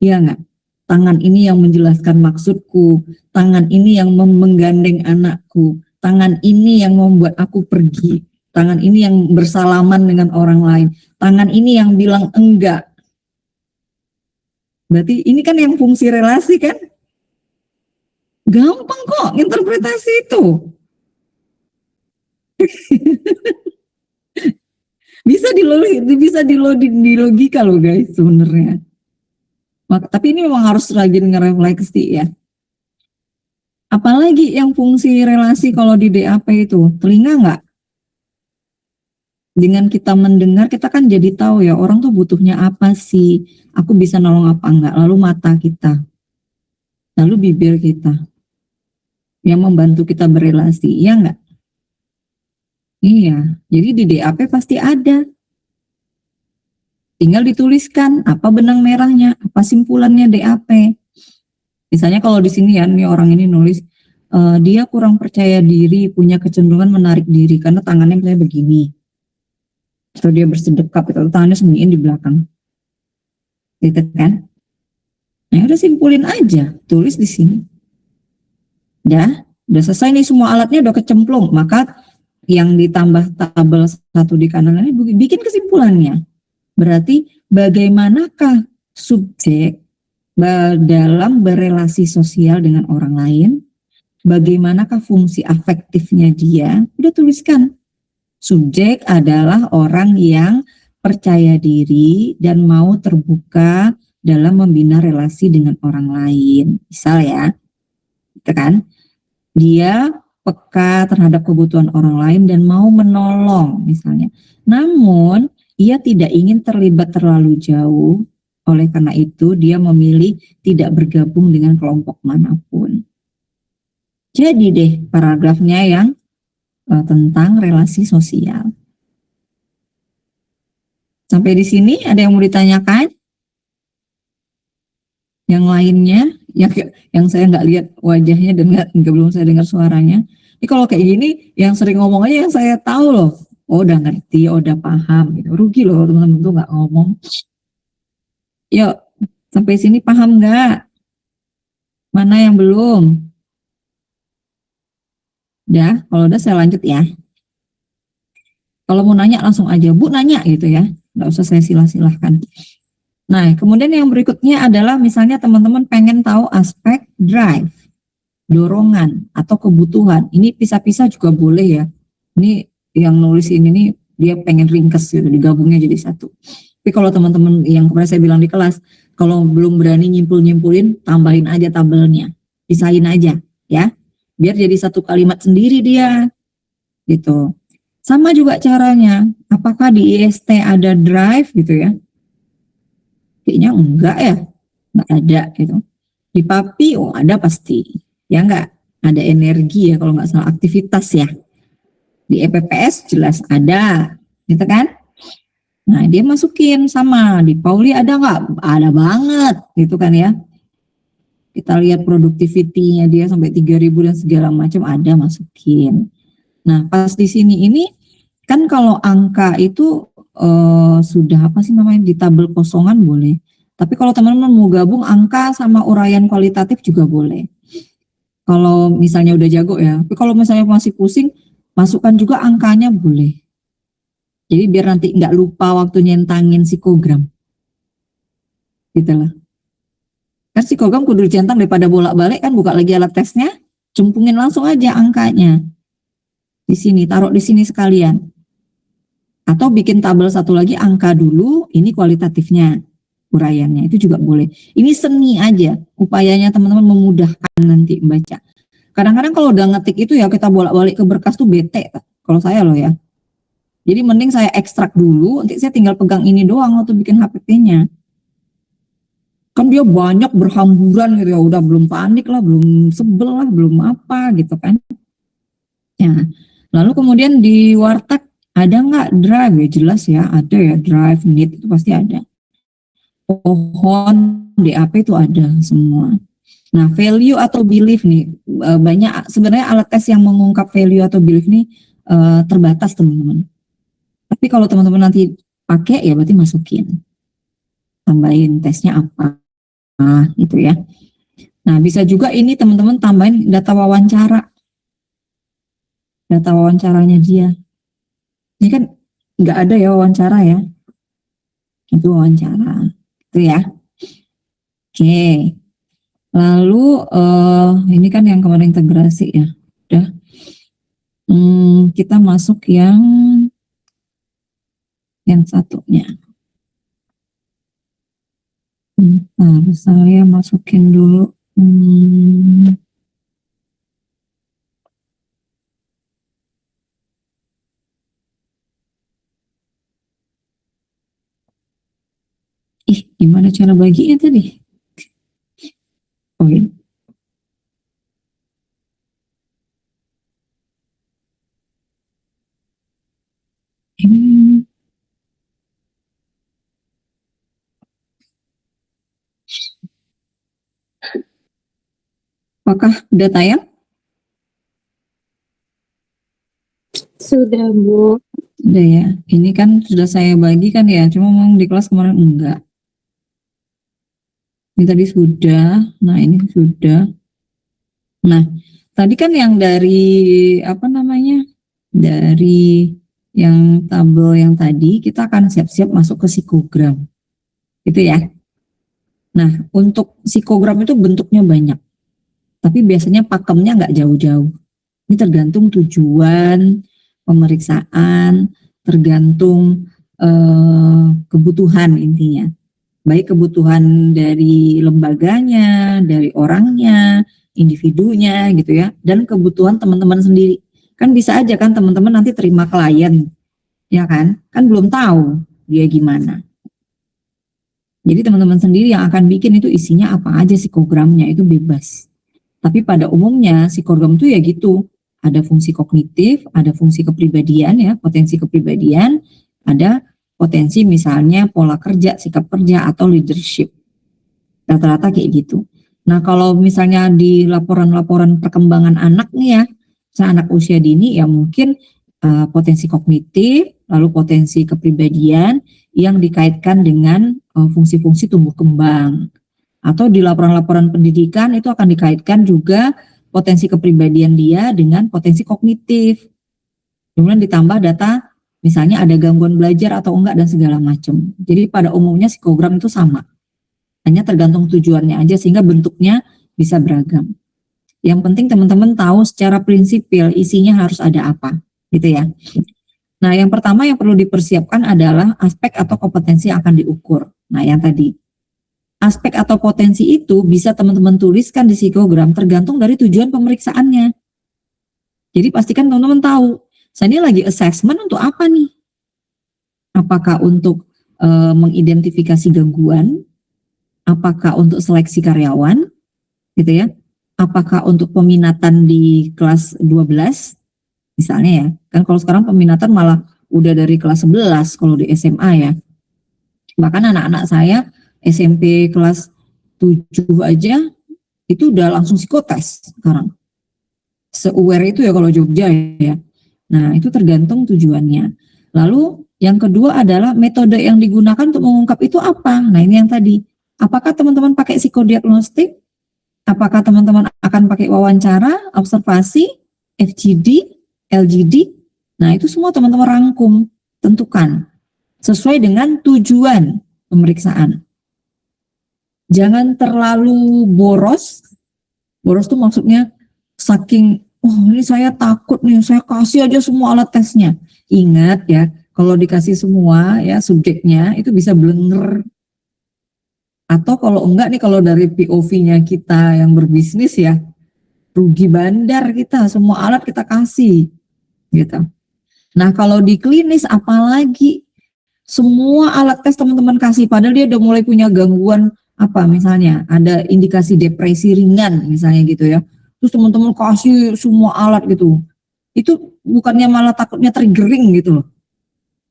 Iya nggak? Tangan ini yang menjelaskan maksudku. Tangan ini yang menggandeng anakku. Tangan ini yang membuat aku pergi. Tangan ini yang bersalaman dengan orang lain. Tangan ini yang bilang enggak. Berarti ini kan yang fungsi relasi kan? Gampang kok interpretasi itu. bisa di logika loh guys sebenarnya. Tapi ini memang harus rajin ngerefleksi ya. Apalagi yang fungsi relasi kalau di DAP itu, telinga nggak? Dengan kita mendengar, kita kan jadi tahu ya orang tuh butuhnya apa sih, aku bisa nolong apa enggak. Lalu mata kita, lalu bibir kita, yang membantu kita berelasi, iya enggak? Iya, jadi di DAP pasti ada. Tinggal dituliskan apa benang merahnya, apa simpulannya DAP. Misalnya kalau di sini ya, nih orang ini nulis, dia kurang percaya diri, punya kecenderungan menarik diri karena tangannya misalnya begini. Atau dia bersedekap, atau tangannya sembunyiin di belakang. Gitu kan? Nah, udah simpulin aja, tulis di sini. Udah selesai nih semua alatnya udah kecemplung, maka yang ditambah tabel 1 di kanan ini bikin kesimpulannya. Berarti bagaimanakah subjek dalam berelasi sosial dengan orang lain, bagaimanakah fungsi afektifnya dia, udah tuliskan. Subjek adalah orang yang percaya diri dan mau terbuka dalam membina relasi dengan orang lain. Misal ya, gitu kan? Dia peka terhadap kebutuhan orang lain dan mau menolong misalnya. Namun, ia tidak ingin terlibat terlalu jauh, oleh karena itu dia memilih tidak bergabung dengan kelompok manapun. Jadi deh paragrafnya yang tentang relasi sosial. Sampai di sini ada yang mau ditanyakan? Yang lainnya, yang saya nggak lihat wajahnya dan belum saya dengar suaranya. Ini kalau kayak gini, yang sering ngomong aja yang saya tahu loh. Oh udah ngerti, oh udah paham. Gitu. Rugi loh teman-teman tuh nggak ngomong. Yuk, sampai sini paham nggak? Mana yang belum? Udah, kalau udah saya lanjut ya. Kalau mau nanya langsung aja, Bu nanya gitu ya. Nggak usah saya silah-silahkan. Nah, kemudian yang berikutnya adalah misalnya teman-teman pengen tahu aspek drive, dorongan, atau kebutuhan. Ini pisah-pisah juga boleh ya. Ini yang nulis ini nih, dia pengen ringkes gitu, digabungnya jadi satu. Tapi kalau teman-teman yang kemarin saya bilang di kelas, kalau belum berani nyimpulin, tambahin aja tabelnya. Pisahin aja ya. Biar jadi satu kalimat sendiri dia. Gitu. Sama juga caranya, apakah di IST ada drive gitu ya? Kayaknya enggak ya, enggak ada gitu. Di PAPI, oh ada pasti. Ya enggak, ada energi ya kalau enggak salah aktivitas ya. Di EPPS jelas ada, gitu kan? Nah dia masukin sama, di Pauli ada enggak? Ada banget, gitu kan ya. Kita lihat produktivitinya dia sampai 3.000 dan segala macam ada masukin. Nah pas di sini ini kan kalau angka itu sudah apa sih namanya di tabel kosongan boleh, Tapi kalau teman-teman mau gabung angka sama uraian kualitatif juga boleh. Kalau misalnya udah jago ya. Tapi kalau misalnya masih pusing, masukkan juga angkanya boleh. Jadi biar nanti nggak lupa waktu nyentangin psikogram. Gitu lah. Kan psikogram kudu centang daripada bolak-balik kan, buka lagi alat tesnya, cempungin langsung aja angkanya. Di sini, taruh di sini sekalian. Atau bikin tabel satu lagi angka dulu, ini kualitatifnya, uraiannya, itu juga boleh. Ini seni aja, upayanya teman-teman memudahkan nanti membaca. Kadang-kadang kalau udah ngetik itu ya kita bolak-balik ke berkas tuh bete, kalau saya loh ya. Jadi mending saya ekstrak dulu, nanti saya tinggal pegang ini doang waktu bikin HPP-nya. Kan dia banyak berhamburan gitu ya, udah belum panik lah, belum sebel lah, belum apa gitu kan. Ya, lalu kemudian di Warteg ada nggak drive? Ya jelas ya, ada ya drive, need itu pasti ada. Pohon, DAP itu ada semua. Nah, value atau belief nih, banyak sebenarnya alat tes yang mengungkap value atau belief nih terbatas teman-teman. Tapi kalau teman-teman nanti pakai ya berarti masukin. Tambahin tesnya apa gitu ya. Nah, bisa juga ini teman-teman tambahin data wawancara. Data wawancaranya dia. Ini kan nggak ada ya wawancara ya. Itu wawancara. Itu ya. Oke. Lalu ini kan yang kemarin integrasi ya. Udah. Kita masuk yang satunya. Saya masukin dulu. Gimana cara baginya tadi? Oh ya. Apakah udah tayang? Sudah, Bu. Udah ya. Ini kan sudah saya bagi kan ya. Cuma memang di kelas kemarin enggak. Ini tadi sudah. Nah, ini sudah. Nah, tadi kan yang dari apa namanya? Dari yang tabel yang tadi kita akan siap-siap masuk ke psikogram. Gitu ya. Nah, untuk psikogram itu bentuknya banyak. Tapi biasanya pakemnya nggak jauh-jauh. Ini tergantung tujuan pemeriksaan, tergantung kebutuhan intinya. Baik kebutuhan dari lembaganya, dari orangnya, individunya gitu ya, dan kebutuhan teman-teman sendiri. Kan bisa aja kan teman-teman nanti terima klien, ya kan? Kan belum tahu dia gimana. Jadi teman-teman sendiri yang akan bikin itu isinya apa aja psikogramnya, itu bebas. Tapi pada umumnya psikogram itu ya gitu, ada fungsi kognitif, ada fungsi kepribadian ya, potensi kepribadian, ada potensi misalnya pola kerja, sikap kerja atau leadership. Rata-rata kayak gitu. Nah, kalau misalnya di laporan-laporan perkembangan anak nih ya, anak usia dini ya mungkin potensi kognitif, lalu potensi kepribadian yang dikaitkan dengan fungsi-fungsi tumbuh kembang. Atau di laporan-laporan pendidikan itu akan dikaitkan juga potensi kepribadian dia dengan potensi kognitif. Kemudian ditambah data misalnya ada gangguan belajar atau enggak dan segala macam. Jadi pada umumnya psikogram itu sama. Hanya tergantung tujuannya aja sehingga bentuknya bisa beragam. Yang penting teman-teman tahu secara prinsipil isinya harus ada apa, gitu ya. Nah, yang pertama yang perlu dipersiapkan adalah aspek atau kompetensi yang akan diukur. Nah, yang tadi. Aspek atau potensi itu bisa teman-teman tuliskan di psikogram tergantung dari tujuan pemeriksaannya. Jadi pastikan teman-teman tahu, saya ini lagi assessment untuk apa nih? Apakah untuk mengidentifikasi gangguan? Apakah untuk seleksi karyawan? Gitu ya. Apakah untuk peminatan di kelas 12? Misalnya ya. Kan kalau sekarang peminatan malah udah dari kelas 11 kalau di SMA ya. Bahkan anak-anak saya SMP kelas 7 aja itu udah langsung psikotes sekarang. Se-aware itu ya kalau Jogja ya. Nah, itu tergantung tujuannya. Lalu yang kedua adalah metode yang digunakan untuk mengungkap itu apa? Nah, ini yang tadi. Apakah teman-teman pakai psikodiagnostik? Apakah teman-teman akan pakai wawancara, observasi, FGD, LGD? Nah, itu semua teman-teman rangkum, tentukan sesuai dengan tujuan pemeriksaan. Jangan terlalu boros. Boros itu maksudnya saking, ini saya takut nih, saya kasih aja semua alat tesnya. Ingat ya, kalau dikasih semua ya subjeknya itu bisa blenger. Atau kalau enggak nih, kalau dari POV-nya kita yang berbisnis ya, rugi bandar kita, semua alat kita kasih gitu. Nah, kalau di klinis apalagi semua alat tes teman-teman kasih, padahal dia udah mulai punya gangguan apa, misalnya ada indikasi depresi ringan misalnya gitu ya, terus teman-teman kasih semua alat gitu, itu bukannya malah takutnya triggering gitu loh.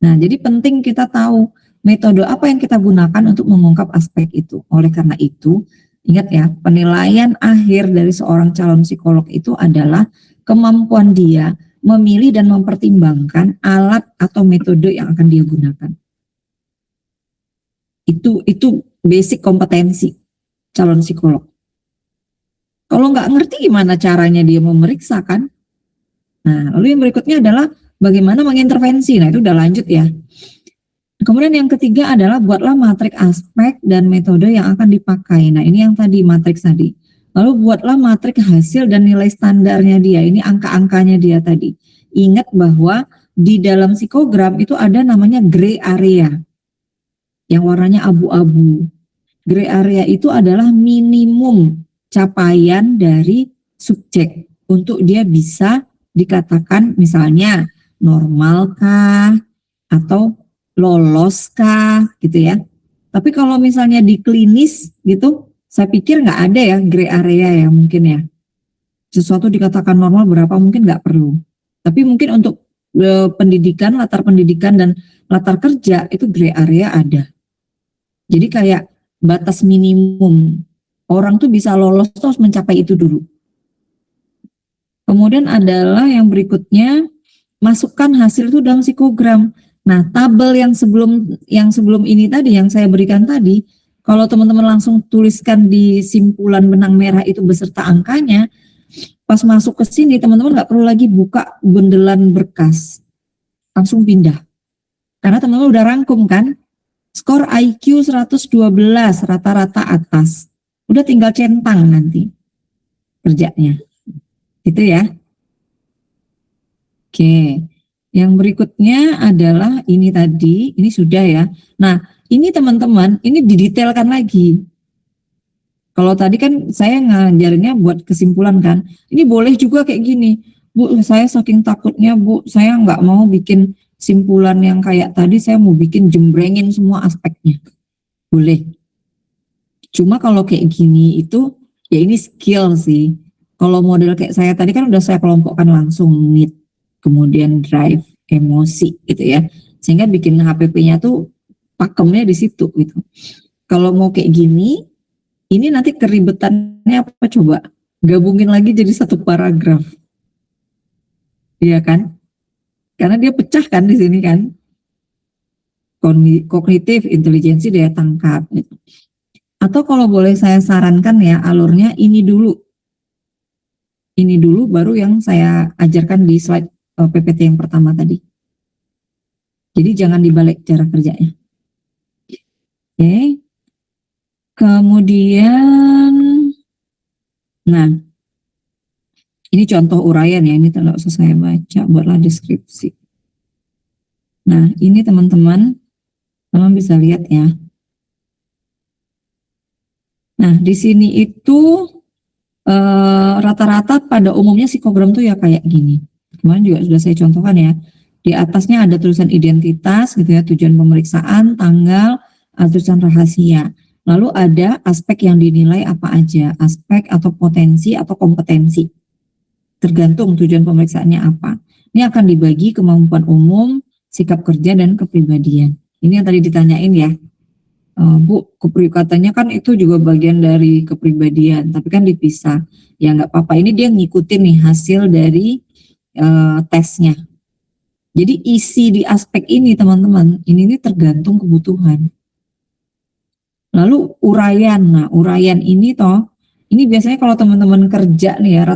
Nah, jadi penting kita tahu metode apa yang kita gunakan untuk mengungkap aspek itu. Oleh karena itu, ingat ya, penilaian akhir dari seorang calon psikolog itu adalah kemampuan dia memilih dan mempertimbangkan alat atau metode yang akan dia gunakan. Itu basic kompetensi calon psikolog. Kalau nggak ngerti gimana caranya dia memeriksa kan? Nah, lalu yang berikutnya adalah bagaimana mengintervensi. Nah, itu udah lanjut ya. Kemudian yang ketiga adalah buatlah matriks aspek dan metode yang akan dipakai. Nah, ini yang tadi matriks tadi. Lalu buatlah matriks hasil dan nilai standarnya dia. Ini angka-angkanya dia tadi. Ingat bahwa di dalam psikogram itu ada namanya gray area yang warnanya abu-abu. Gray area itu adalah minimum capaian dari subjek untuk dia bisa dikatakan misalnya normalkah atau loloskah gitu ya. Tapi kalau misalnya di klinis gitu, saya pikir nggak ada ya gray area ya mungkin ya. Sesuatu dikatakan normal berapa mungkin nggak perlu. Tapi mungkin untuk pendidikan, latar pendidikan dan latar kerja itu gray area ada. Jadi kayak batas minimum. Orang tuh bisa lolos terus mencapai itu dulu. Kemudian adalah yang berikutnya, masukkan hasil itu dalam psikogram. Nah, tabel yang sebelum ini tadi, yang saya berikan tadi, kalau teman-teman langsung tuliskan di simpulan benang merah itu beserta angkanya, pas masuk ke sini teman-teman nggak perlu lagi buka bundelan berkas, langsung pindah. Karena teman-teman udah rangkum kan, skor IQ 112 rata-rata atas, udah tinggal centang nanti kerjanya, gitu ya. Oke. Yang berikutnya adalah ini tadi, ini sudah ya. Nah, ini teman-teman, ini didetailkan lagi. Kalau tadi kan saya ngajarinnya buat kesimpulan kan, ini boleh juga kayak gini. Bu, saya saking takutnya Bu, saya nggak mau bikin simpulan yang kayak tadi, saya mau bikin jembrengin semua aspeknya. Boleh. Cuma kalau kayak gini itu, ya ini skill sih. Kalau model kayak saya tadi kan udah saya kelompokkan langsung, need, kemudian drive, emosi gitu ya, sehingga bikin HPP-nya tuh pakemnya di situ gitu. Kalau mau kayak gini, ini nanti keribetannya apa coba? Gabungin lagi jadi satu paragraf, iya kan? Karena dia pecah kan di sini kan, kognitif, intelijensi, daya tangkap. Gitu. Atau kalau boleh saya sarankan ya, alurnya ini dulu, baru yang saya ajarkan di slide PPT yang pertama tadi. Jadi jangan dibalik cara kerjanya. Oke. Kemudian, nah, ini contoh uraian ya, ini tidak usah saya baca, buatlah deskripsi. Nah, ini teman-teman bisa lihat ya. Nah, di sini itu rata-rata pada umumnya psikogram tuh ya kayak gini. Kemarin juga sudah saya contohkan ya. Di atasnya ada tulisan identitas gitu ya, tujuan pemeriksaan, tanggal, tulisan rahasia. Lalu ada aspek yang dinilai apa aja, aspek atau potensi atau kompetensi. Tergantung tujuan pemeriksaannya apa. Ini akan dibagi kemampuan umum, sikap kerja, dan kepribadian. Ini yang tadi ditanyain ya. Bu, katanya kan itu juga bagian dari kepribadian, tapi kan dipisah. Ya nggak apa-apa, ini dia ngikutin nih hasil dari tesnya. Jadi isi di aspek ini teman-teman, ini tergantung kebutuhan. Lalu uraian. Nah, uraian ini ini biasanya kalau teman-teman kerja nih ya,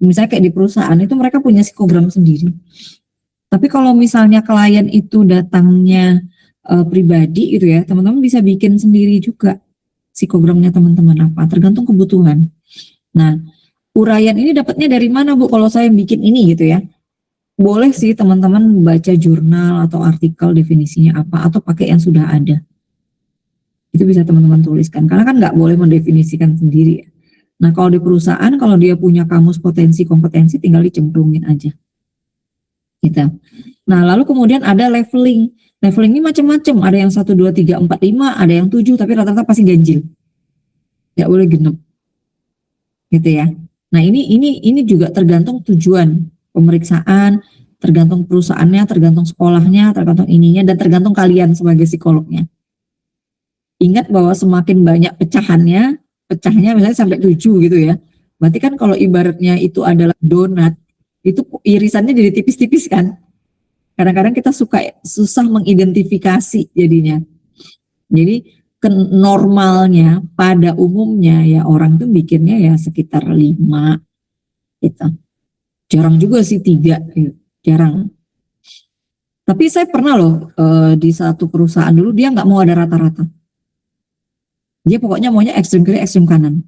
misalnya kayak di perusahaan itu mereka punya psikogram sendiri. Tapi kalau misalnya klien itu datangnya pribadi gitu ya, teman-teman bisa bikin sendiri juga psikogramnya teman-teman apa, tergantung kebutuhan. Nah, uraian ini dapatnya dari mana Bu? Kalau saya bikin ini gitu ya, boleh sih teman-teman baca jurnal atau artikel definisinya apa, atau pakai yang sudah ada. Itu bisa teman-teman tuliskan, karena kan nggak boleh mendefinisikan sendiri ya. Nah, kalau di perusahaan, kalau dia punya kamus potensi kompetensi, tinggal dicemplungin aja. Gitu. Nah, lalu kemudian ada leveling. Leveling ini macam-macam, ada yang 1, 2, 3, 4, 5, ada yang 7, tapi rata-rata pasti ganjil. Nggak boleh genep. Gitu ya. Nah, ini juga tergantung tujuan pemeriksaan, tergantung perusahaannya, tergantung sekolahnya, tergantung ininya, dan tergantung kalian sebagai psikolognya. Ingat bahwa semakin banyak pecahnya misalnya sampai 7 gitu ya. Berarti kan kalau ibaratnya itu adalah donat, itu irisannya jadi tipis-tipis kan. Kadang-kadang kita susah mengidentifikasi jadinya. Jadi normalnya pada umumnya ya orang tuh bikinnya ya sekitar 5 gitu. Jarang juga sih 3, jarang. Tapi saya pernah loh di satu perusahaan dulu dia nggak mau ada rata-rata. Dia pokoknya maunya ekstrem kiri, ekstrem kanan.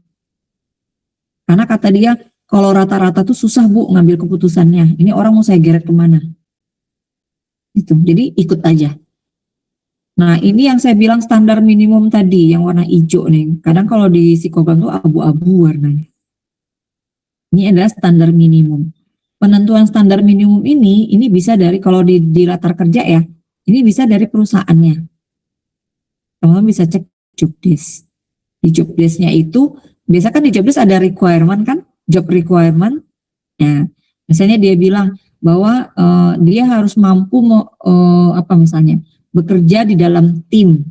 Karena kata dia kalau rata-rata tuh susah Bu ngambil keputusannya. Ini orang mau saya geret kemana? Itu. Jadi ikut aja. Nah, ini yang saya bilang standar minimum tadi yang warna hijau nih. Kadang kalau di psikogram tuh abu-abu warnanya. Ini adalah standar minimum. Penentuan standar minimum ini bisa dari kalau di latar kerja ya. Ini bisa dari perusahaannya. Teman-teman bisa cek job desk. Di job desk-nya itu biasa kan di job desk ada requirement kan? Job requirement. Nah, misalnya dia bilang bahwa dia harus mampu misalnya bekerja di dalam tim.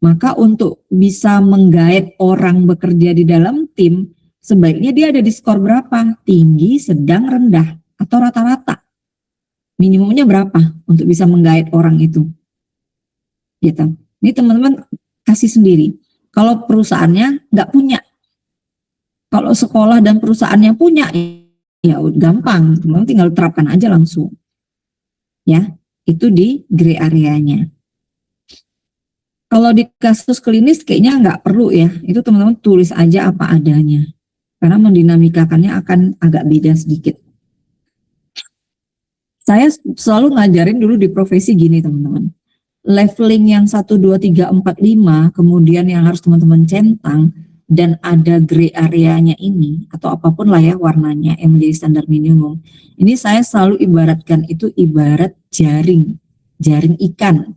Maka untuk bisa menggait orang bekerja di dalam tim, sebaiknya dia ada di skor berapa? Tinggi, sedang, rendah, atau rata-rata. Minimumnya berapa untuk bisa menggait orang itu? Gitu. Ini teman-teman kasih sendiri. Kalau perusahaannya nggak punya. Kalau sekolah dan perusahaannya punya, ya gampang, teman-teman tinggal terapkan aja langsung. Ya, itu di gray areanya. Kalau di kasus klinis kayaknya nggak perlu ya, itu teman-teman tulis aja apa adanya. Karena mendinamikakannya akan agak beda sedikit. Saya selalu ngajarin dulu di profesi gini teman-teman. Leveling yang 1, 2, 3, 4, 5, kemudian yang harus teman-teman centang, dan ada gray areanya ini, atau apapun lah ya warnanya yang menjadi standar minimum. Ini saya selalu ibaratkan itu ibarat jaring ikan.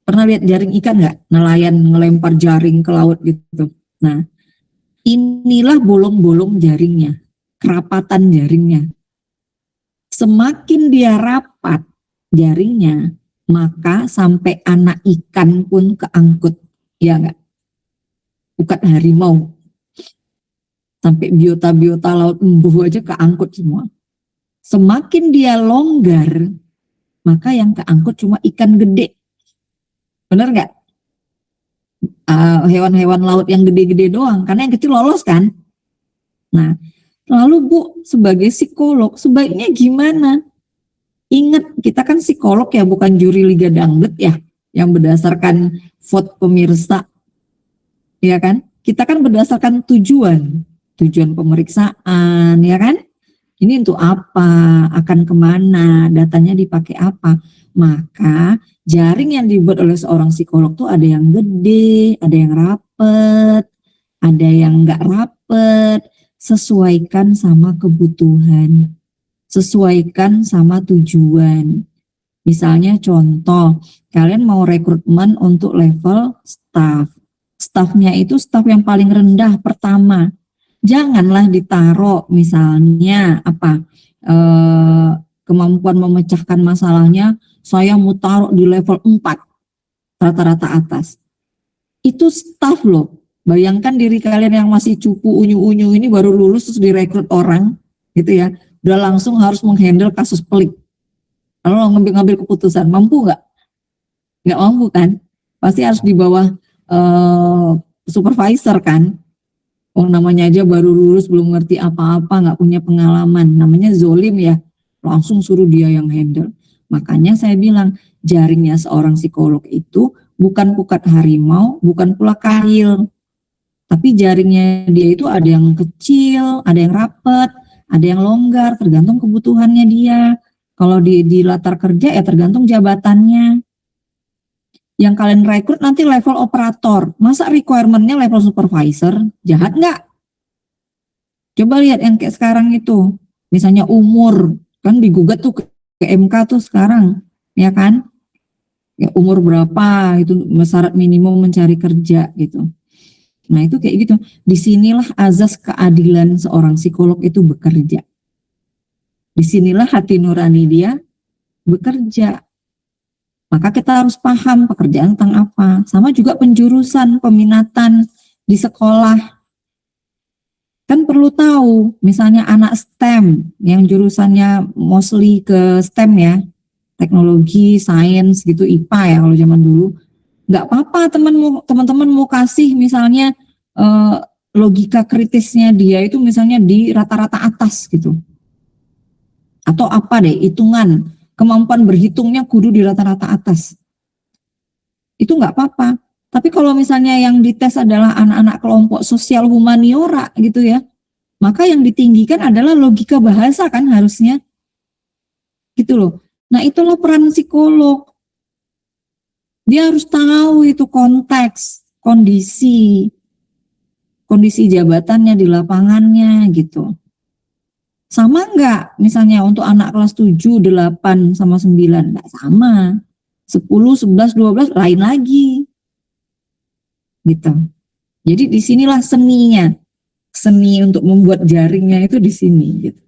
Pernah lihat jaring ikan nggak? Nelayan ngelempar jaring ke laut gitu. Nah, inilah bolong-bolong jaringnya, kerapatan jaringnya. Semakin dia rapat jaringnya, maka sampai anak ikan pun keangkut, ya nggak? Bukan harimau, sampai biota-biota laut embuh aja keangkut semua. Semakin dia longgar, maka yang keangkut cuma ikan gede. Bener nggak? Hewan-hewan laut yang gede-gede doang, karena yang kecil lolos kan. Nah, lalu Bu, sebagai psikolog, sebaiknya gimana? Ingat, kita kan psikolog ya, bukan juri Liga Dangdut ya, yang berdasarkan vote pemirsa. Ya kan? Kita kan berdasarkan tujuan pemeriksaan, ya kan? Ini untuk apa? Akan kemana? Datanya dipakai apa? Maka jaring yang dibuat oleh seorang psikolog tuh ada yang gede, ada yang rapet, ada yang nggak rapet. Sesuaikan sama kebutuhan, sesuaikan sama tujuan. Misalnya contoh, kalian mau rekrutmen untuk level staff. Staffnya itu staff yang paling rendah pertama. Janganlah ditaruh misalnya kemampuan memecahkan masalahnya saya mau taruh di level 4 rata-rata atas. Itu staff loh. Bayangkan diri kalian yang masih cupu unyu-unyu ini baru lulus terus direkrut orang gitu ya. Udah langsung harus menghandle kasus pelik. Lalu ngambil keputusan, mampu nggak? Nggak mampu kan? pasti harus di bawah supervisor kan. Oh, namanya aja baru lulus, belum ngerti apa-apa, nggak punya pengalaman, namanya zolim ya, langsung suruh dia yang handle. Makanya saya bilang jaringnya seorang psikolog itu bukan pukat harimau, bukan pula kail, tapi jaringnya dia itu ada yang kecil, ada yang rapet, ada yang longgar, tergantung kebutuhannya dia. Kalau di latar kerja ya tergantung jabatannya. Yang kalian rekrut nanti level operator, masa requirement-nya level supervisor, jahat nggak? Coba lihat yang kayak sekarang itu, misalnya umur, kan digugat tuh ke MK tuh sekarang, ya kan? Ya, umur berapa, itu syarat minimum mencari kerja gitu. Nah itu kayak gitu, disinilah azas keadilan seorang psikolog itu bekerja. Disinilah hati nurani dia bekerja. Maka kita harus paham pekerjaan tentang apa. Sama juga penjurusan, peminatan di sekolah. Kan perlu tahu, misalnya anak STEM yang jurusannya mostly ke STEM ya, teknologi, sains gitu, IPA ya kalau zaman dulu. Nggak apa-apa teman-teman mau kasih misalnya logika kritisnya dia itu misalnya di rata-rata atas gitu. Atau apa deh, hitungan. Kemampuan berhitungnya kudu di rata-rata atas. Itu nggak apa-apa. Tapi kalau misalnya yang dites adalah anak-anak kelompok sosial humaniora gitu ya, maka yang ditinggikan adalah logika bahasa kan harusnya. Gitu loh. Nah itulah peran psikolog. Dia harus tahu itu konteks, kondisi jabatannya di lapangannya gitu. Sama enggak? Misalnya untuk anak kelas 7, 8, sama 9, enggak sama. 10, 11, 12 lain lagi. Gitu. Jadi disinilah seninya. Seni untuk membuat jaringnya itu di sini gitu.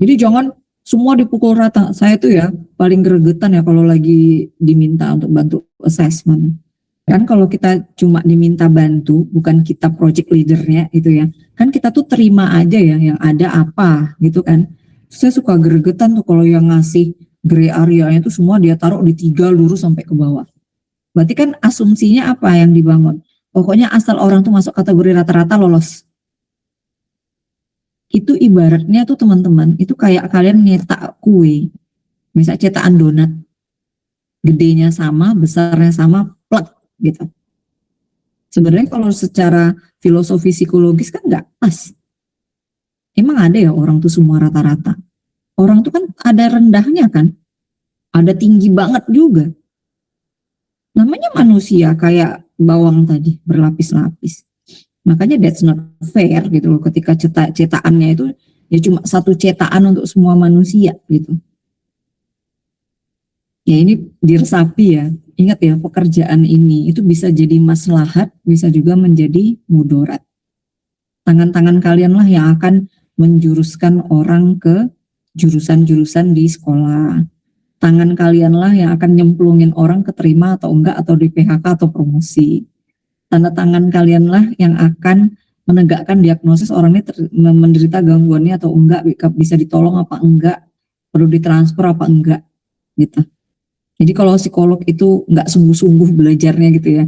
Jadi jangan semua dipukul rata. Saya tuh ya paling gregetan ya kalau lagi diminta untuk bantu assessment. Kan kalau kita cuma diminta bantu, bukan kita project leadernya itu ya, kan kita tuh terima aja ya yang ada apa gitu kan. Saya suka gregetan tuh kalau yang ngasih gray area-nya tuh semua dia taruh di 3 lurus sampai ke bawah. Berarti kan asumsinya apa yang dibangun? Pokoknya asal orang tuh masuk kategori rata-rata lolos. Itu ibaratnya tuh teman-teman, itu kayak kalian nyetak kue. Misalnya cetakan donat. Gedenya sama, besarnya sama, plek gitu. Sebenarnya kalau secara filosofi psikologis kan nggak pas. Emang ada ya orang tuh semua rata-rata? Orang tuh kan ada rendahnya kan? Ada tinggi banget juga. Namanya manusia kayak bawang tadi, berlapis-lapis. Makanya that's not fair gitu loh ketika cetakannya itu ya cuma satu cetakan untuk semua manusia gitu. Ya ini diresapi ya. Ingat ya, pekerjaan ini itu bisa jadi maslahat, bisa juga menjadi mudarat. Tangan-tangan kalianlah yang akan menjuruskan orang ke jurusan-jurusan di sekolah. Tangan kalianlah yang akan nyemplungin orang keterima atau enggak, atau di PHK atau promosi. Tanda tangan kalianlah yang akan menegakkan diagnosis orang ini menderita gangguannya atau enggak, bisa ditolong apa enggak, perlu ditransfer apa enggak, gitu. Jadi kalau psikolog itu nggak sungguh-sungguh belajarnya gitu ya,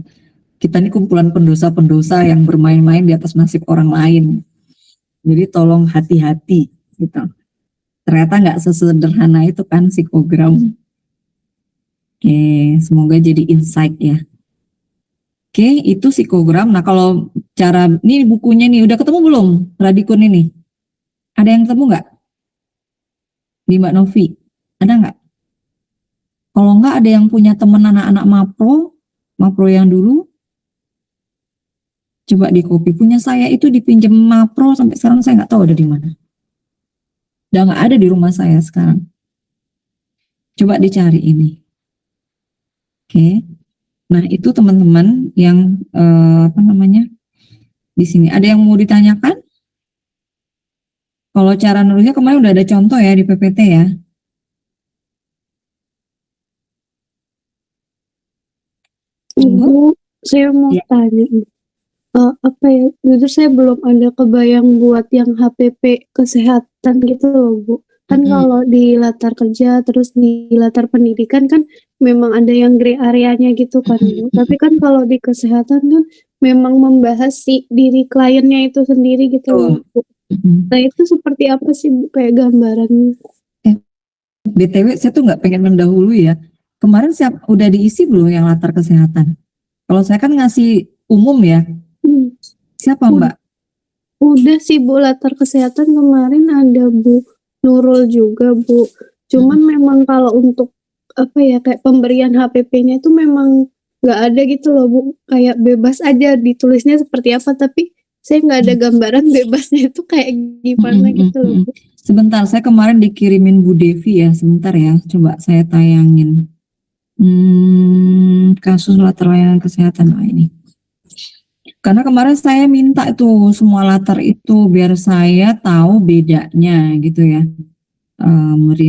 kita ini kumpulan pendosa-pendosa yang bermain-main di atas nasib orang lain. Jadi tolong hati-hati gitu. Ternyata nggak sesederhana itu kan psikogram. Oke, semoga jadi insight ya. Oke, itu psikogram. Nah kalau cara, ini bukunya nih, udah ketemu belum Radikun ini? Ada yang ketemu nggak? Di Mbak Novi, ada nggak? Kalau nggak ada yang punya teman anak-anak Mapro yang dulu, coba di copy. Punya saya itu dipinjam Mapro sampai sekarang saya nggak tahu ada di mana. Udah nggak ada di rumah saya sekarang. Coba dicari ini. Oke. Nah itu teman-teman yang di sini. Ada yang mau ditanyakan? Kalau cara nulisnya kemarin udah ada contoh ya di PPT ya. Ibu, saya mau Ya. tanya. Apa ya, jujur saya belum ada kebayang buat yang HPP kesehatan gitu loh Bu. Kan kalau di latar kerja terus di latar pendidikan kan memang ada yang gray areanya gitu kan Bu. Tapi kan kalau di kesehatan kan memang membahas si diri kliennya itu sendiri gitu loh Bu. Nah itu seperti apa sih Bu kayak gambarannya? BTW saya tuh nggak pengen mendahului ya. Kemarin udah diisi belum yang latar kesehatan? Kalau saya kan ngasih umum ya. Siapa Mbak? Udah sih Bu, latar kesehatan kemarin ada Bu Nurul juga Bu. Cuman memang kalau untuk apa ya kayak pemberian HPP-nya itu memang nggak ada gitu loh Bu. Kayak bebas aja ditulisnya seperti apa, tapi saya nggak ada gambaran bebasnya itu kayak gimana gitu loh Bu. Sebentar, saya kemarin dikirimin Bu Devi ya. Sebentar ya, coba saya tayangin. Kasus latar layanan kesehatan ini. Karena kemarin saya minta itu semua latar itu biar saya tahu bedanya gitu ya.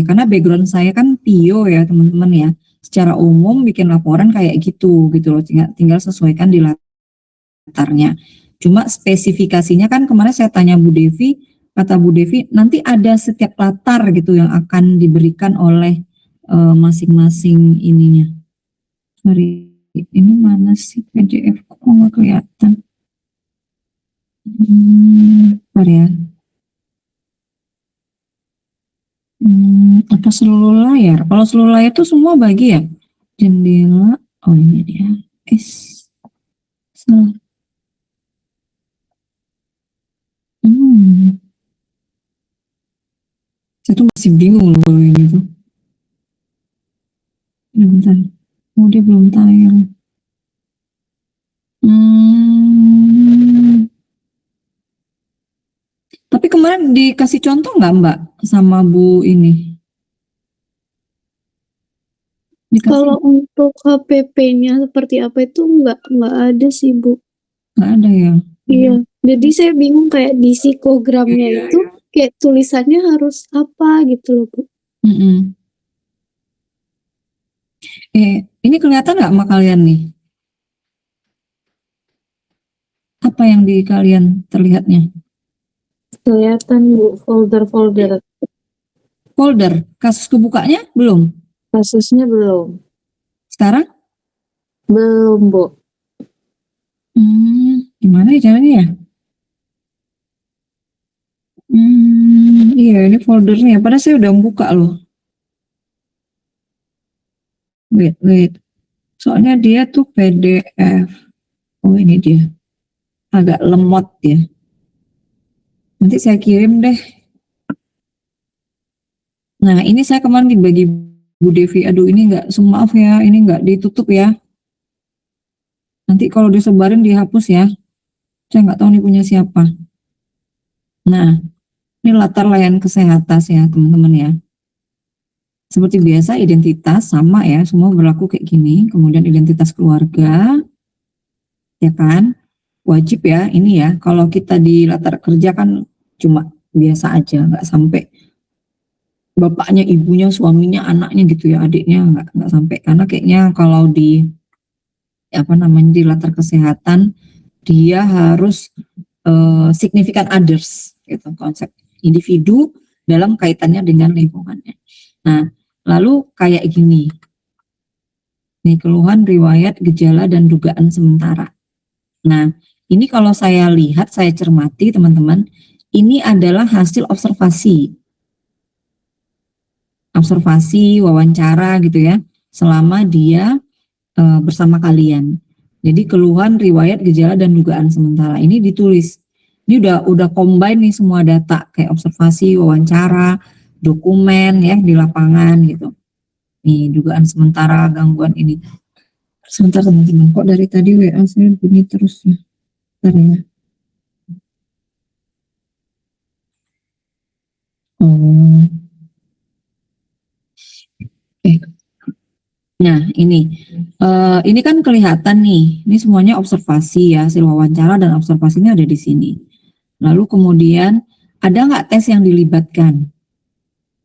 Karena background saya kan PIO ya teman-teman ya. Secara umum bikin laporan kayak gitu loh. Tinggal sesuaikan di latarnya. Cuma spesifikasinya kan kemarin saya tanya Bu Devi, kata Bu Devi nanti ada setiap latar gitu yang akan diberikan oleh masing-masing ininya. Sorry, ini mana sih PDF kok nggak kelihatan? Bentar ya. Apa seluruh layar? Kalau seluruh layar itu semua bagi ya? Jendela, oh ini dia. Saya tuh masih bingung loh kalau ini tuh. Bentar. Oh dia belum tayang. Tapi kemarin dikasih contoh nggak Mbak sama Bu ini? Kalau untuk HPP-nya seperti apa itu nggak ada sih Bu. Nggak ada ya? Iya, jadi saya bingung kayak di psikogramnya itu kayak tulisannya harus apa gitu loh Bu. Ini kelihatan nggak sama kalian nih? Apa yang di kalian terlihatnya? Kelihatan Bu, folder-folder. Folder, kasus kebukanya belum? Kasusnya belum. Sekarang? Belum Bu. Gimana ya caranya ya? Iya ini foldernya, padahal saya udah buka loh. Wait. Soalnya dia tuh PDF. Oh ini dia. Agak lemot ya. Nanti saya kirim deh. Nah ini saya kemarin dibagi Bu Devi. Aduh ini nggak, maaf ya, ini nggak ditutup ya. Nanti kalau disebarin dihapus ya. Saya nggak tahu nih punya siapa. Nah ini latar layanan kesehatan ya teman-teman ya. Seperti biasa identitas sama ya, semua berlaku kayak gini. Kemudian identitas keluarga, ya kan, wajib ya ini ya. Kalau kita di latar kerja kan cuma biasa aja, nggak sampai bapaknya, ibunya, suaminya, anaknya gitu ya, adiknya nggak sampai. Karena kayaknya kalau di di latar kesehatan dia harus significant others gitu, konsep individu dalam kaitannya dengan lingkungannya. Nah lalu kayak gini, nih keluhan, riwayat, gejala, dan dugaan sementara. Nah, ini kalau saya lihat, saya cermati teman-teman, ini adalah hasil observasi. Observasi, wawancara gitu ya, selama dia bersama kalian. Jadi keluhan, riwayat, gejala, dan dugaan sementara. Ini ditulis. Ini udah combine nih semua data, kayak observasi, wawancara, dokumen ya di lapangan gitu. Nih dugaan sementara gangguan ini. Sebentar teman-teman, kok dari tadi WA saya bunyi terus ya. Bentar ya. Nah ini kan kelihatan nih, ini semuanya observasi ya, hasil wawancara dan observasinya ada di sini. Lalu kemudian ada nggak tes yang dilibatkan?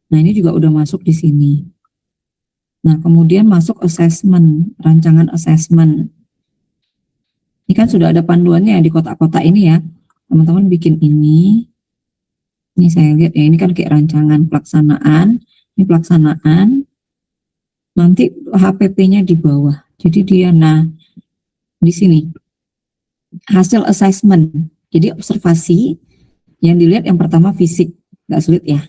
Nah ini juga udah masuk di sini. Nah kemudian masuk assessment, rancangan assessment. Ini kan sudah ada panduannya di kotak-kotak ini ya, teman-teman bikin ini. Ini saya lihat ya, ini kan kayak rancangan pelaksanaan, ini pelaksanaan, nanti HPP-nya di bawah. Jadi dia, nah di sini hasil assessment. Jadi observasi yang dilihat yang pertama fisik, nggak sulit ya.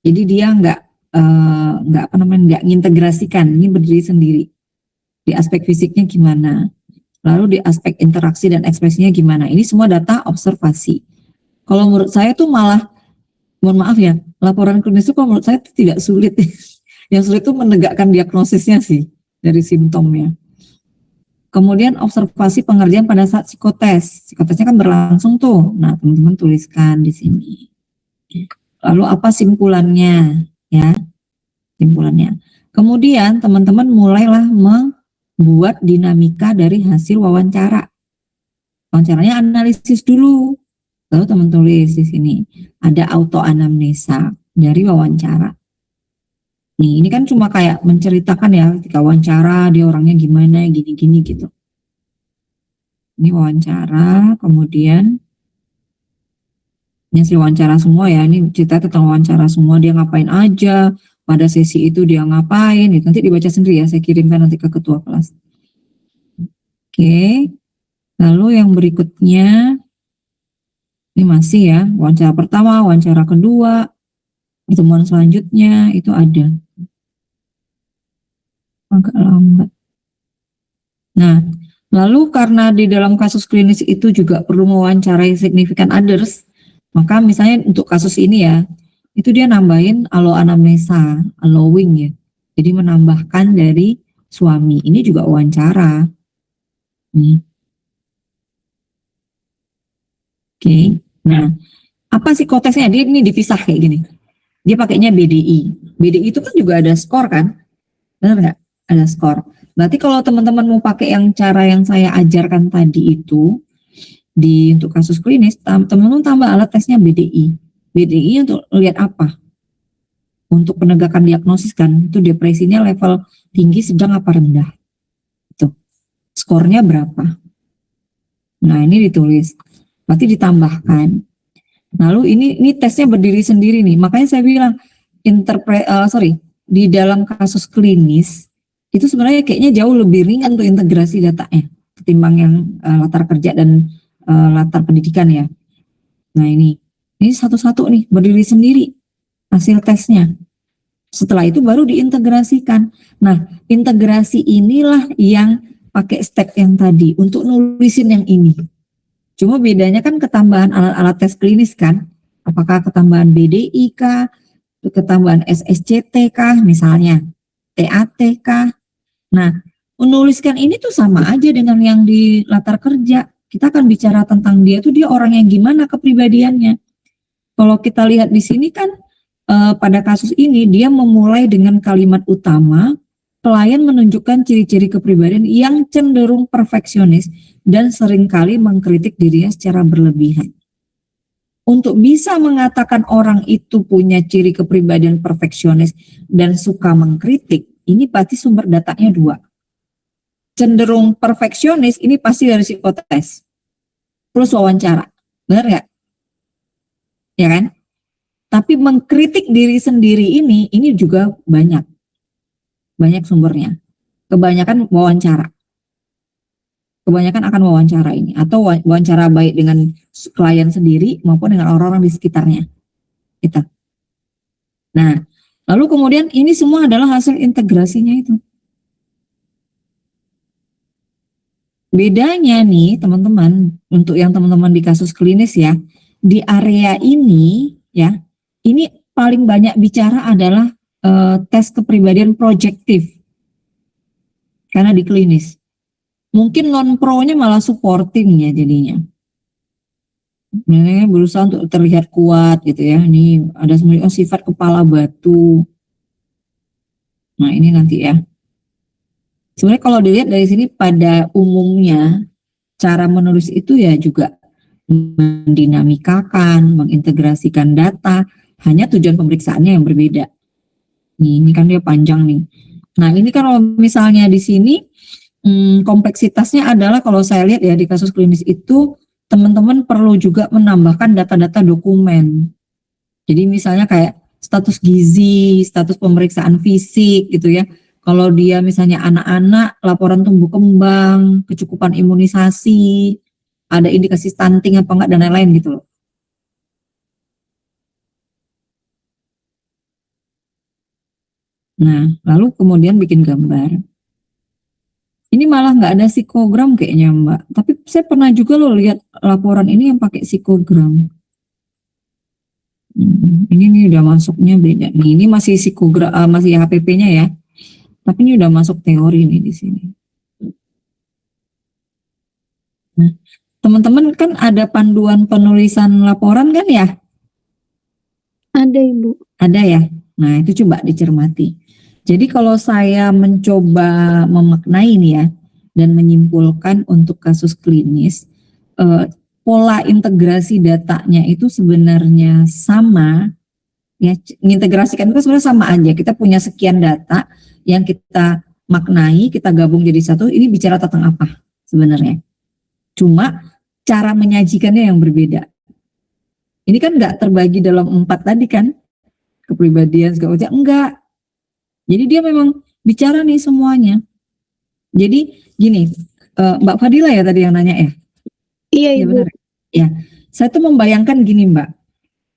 Jadi dia nggak ngintegrasikan, ini berdiri sendiri. Di aspek fisiknya gimana, lalu di aspek interaksi dan ekspresinya gimana. Ini semua data observasi. Kalau menurut saya tuh malah, mohon maaf ya, laporan klinis itu kalau menurut saya tidak sulit. Yang sulit itu menegakkan diagnosisnya sih dari simptomnya. Kemudian observasi pengerjaan pada saat psikotes. Psikotesnya kan berlangsung tuh. Nah, teman-teman tuliskan di sini. Lalu apa simpulannya? Ya, simpulannya. Kemudian teman-teman mulailah membuat dinamika dari hasil wawancara. Wawancaranya analisis dulu. Lalu teman tulis di sini. Ada autoanamnesa dari wawancara. Nih, ini kan cuma kayak menceritakan ya, ketika wawancara dia orangnya gimana, gini-gini gitu. Ini wawancara, kemudian ini hasil wawancara semua ya, ini cerita tentang wawancara semua, dia ngapain aja, pada sesi itu dia ngapain, itu nanti dibaca sendiri ya, saya kirimkan nanti ke ketua kelas. Oke, lalu yang berikutnya, ini masih ya, wawancara pertama, wawancara kedua, pertemuan selanjutnya, itu ada. Agak lambat. Nah, lalu karena di dalam kasus klinis itu juga perlu mewawancarai significant others, maka misalnya untuk kasus ini ya, itu dia nambahin alloanamnesa, allowing ya. Jadi menambahkan dari suami. Ini juga wawancara. Nih. Oke. Nah, apa psikotesnya? Dia ini dipisah kayak gini. Dia pakainya BDI. BDI itu kan juga ada skor kan? Benar nggak? Ada skor. Berarti kalau teman-teman mau pakai yang cara yang saya ajarkan tadi itu untuk kasus klinis, teman-teman tambah alat tesnya BDI. BDI untuk lihat apa? Untuk penegakan diagnosis kan, itu depresinya level tinggi, sedang apa rendah. Itu. Skornya berapa? Nah, ini ditulis. Berarti ditambahkan. Lalu ini tesnya berdiri sendiri nih. Makanya saya bilang di dalam kasus klinis itu sebenarnya kayaknya jauh lebih ringan untuk integrasi datanya ketimbang yang latar kerja dan latar pendidikan ya. Nah ini satu-satu nih berdiri sendiri hasil tesnya. Setelah itu baru diintegrasikan. Nah integrasi inilah yang pakai step yang tadi untuk nulisin yang ini. Cuma bedanya kan ketambahan alat-alat tes klinis kan. Apakah ketambahan BDI kah, ketambahan SSCT kah misalnya, TAT kah. Nah, menuliskan ini tuh sama aja dengan yang di latar kerja. Kita akan bicara tentang dia orang yang gimana kepribadiannya. Kalau kita lihat di sini kan pada kasus ini dia memulai dengan kalimat utama, klien menunjukkan ciri-ciri kepribadian yang cenderung perfeksionis dan seringkali mengkritik dirinya secara berlebihan. Untuk bisa mengatakan orang itu punya ciri kepribadian perfeksionis dan suka mengkritik, ini pasti sumber datanya dua. Cenderung perfeksionis ini pasti dari psikotes plus wawancara, benar nggak? Ya kan? Tapi mengkritik diri sendiri ini juga banyak sumbernya. Kebanyakan wawancara. Kebanyakan akan wawancara ini atau wawancara baik dengan klien sendiri maupun dengan orang-orang di sekitarnya kita. Nah, lalu kemudian ini semua adalah hasil integrasinya itu. Bedanya nih teman-teman, untuk yang teman-teman di kasus klinis ya, di area ini ya, ini paling banyak bicara adalah tes kepribadian projektif. Karena di klinis. Mungkin non-pro-nya malah supporting ya jadinya. Ini berusaha untuk terlihat kuat gitu ya. Ini ada sifat kepala batu. Nah ini nanti ya. Sebenarnya kalau dilihat dari sini pada umumnya cara menulis itu ya juga mendinamikakan, mengintegrasikan data. Hanya tujuan pemeriksaannya yang berbeda. Ini kan dia panjang nih. Nah ini kan kalau misalnya di sini kompleksitasnya adalah kalau saya lihat ya di kasus klinis itu teman-teman perlu juga menambahkan data-data dokumen. Jadi misalnya kayak status gizi, status pemeriksaan fisik gitu ya. Kalau dia misalnya anak-anak, laporan tumbuh kembang, kecukupan imunisasi, ada indikasi stunting apa enggak dan lain-lain gitu loh. Nah, lalu kemudian bikin gambar. Ini malah nggak ada psikogram kayaknya Mbak. Tapi saya pernah juga loh lihat laporan ini yang pakai psikogram. Ini nih udah masuknya beda. Nih, ini masih psikogram, masih HPP-nya ya. Tapi ini udah masuk teori nih di sini. Nah, teman-teman kan ada panduan penulisan laporan kan ya? Ada Ibu. Ada ya? Nah, itu coba dicermati. Jadi kalau saya mencoba memaknai nih ya, dan menyimpulkan untuk kasus klinis, pola integrasi datanya itu sebenarnya sama, ya, mengintegrasikan itu sebenarnya sama aja. Kita punya sekian data yang kita maknai, kita gabung jadi satu, ini bicara tentang apa sebenarnya. Cuma cara menyajikannya yang berbeda. Ini kan nggak terbagi dalam 4 tadi kan, kepribadian segala macam, enggak. Jadi dia memang bicara nih semuanya. Jadi gini, Mbak Fadila ya tadi yang nanya ya? Iya Ya Ibu. benar. Ya, saya tuh membayangkan gini Mbak,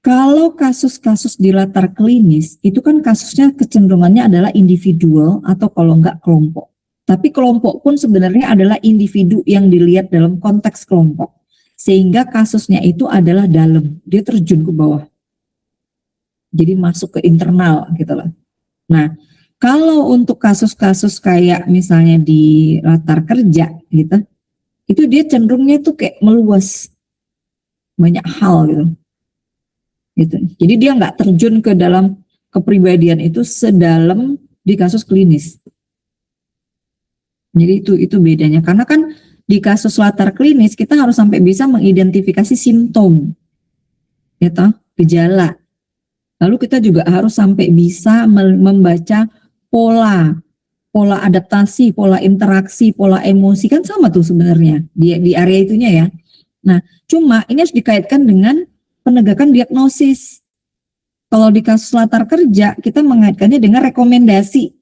kalau kasus-kasus di latar klinis itu kan kasusnya kecenderungannya adalah individual atau kalau enggak kelompok. Tapi kelompok pun sebenarnya adalah individu yang dilihat dalam konteks kelompok. Sehingga kasusnya itu adalah dalam, dia terjun ke bawah. Jadi masuk ke internal gitu loh. Nah, kalau untuk kasus-kasus kayak misalnya di latar kerja gitu, itu dia cenderungnya tuh kayak meluas banyak hal gitu. Jadi dia nggak terjun ke dalam kepribadian itu sedalam di kasus klinis. Jadi itu bedanya. Karena kan di kasus latar klinis kita harus sampai bisa mengidentifikasi simptom, ya toh, gejala. Lalu kita juga harus sampai bisa membaca pola adaptasi, pola interaksi, pola emosi, kan sama tuh sebenarnya di area itunya ya. Nah, cuma ini harus dikaitkan dengan penegakan diagnosis. Kalau di kasus latar kerja, kita mengaitkannya dengan rekomendasi.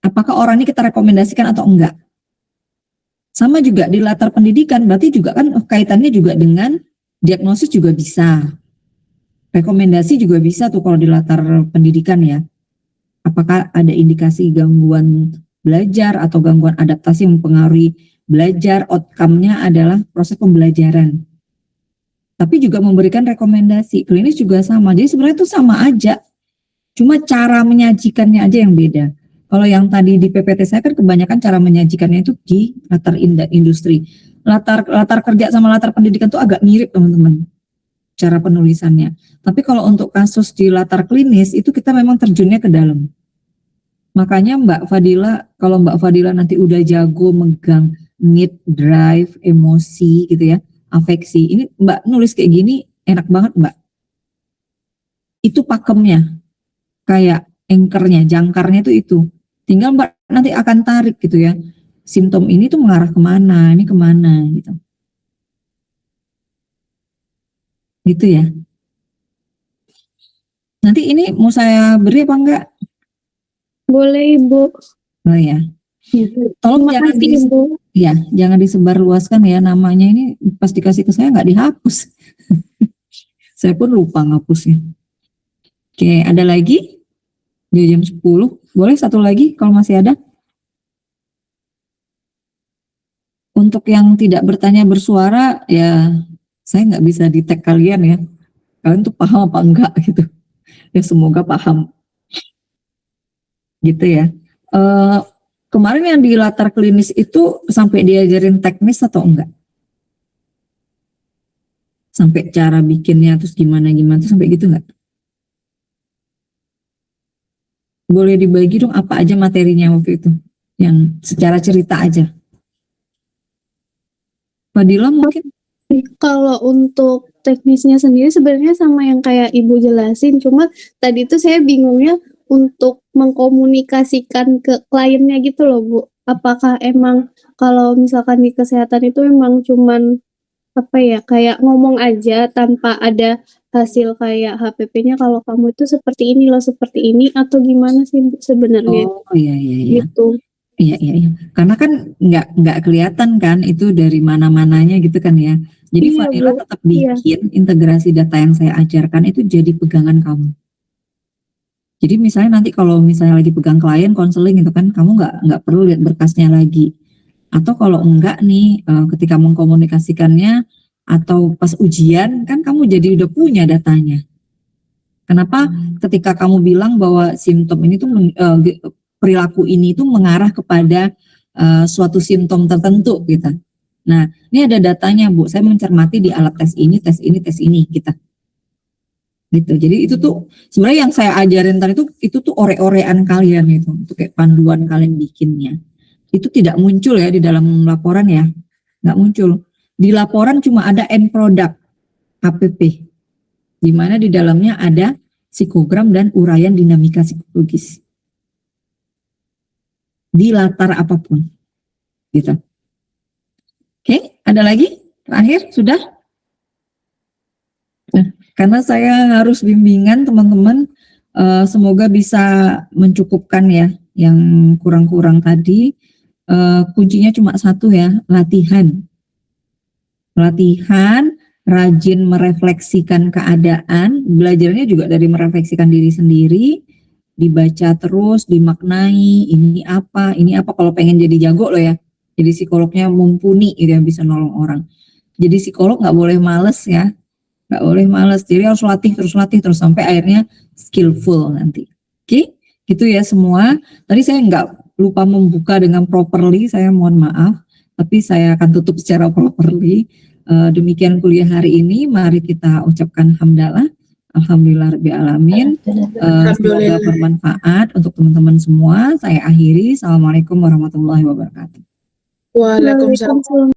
Apakah orang ini kita rekomendasikan atau enggak? Sama juga di latar pendidikan, berarti juga kan kaitannya juga dengan diagnosis juga bisa. Rekomendasi juga bisa tuh kalau di latar pendidikan ya. Apakah ada indikasi gangguan belajar atau gangguan adaptasi yang mempengaruhi belajar, outcome-nya adalah proses pembelajaran. Tapi juga memberikan rekomendasi. Klinis juga sama. Jadi sebenarnya itu sama aja. Cuma cara menyajikannya aja yang beda. Kalau yang tadi di PPT saya kan kebanyakan cara menyajikannya itu di latar industri. Latar kerja sama latar pendidikan itu agak mirip teman-teman, cara penulisannya. Tapi kalau untuk kasus di latar klinis itu kita memang terjunnya ke dalam. Makanya Mbak Fadila, kalau Mbak Fadila nanti udah jago megang need, drive, emosi gitu ya, afeksi. Ini Mbak nulis kayak gini enak banget Mbak. Itu pakemnya, kayak anchornya, jangkarnya itu. Tinggal Mbak nanti akan tarik gitu ya. Simptom ini tuh mengarah kemana, ini kemana gitu. Gitu ya. Nanti ini mau saya beri apa enggak? Boleh Ibu. Oh ya. Tolong Terima jangan kasih Ibu. ya, jangan disebarluaskan ya, namanya ini pas dikasih ke saya nggak dihapus. Saya pun lupa ngapusnya. Oke, ada lagi? Di jam 10. Boleh satu lagi kalau masih ada? Untuk yang tidak bertanya bersuara, ya saya nggak bisa di-tag kalian ya. Kalian tuh paham apa enggak gitu. Ya semoga paham. Gitu ya. Kemarin yang di latar klinis itu sampai diajarin teknis atau enggak? Sampai cara bikinnya terus gimana tuh sampai gitu enggak? Boleh dibagi dong apa aja materinya waktu itu? Yang secara cerita aja. Fadila mungkin? Kalau untuk teknisnya sendiri sebenarnya sama yang kayak Ibu jelasin, cuma tadi tuh saya bingungnya untuk mengkomunikasikan ke kliennya gitu loh Bu. Apakah emang kalau misalkan di kesehatan itu emang cuman apa ya, kayak ngomong aja tanpa ada hasil kayak HPP-nya kalau kamu itu seperti ini loh, seperti ini, atau gimana sih Bu sebenarnya Oh iya iya iya. gitu? Iya iya iya. Karena kan nggak kelihatan kan itu dari mana-mananya gitu kan ya. Jadi Iya Vanilla Bu, tetap iya. bikin integrasi data yang saya ajarkan itu jadi pegangan kamu. Jadi misalnya nanti kalau misalnya lagi pegang klien konseling gitu kan, kamu nggak perlu lihat berkasnya lagi. Atau kalau enggak nih, ketika mengkomunikasikannya atau pas ujian kan kamu jadi udah punya datanya. Kenapa ketika kamu bilang bahwa simptom ini tuh perilaku ini tuh mengarah kepada suatu simptom tertentu gitu. Nah, ini ada datanya Bu. Saya mencermati di alat tes ini, tes ini, tes ini kita. Gitu. Jadi itu tuh sebenarnya yang saya ajarin tadi itu tuh ore-orean kalian itu, untuk kayak panduan kalian bikinnya. Itu tidak muncul ya di dalam laporan ya, nggak muncul. Di laporan cuma ada end product HPP, di mana di dalamnya ada psikogram dan uraian dinamika psikologis di latar apapun, gitu. Oke, ada lagi? Terakhir sudah? Nah, karena saya harus bimbingan teman-teman, semoga bisa mencukupkan ya yang kurang-kurang tadi. Kuncinya cuma satu ya, latihan, rajin merefleksikan keadaan, belajarnya juga dari merefleksikan diri sendiri, dibaca terus, dimaknai, ini apa kalau pengen jadi jago loh ya, jadi psikolognya mumpuni gitu ya, bisa nolong orang. Jadi psikolog nggak boleh males ya, nggak boleh males, jadi harus latih terus sampai akhirnya skillful nanti. Oke, gitu ya semua. Tadi saya nggak lupa membuka dengan properly, saya mohon maaf, tapi saya akan tutup secara properly. Demikian kuliah hari ini, mari kita ucapkan hamdalah, alhamdulillahirabbil alamin. Semoga bermanfaat untuk teman-teman semua. Saya akhiri, assalamualaikum warahmatullahi wabarakatuh. Waalaikumsalam. Waalaikumsalam.